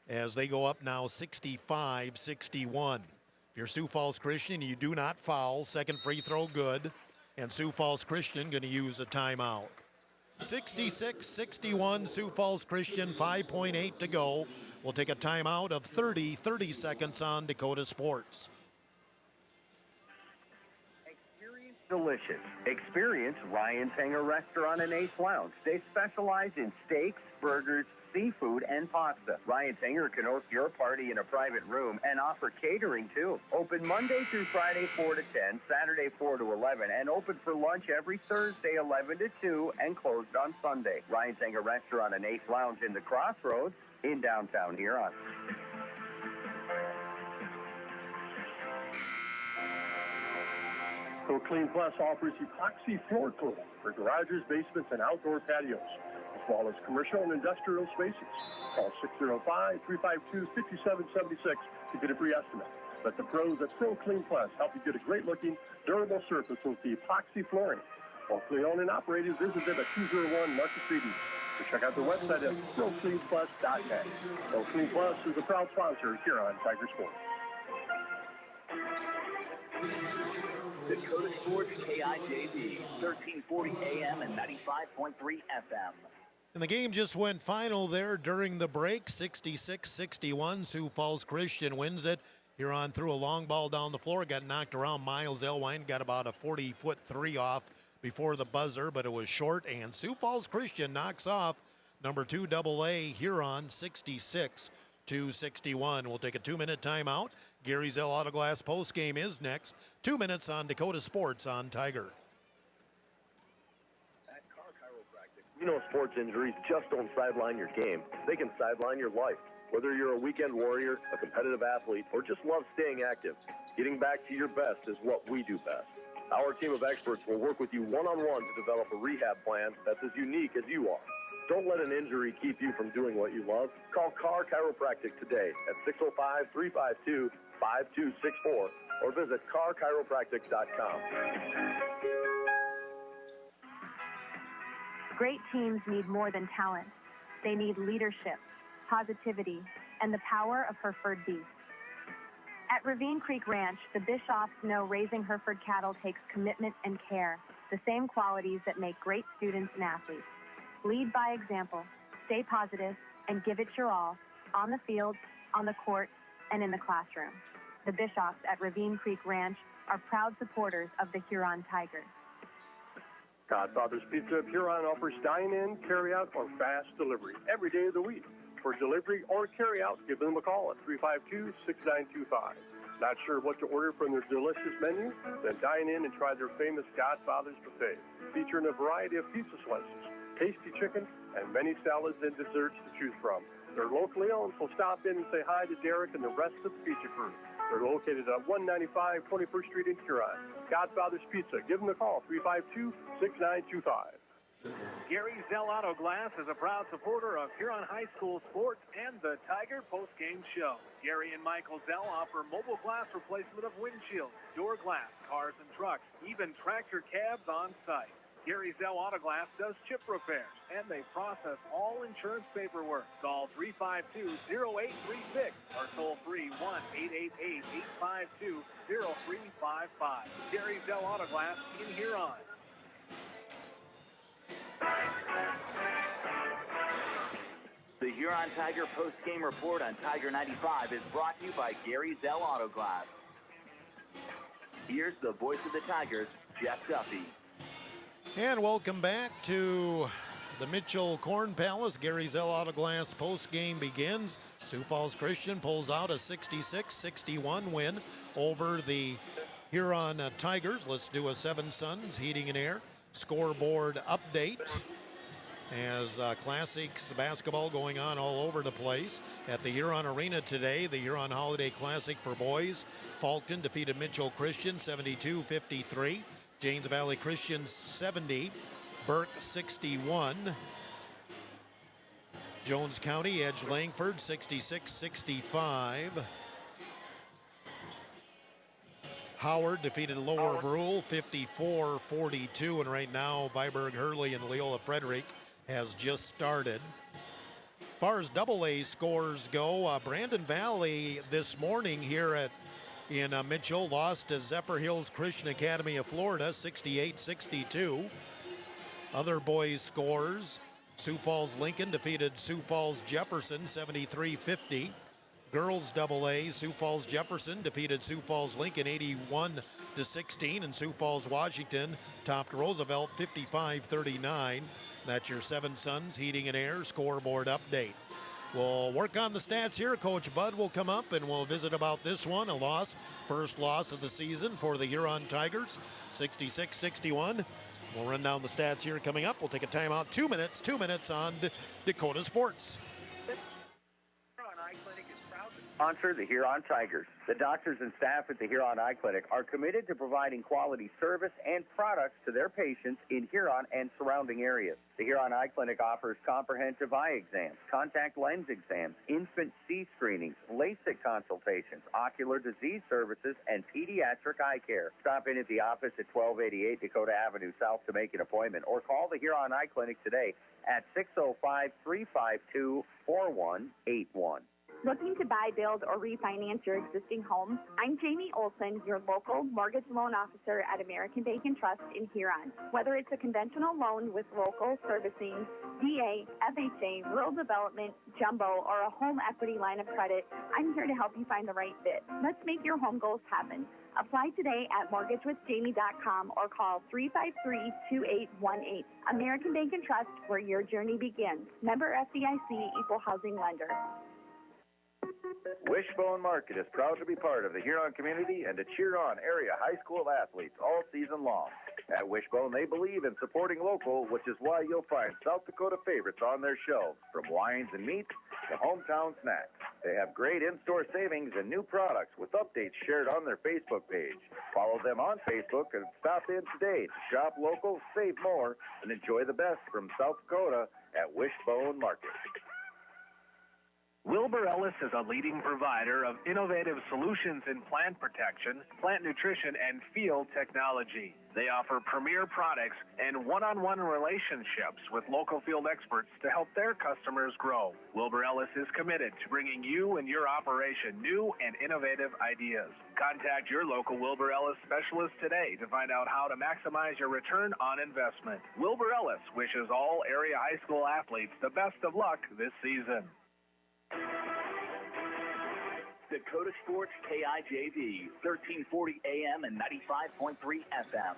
as they go up now 65-61. If you're Sioux Falls Christian, you do not foul. Second free throw good, and Sioux Falls Christian going to use a timeout. 66-61, Sioux Falls Christian, 5.8 to go. We'll take a timeout of 30 seconds on Dakota Sports. Experience delicious. Experience Ryan's Hangar Restaurant and Ace Lounge. They specialize in steaks, burgers, seafood, and pasta. Ryan's Hangar can host your party in a private room and offer catering too. Open Monday through Friday 4 to 10, Saturday 4 to 11, and open for lunch every Thursday 11 to 2 and closed on Sunday. Ryan's Hangar Restaurant and Ace Lounge in the Crossroads in downtown Huron. So Clean Plus offers epoxy floor cleaning for garages, basements, and outdoor patios, as well as commercial and industrial spaces. Call 605-352-5776 to get a free estimate. Let the pros at Pro Clean Plus help you get a great-looking, durable surface with the epoxy flooring. Locally owned and operated, visit them at 201 Market Street East. Or check out their website at ProCleanPlus.net. Pro Clean Plus is a proud sponsor here on Tiger Sports. Dakota Sports KIJV, 1340 AM and 95.3 FM. And the game just went final there during the break, 66-61. Sioux Falls Christian wins it. Huron threw a long ball down the floor, got knocked around. Miles Elwine got about a 40-foot three off before the buzzer, but it was short. And Sioux Falls Christian knocks off number 2 AA Huron 66-61. We'll take a 2-minute timeout. Gary Zell Autoglass postgame is next. 2 minutes on Dakota Sports on Tiger. We know sports injuries just don't sideline your game. They can sideline your life. Whether you're a weekend warrior, a competitive athlete, or just love staying active, getting back to your best is what we do best. Our team of experts will work with you one-on-one to develop a rehab plan that's as unique as you are. Don't let an injury keep you from doing what you love. Call Carr Chiropractic today at 605-352-5264 or visit carchiropractic.com. Great teams need more than talent. They need leadership, positivity, and the power of Hereford beef. At Ravine Creek Ranch, the Bishoffs know raising Hereford cattle takes commitment and care, the same qualities that make great students and athletes. Lead by example, stay positive, and give it your all on the field, on the court, and in the classroom. The Bishoffs at Ravine Creek Ranch are proud supporters of the Huron Tigers. Godfather's Pizza of Huron offers dine-in, carry-out, or fast delivery every day of the week. For delivery or carry-out, give them a call at 352-6925. Not sure what to order from their delicious menu? Then dine in and try their famous Godfather's Buffet, featuring a variety of pizza slices, tasty chicken, and many salads and desserts to choose from. They're locally owned, so stop in and say hi to Derek and the rest of the pizza crew. They're located at 195 21st Street in Huron. Godfather's Pizza. Give them a call, 352-6925. Gary Zell Auto Glass is a proud supporter of Huron High School sports and the Tiger postgame show. Gary and Michael Zell offer mobile glass replacement of windshields, door glass, cars and trucks, even tractor cabs on site. Gary Zell Auto Glass does chip repairs, and they process all insurance paperwork. Call 352-0836 or toll free 1-888-852-0355. Gary Zell Auto Glass in Huron. The Huron Tiger post-game report on Tiger 95 is brought to you by Gary Zell Auto Glass. Here's the voice of the Tigers, Jeff Duffy. And welcome back to the Mitchell Corn Palace. Gary Zell Auto Glass post-game begins. Sioux Falls Christian pulls out a 66-61 win over the Huron Tigers. Let's do a Seven Suns Heating and Air scoreboard update as Classics basketball going on all over the place. At the Huron Arena today, the Huron Holiday Classic for boys. Falkton defeated Mitchell Christian 72-53. James Valley Christian 70, Burke 61. Jones County edged Langford 66-65. Howard defeated Lower Brule 54-42, and right now Viborg Hurley and Leola Frederick has just started. As far as AA scores go, Brandon Valley this morning here in Mitchell lost to Zephyr Hills Christian Academy of Florida 68-62. Other boys scores, Sioux Falls Lincoln defeated Sioux Falls Jefferson 73-50. Girls AA, Sioux Falls Jefferson defeated Sioux Falls Lincoln 81-16, and Sioux Falls Washington topped Roosevelt 55-39. That's your Seven Sons Heating and Air scoreboard update. We'll work on the stats here. Coach Bud will come up and we'll visit about this one, a loss, first loss of the season for the Huron Tigers, 66-61. We'll run down the stats here coming up. We'll take a timeout, 2 minutes on Dakota Sports. Sponsor the Huron Tigers. The doctors and staff at the Huron Eye Clinic are committed to providing quality service and products to their patients in Huron and surrounding areas. The Huron Eye Clinic offers comprehensive eye exams, contact lens exams, infant C screenings, LASIK consultations, ocular disease services, and pediatric eye care. Stop in at the office at 1288 Dakota Avenue South to make an appointment, or call the Huron Eye Clinic today at 605-352-4181. Looking to buy, build, or refinance your existing home? I'm Jamie Olson, your local mortgage loan officer at American Bank and Trust in Huron. Whether it's a conventional loan with local servicing, VA, FHA, rural development, jumbo, or a home equity line of credit, I'm here to help you find the right fit. Let's make your home goals happen. Apply today at mortgagewithjamie.com or call 353-2818. American Bank and Trust, where your journey begins. Member FDIC, Equal Housing Lender. Wishbone Market is proud to be part of the Huron community and to cheer on area high school athletes all season long. At Wishbone, they believe in supporting local, which is why you'll find South Dakota favorites on their shelves, from wines and meats to hometown snacks. They have great in-store savings and new products with updates shared on their Facebook page. Follow them on Facebook and stop in today to shop local, save more, and enjoy the best from South Dakota at Wishbone Market. Wilbur Ellis is a leading provider of innovative solutions in plant protection, plant nutrition, and field technology. They offer premier products and one-on-one relationships with local field experts to help their customers grow. Wilbur Ellis is committed to bringing you and your operation new and innovative ideas. Contact your local Wilbur Ellis specialist today to find out how to maximize your return on investment. Wilbur Ellis wishes all area high school athletes the best of luck this season. Dakota Sports KIJV, 1340 AM and 95.3 FM.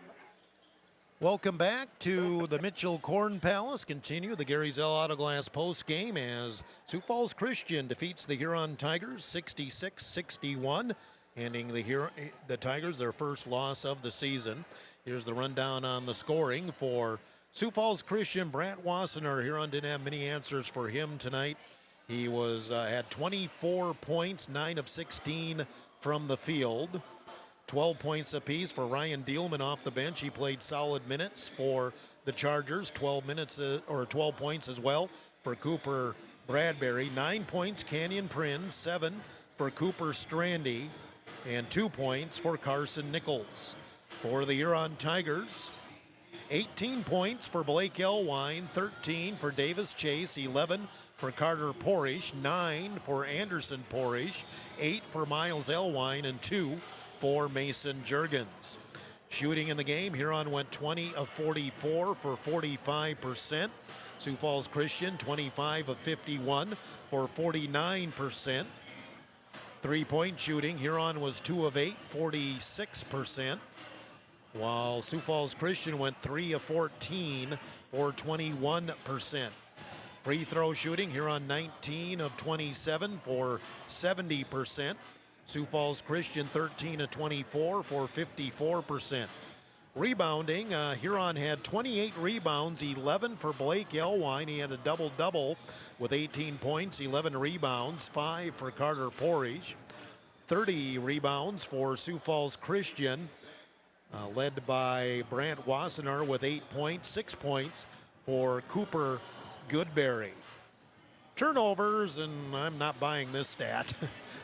Welcome back to the Mitchell Corn Palace. Continue the Gary Zell Auto Glass post game as Sioux Falls Christian defeats the Huron Tigers 66-61, handing the Tigers their first loss of the season. Here's the rundown on the scoring for Sioux Falls Christian. Brant Wassenaar, Huron didn't have many answers for him tonight. He had 24 points, 9 of 16 from the field. 12 points apiece for Ryan Dielman off the bench. He played solid minutes for the Chargers. 12 points as well for Cooper Bradbury. 9 points, Canyon Prinz. 7 for Cooper Strandy. And 2 points for Carson Nichols. For the Huron Tigers, 18 points for Blake Elwine. 13 for Davis Chase. 11 for Carter Porish, 9 for Anderson Porish, 8 for Miles Elwine, and 2 for Mason Juergens. Shooting in the game, Huron went 20 of 44 for 45%. Sioux Falls Christian, 25 of 51 for 49%. Three-point shooting, Huron was 2 of 8, 46%. While Sioux Falls Christian went 3 of 14 for 21%. Free throw shooting, Huron 19 of 27 for 70%. Sioux Falls Christian 13 of 24 for 54%. Rebounding, Huron had 28 rebounds, 11 for Blake Elwine. He had a double-double with 18 points, 11 rebounds, 5 for Carter Porish. 30 rebounds for Sioux Falls Christian. led by Brant Wassenaar with 8 points, 6 points for Cooper Goodberry. Turnovers, and I'm not buying this stat.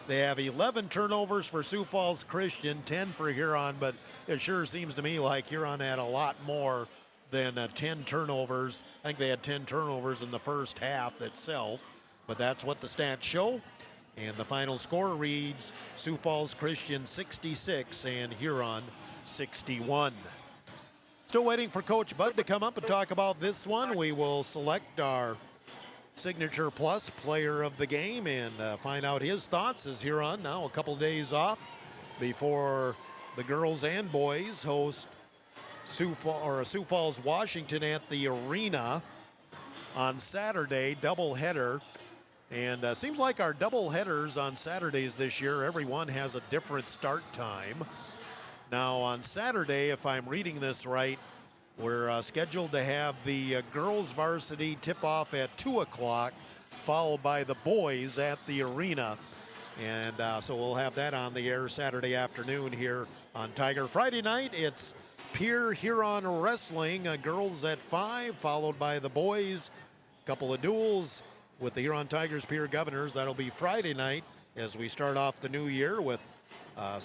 They have 11 turnovers for Sioux Falls Christian, 10 for Huron, but it sure seems to me like Huron had a lot more than 10 turnovers. I think they had 10 turnovers in the first half itself, but that's what the stats show. And the final score reads Sioux Falls Christian 66 and Huron 61. Still waiting for Coach Bud to come up and talk about this one. We will select our Signature Plus player of the game and find out his thoughts as Huron now a couple days off before the girls and boys host Sioux Falls, Washington at the arena on Saturday, doubleheader. And seems like our double headers on Saturdays this year, everyone has a different start time. Now on Saturday, if I'm reading this right, we're scheduled to have the girls varsity tip-off at 2 o'clock, followed by the boys at the arena. And so we'll have that on the air Saturday afternoon here on Tiger. Friday night, it's Pier Huron Wrestling, girls at 5, followed by the boys. A couple of duels with the Huron Tigers Pier Governors. That'll be Friday night as we start off the new year with a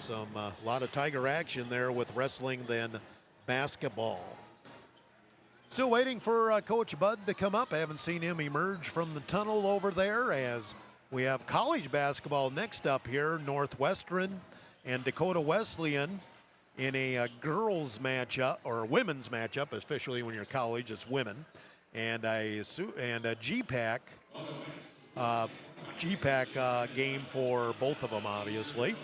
lot of Tiger action there with wrestling, then basketball. Still waiting for Coach Bud to come up. I haven't seen him emerge from the tunnel over there as we have college basketball next up here. Northwestern and Dakota Wesleyan in a girls matchup, or women's matchup. Officially when you're college, it's women. And a GPAC game for both of them, obviously.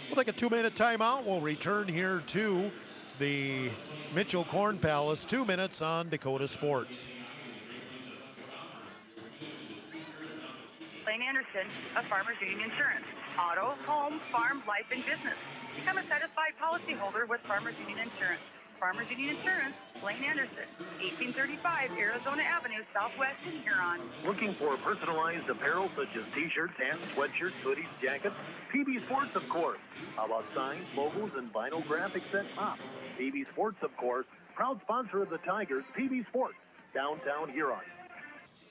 We'll take a 2-minute timeout. We'll return here to the Mitchell Corn Palace. 2 minutes on Dakota Sports. Lane Anderson of Farmers Union Insurance. Auto, home, farm, life, and business. Become a satisfied policyholder with Farmers Union Insurance. Farmers Union Insurance, Lane Anderson, 1835 Arizona Avenue, Southwest in Huron. Looking for personalized apparel such as t-shirts, hats, sweatshirts, hoodies, jackets? PB Sports, of course. How about signs, logos, and vinyl graphics at top? PB Sports, of course, proud sponsor of the Tigers, PB Sports, downtown Huron.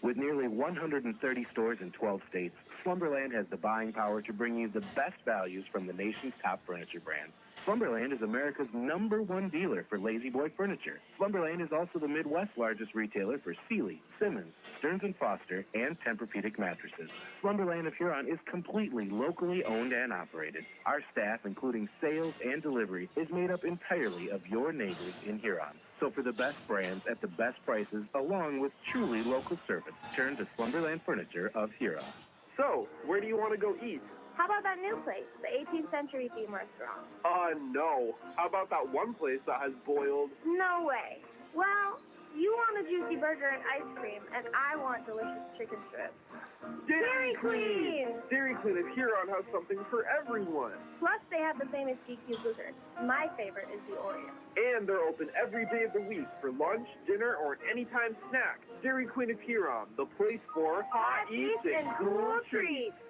With nearly 130 stores in 12 states, Slumberland has the buying power to bring you the best values from the nation's top furniture brands. Slumberland is America's #1 dealer for Lazy Boy furniture. Slumberland is also the Midwest's largest retailer for Sealy, Simmons, Stearns & Foster, and Tempur-Pedic mattresses. Slumberland of Huron is completely locally owned and operated. Our staff, including sales and delivery, is made up entirely of your neighbors in Huron. So for the best brands at the best prices, along with truly local service, turn to Slumberland Furniture of Huron. So, where do you want to go eat? How about that new place, the 18th century theme restaurant? No. How about that one place that has boiled? No way. Well, you want a juicy burger and ice cream, and I want delicious chicken strips. Dairy Queen! Dairy Queen of Huron has something for everyone. Plus, they have the famous GQ blizzard. My favorite is the Oreo. And they're open every day of the week for lunch, dinner, or anytime snack. Dairy Queen of Huron, the place for hot eats and cool treats.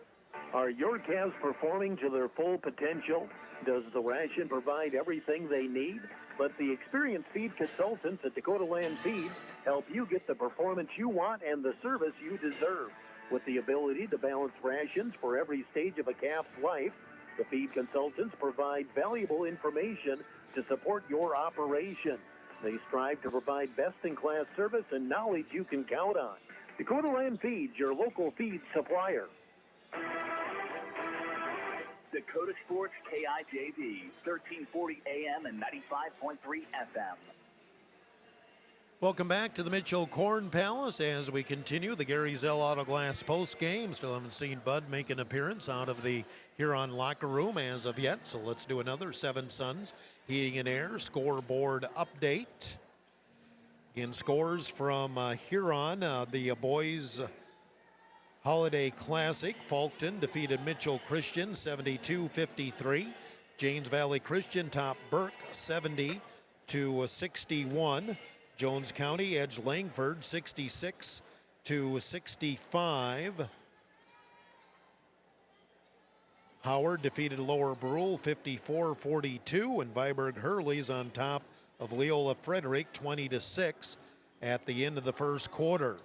Are your calves performing to their full potential? Does the ration provide everything they need? Let the experienced feed consultants at Dakota Land Feed help you get the performance you want and the service you deserve. With the ability to balance rations for every stage of a calf's life, the feed consultants provide valuable information to support your operation. They strive to provide best-in-class service and knowledge you can count on. Dakota Land Feeds, your local feed supplier. Dakota Sports KIJV, 1340 AM and 95.3 FM. Welcome back to the Mitchell Corn Palace as we continue the Gary Zell Auto Glass post game. Still haven't seen Bud make an appearance out of the Huron locker room as of yet, so let's do another Seven Suns Heating and Air scoreboard update. Again, scores from Huron, the boys' Holiday Classic. Fulton defeated Mitchell Christian 72-53. James Valley Christian topped Burke 70-61. Jones County edged Langford 66-65. Howard defeated Lower Brule 54-42, and Viborg Hurley's on top of Leola Frederick 20-6 at the end of the first quarter.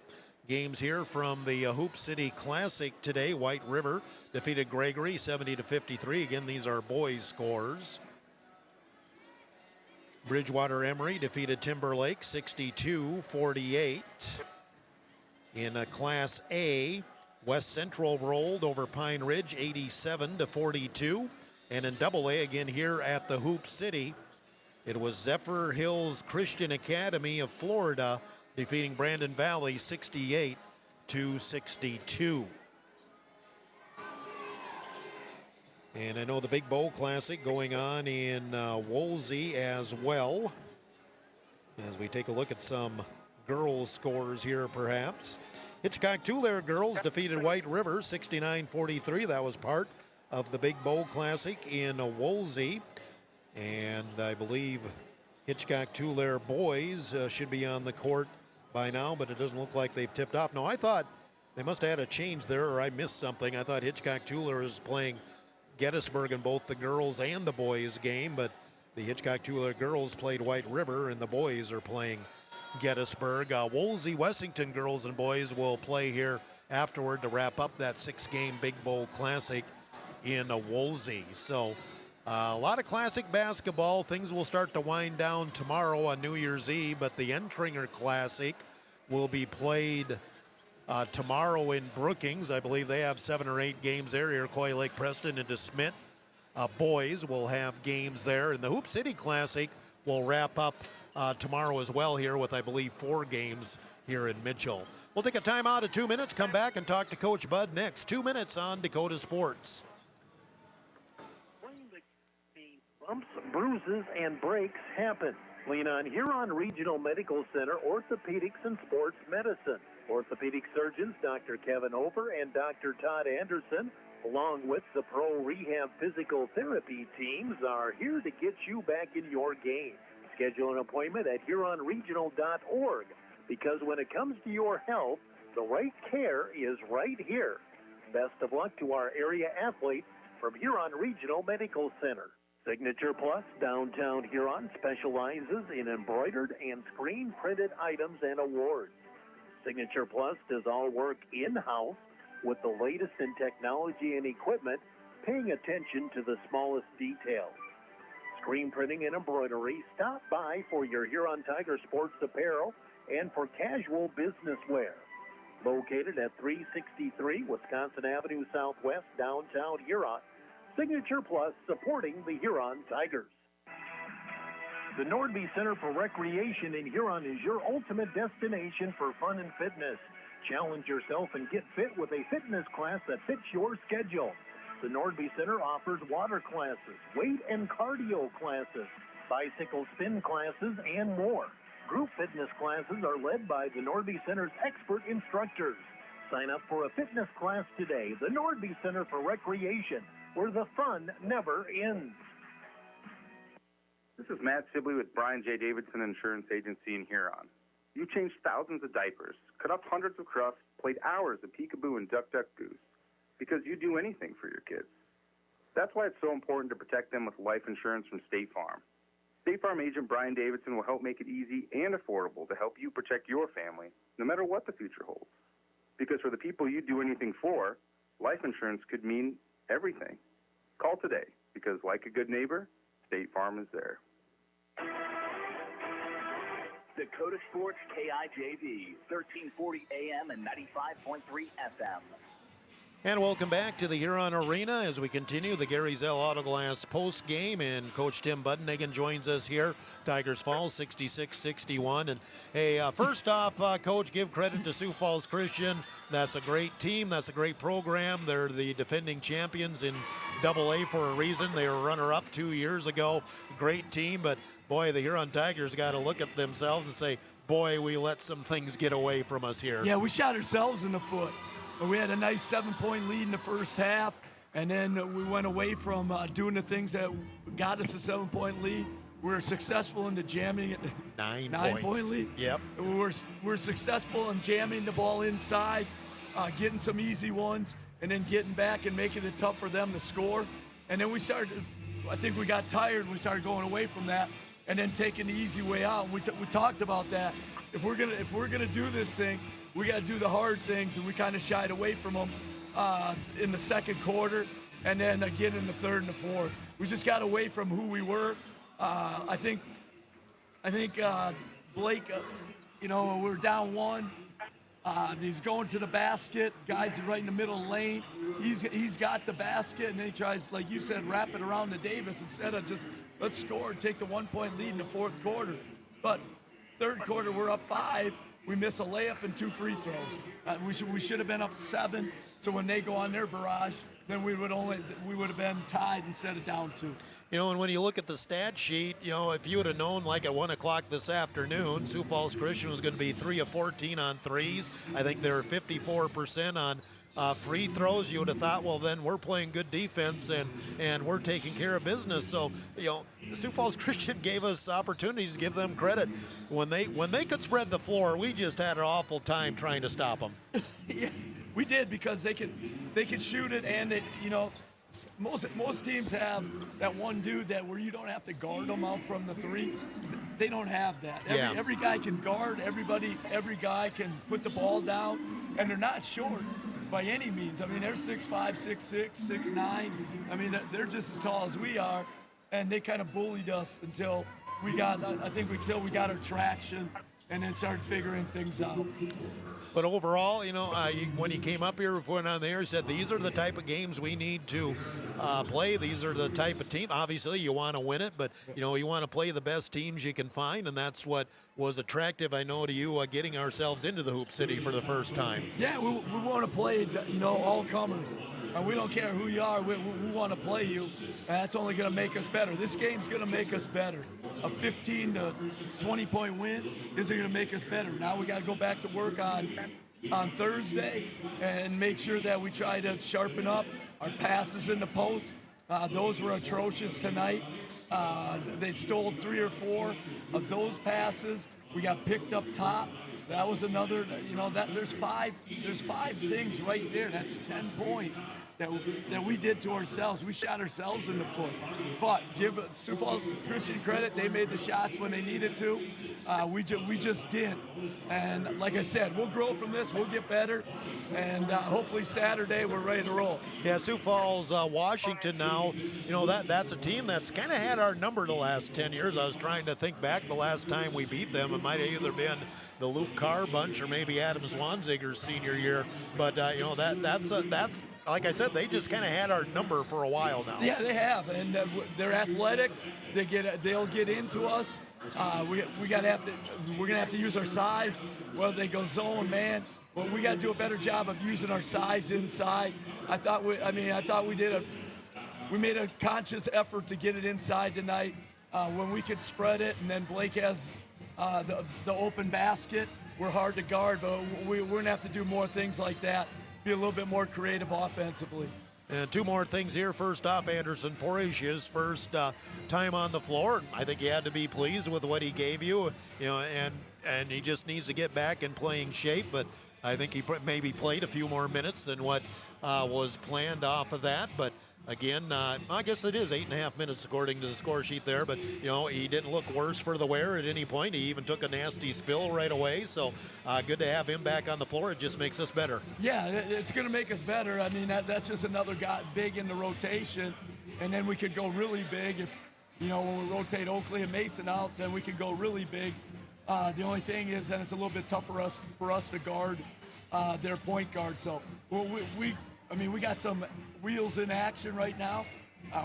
Games here from the Hoop City Classic today. White River defeated Gregory 70-53. Again, these are boys' scores. Bridgewater Emery defeated Timberlake 62-48. In Class A, West Central rolled over Pine Ridge 87-42. And in Double A, again here at the Hoop City, it was Zephyr Hills Christian Academy of Florida defeating Brandon Valley 68-62. And I know the Big Bowl Classic going on in Woolsey as well. As we take a look at some girls' scores here, perhaps. Hitchcock-Tulare girls defeated White River 69-43. That was part of the Big Bowl Classic in Woolsey. And I believe Hitchcock-Tulare boys should be on the court by now, but it doesn't look like they've tipped off. No, I thought they must have had a change there, or I missed something. I thought Hitchcock-Tulare is playing Gettysburg in both the girls and the boys game, but the Hitchcock-Tulare girls played White River, and the boys are playing Gettysburg. Woolsey-Wessington girls and boys will play here afterward to wrap up that 6-game Big Bowl Classic in Woolsey. So a lot of classic basketball. Things will start to wind down tomorrow on New Year's Eve, but the Entringer Classic will be played tomorrow in Brookings. I believe they have 7 or 8 games there. Iroquois Lake Preston and DeSmit boys will have games there. And the Hoop City Classic will wrap up tomorrow as well here with, I believe, 4 games here in Mitchell. We'll take a timeout of 2 minutes, come back and talk to Coach Bud next. 2 minutes on Dakota Sports. Bumps, bruises, and breaks happen. Lean on Huron Regional Medical Center Orthopedics and Sports Medicine. Orthopedic surgeons Dr. Kevin Over and Dr. Todd Anderson, along with the Pro Rehab Physical Therapy teams, are here to get you back in your game. Schedule an appointment at HuronRegional.org, because when it comes to your health, the right care is right here. Best of luck to our area athletes from Huron Regional Medical Center. Signature Plus Downtown Huron specializes in embroidered and screen-printed items and awards. Signature Plus does all work in-house with the latest in technology and equipment, paying attention to the smallest details. Screen printing and embroidery, stop by for your Huron Tiger sports apparel and for casual business wear. Located at 363 Wisconsin Avenue Southwest, downtown Huron. Signature Plus, supporting the Huron Tigers. The Nordby Center for Recreation in Huron is your ultimate destination for fun and fitness. Challenge yourself and get fit with a fitness class that fits your schedule. The Nordby Center offers water classes, weight and cardio classes, bicycle spin classes, and more. Group fitness classes are led by the Nordby Center's expert instructors. Sign up for a fitness class today. The Nordby Center for Recreation, where the fun never ends. This is Matt Sibley with Brian J. Davidson Insurance Agency in Huron. You changed thousands of diapers, cut up hundreds of crusts, played hours of peekaboo and duck goose, because you do anything for your kids. That's why it's so important to protect them with life insurance from State Farm. State Farm agent Brian Davidson will help make it easy and affordable to help you protect your family, no matter what the future holds. Because for the people you do anything for, life insurance could mean everything. Call today, because like a good neighbor, State Farm is there. Dakota Sports KIJV, 1340 AM and 95.3 FM. And welcome back to the Huron Arena as we continue the Gary Zell Autoglass post game, and Coach Tim Budnigan joins us here. Tigers fall 66-61. And hey, first off, Coach, give credit to Sioux Falls Christian. That's a great team. That's a great program. They're the defending champions in AA for a reason. They were runner-up 2 years ago. Great team, but boy, the Huron Tigers got to look at themselves and say, boy, we let some things get away from us here. Yeah, we shot ourselves in the foot. We had a nice 7-point lead in the first half, and then we went away from doing the things that got us a 7-point lead. We were successful in the jamming it. 9 point points. Lead. Yep. We're successful in jamming the ball inside, getting some easy ones, and then getting back and making it tough for them to score. And then I think we got tired and we started going away from that and then taking the easy way out. We talked about that. If we're gonna do this thing, we got to do the hard things, and we kind of shied away from them in the second quarter, and then again in the third and the fourth. We just got away from who we were. I think Blake, we're down one. He's going to the basket. Guys right in the middle lane. He's got the basket, and then he tries, like you said, wrap it around to Davis instead of just let's score and take the 1-point lead in the fourth quarter. But third quarter, we're up 5. We miss a layup and 2 free throws. We should have been up 7. So when they go on their barrage, then we would have been tied instead of down 2. And when you look at the stat sheet, if you would have known like at 1 o'clock this afternoon, Sioux Falls Christian was going to be 3 of 14 on threes. I think they're 54% on free throws. You would have thought, well, then we're playing good defense and we're taking care of business. So, Sioux Falls Christian gave us opportunities to give them credit. When they could spread the floor, we just had an awful time trying to stop them. Yeah, we did, because they could shoot it, and most teams have that one dude where you don't have to guard them out from the 3. They don't have that. Every guy can guard. Every guy can put the ball down, and they're not short by any means. I mean, they're 6'5", 6'6", 6'9". I mean, they're just as tall as we are, and they kind of bullied us until we got our traction and then started figuring things out. But overall, when you came up here, went on there, said these are the type of games we need to play. These are the type of team. Obviously, you want to win it, but you want to play the best teams you can find, and that's what was attractive, I know, to you getting ourselves into the Hoop City for the first time. Yeah, we want to play, all comers. We don't care who you are. We want to play you, and that's only going to make us better. This game's going to make us better. A 15 to 20-point win isn't going to make us better. Now we got to go back to work on Thursday and make sure that we try to sharpen up our passes in the post. Those were atrocious tonight. They stole 3 or 4 of those passes. We got picked up top. That was another. There's five things right there. That's 10 points that we did to ourselves. We shot ourselves in the foot. But give Sioux Falls Christian credit. They made the shots when they needed to. We just didn't. And like I said, we'll grow from this. We'll get better. And hopefully Saturday we're ready to roll. Yeah, Sioux Falls, Washington now, that's a team that's kind of had our number the last 10 years. I was trying to think back the last time we beat them. It might have either been the Luke Carr bunch or maybe Adam Zwanziger's senior year. But, that's like I said, they just kind of had our number for a while now. Yeah, they have, and they're athletic. They'll get into us. We're gonna have to use our size. Whether they go zone, man. Well, we got to do a better job of using our size inside. We made a conscious effort to get it inside tonight when we could spread it, and then Blake has the open basket. We're hard to guard, but we're gonna have to do more things like that. Be a little bit more creative offensively. And 2 more things here. First off, Anderson Portage, his first time on the floor. I think he had to be pleased with what he gave you, and he just needs to get back in playing shape. But I think he maybe played a few more minutes than what was planned off of that. But again, I guess it is 8.5 minutes according to the score sheet there, but he didn't look worse for the wear at any point. He even took a nasty spill right away, so good to have him back on the floor. It just makes us better. Yeah, it's going to make us better. I mean, that's just another guy big in the rotation, and then we could go really big if, when we rotate Oakley and Mason out, then we could go really big. The only thing is that it's a little bit tougher for us to guard their point guard. So we got some wheels in action right now.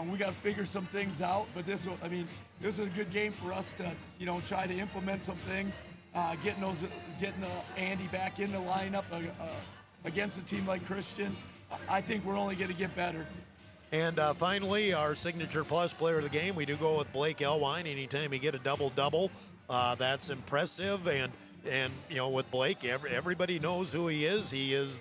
We got to figure some things out, but this is a good game for us to, try to implement some things, getting Andy back in the lineup against a team like Christian. I think we're only going to get better. And finally, our signature plus player of the game, we do go with Blake Elwine. Anytime you get a double-double, that's impressive. And with Blake, everybody knows who he is. He is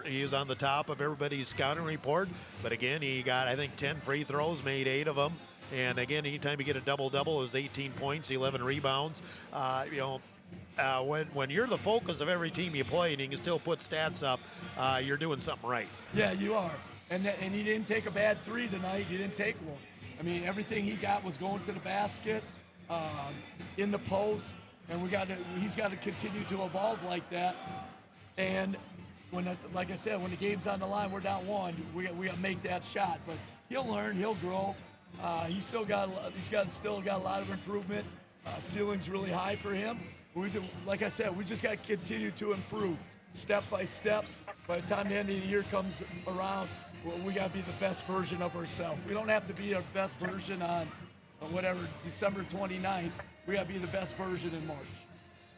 he is on the top of everybody's scouting report. But again, he got, I think, 10 free throws, made 8 of them. And again, anytime you get a double-double, it was 18 points, 11 rebounds. when you're the focus of every team you play and you can still put stats up, you're doing something right. Yeah, you are. And he didn't take a bad three tonight. He didn't take one. I mean, everything he got was going to the basket, in the post, and he's got to continue to evolve like that. And like I said, when the game's on the line, we're down one. We got to make that shot. But he'll learn. He'll grow. He's still got a lot of improvement. Ceiling's really high for him. Like I said, we just got to continue to improve step by step. By the time the end of the year comes around, we got to be the best version of ourselves. We don't have to be our best version on whatever, December 29th. We got to be the best version in March.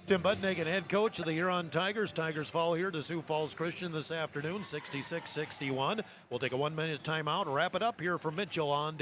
Tim Budnick, head coach of the Huron Tigers. Tigers fall here to Sioux Falls Christian this afternoon, 66-61. We'll take a 1-minute timeout, wrap it up here from Mitchell on to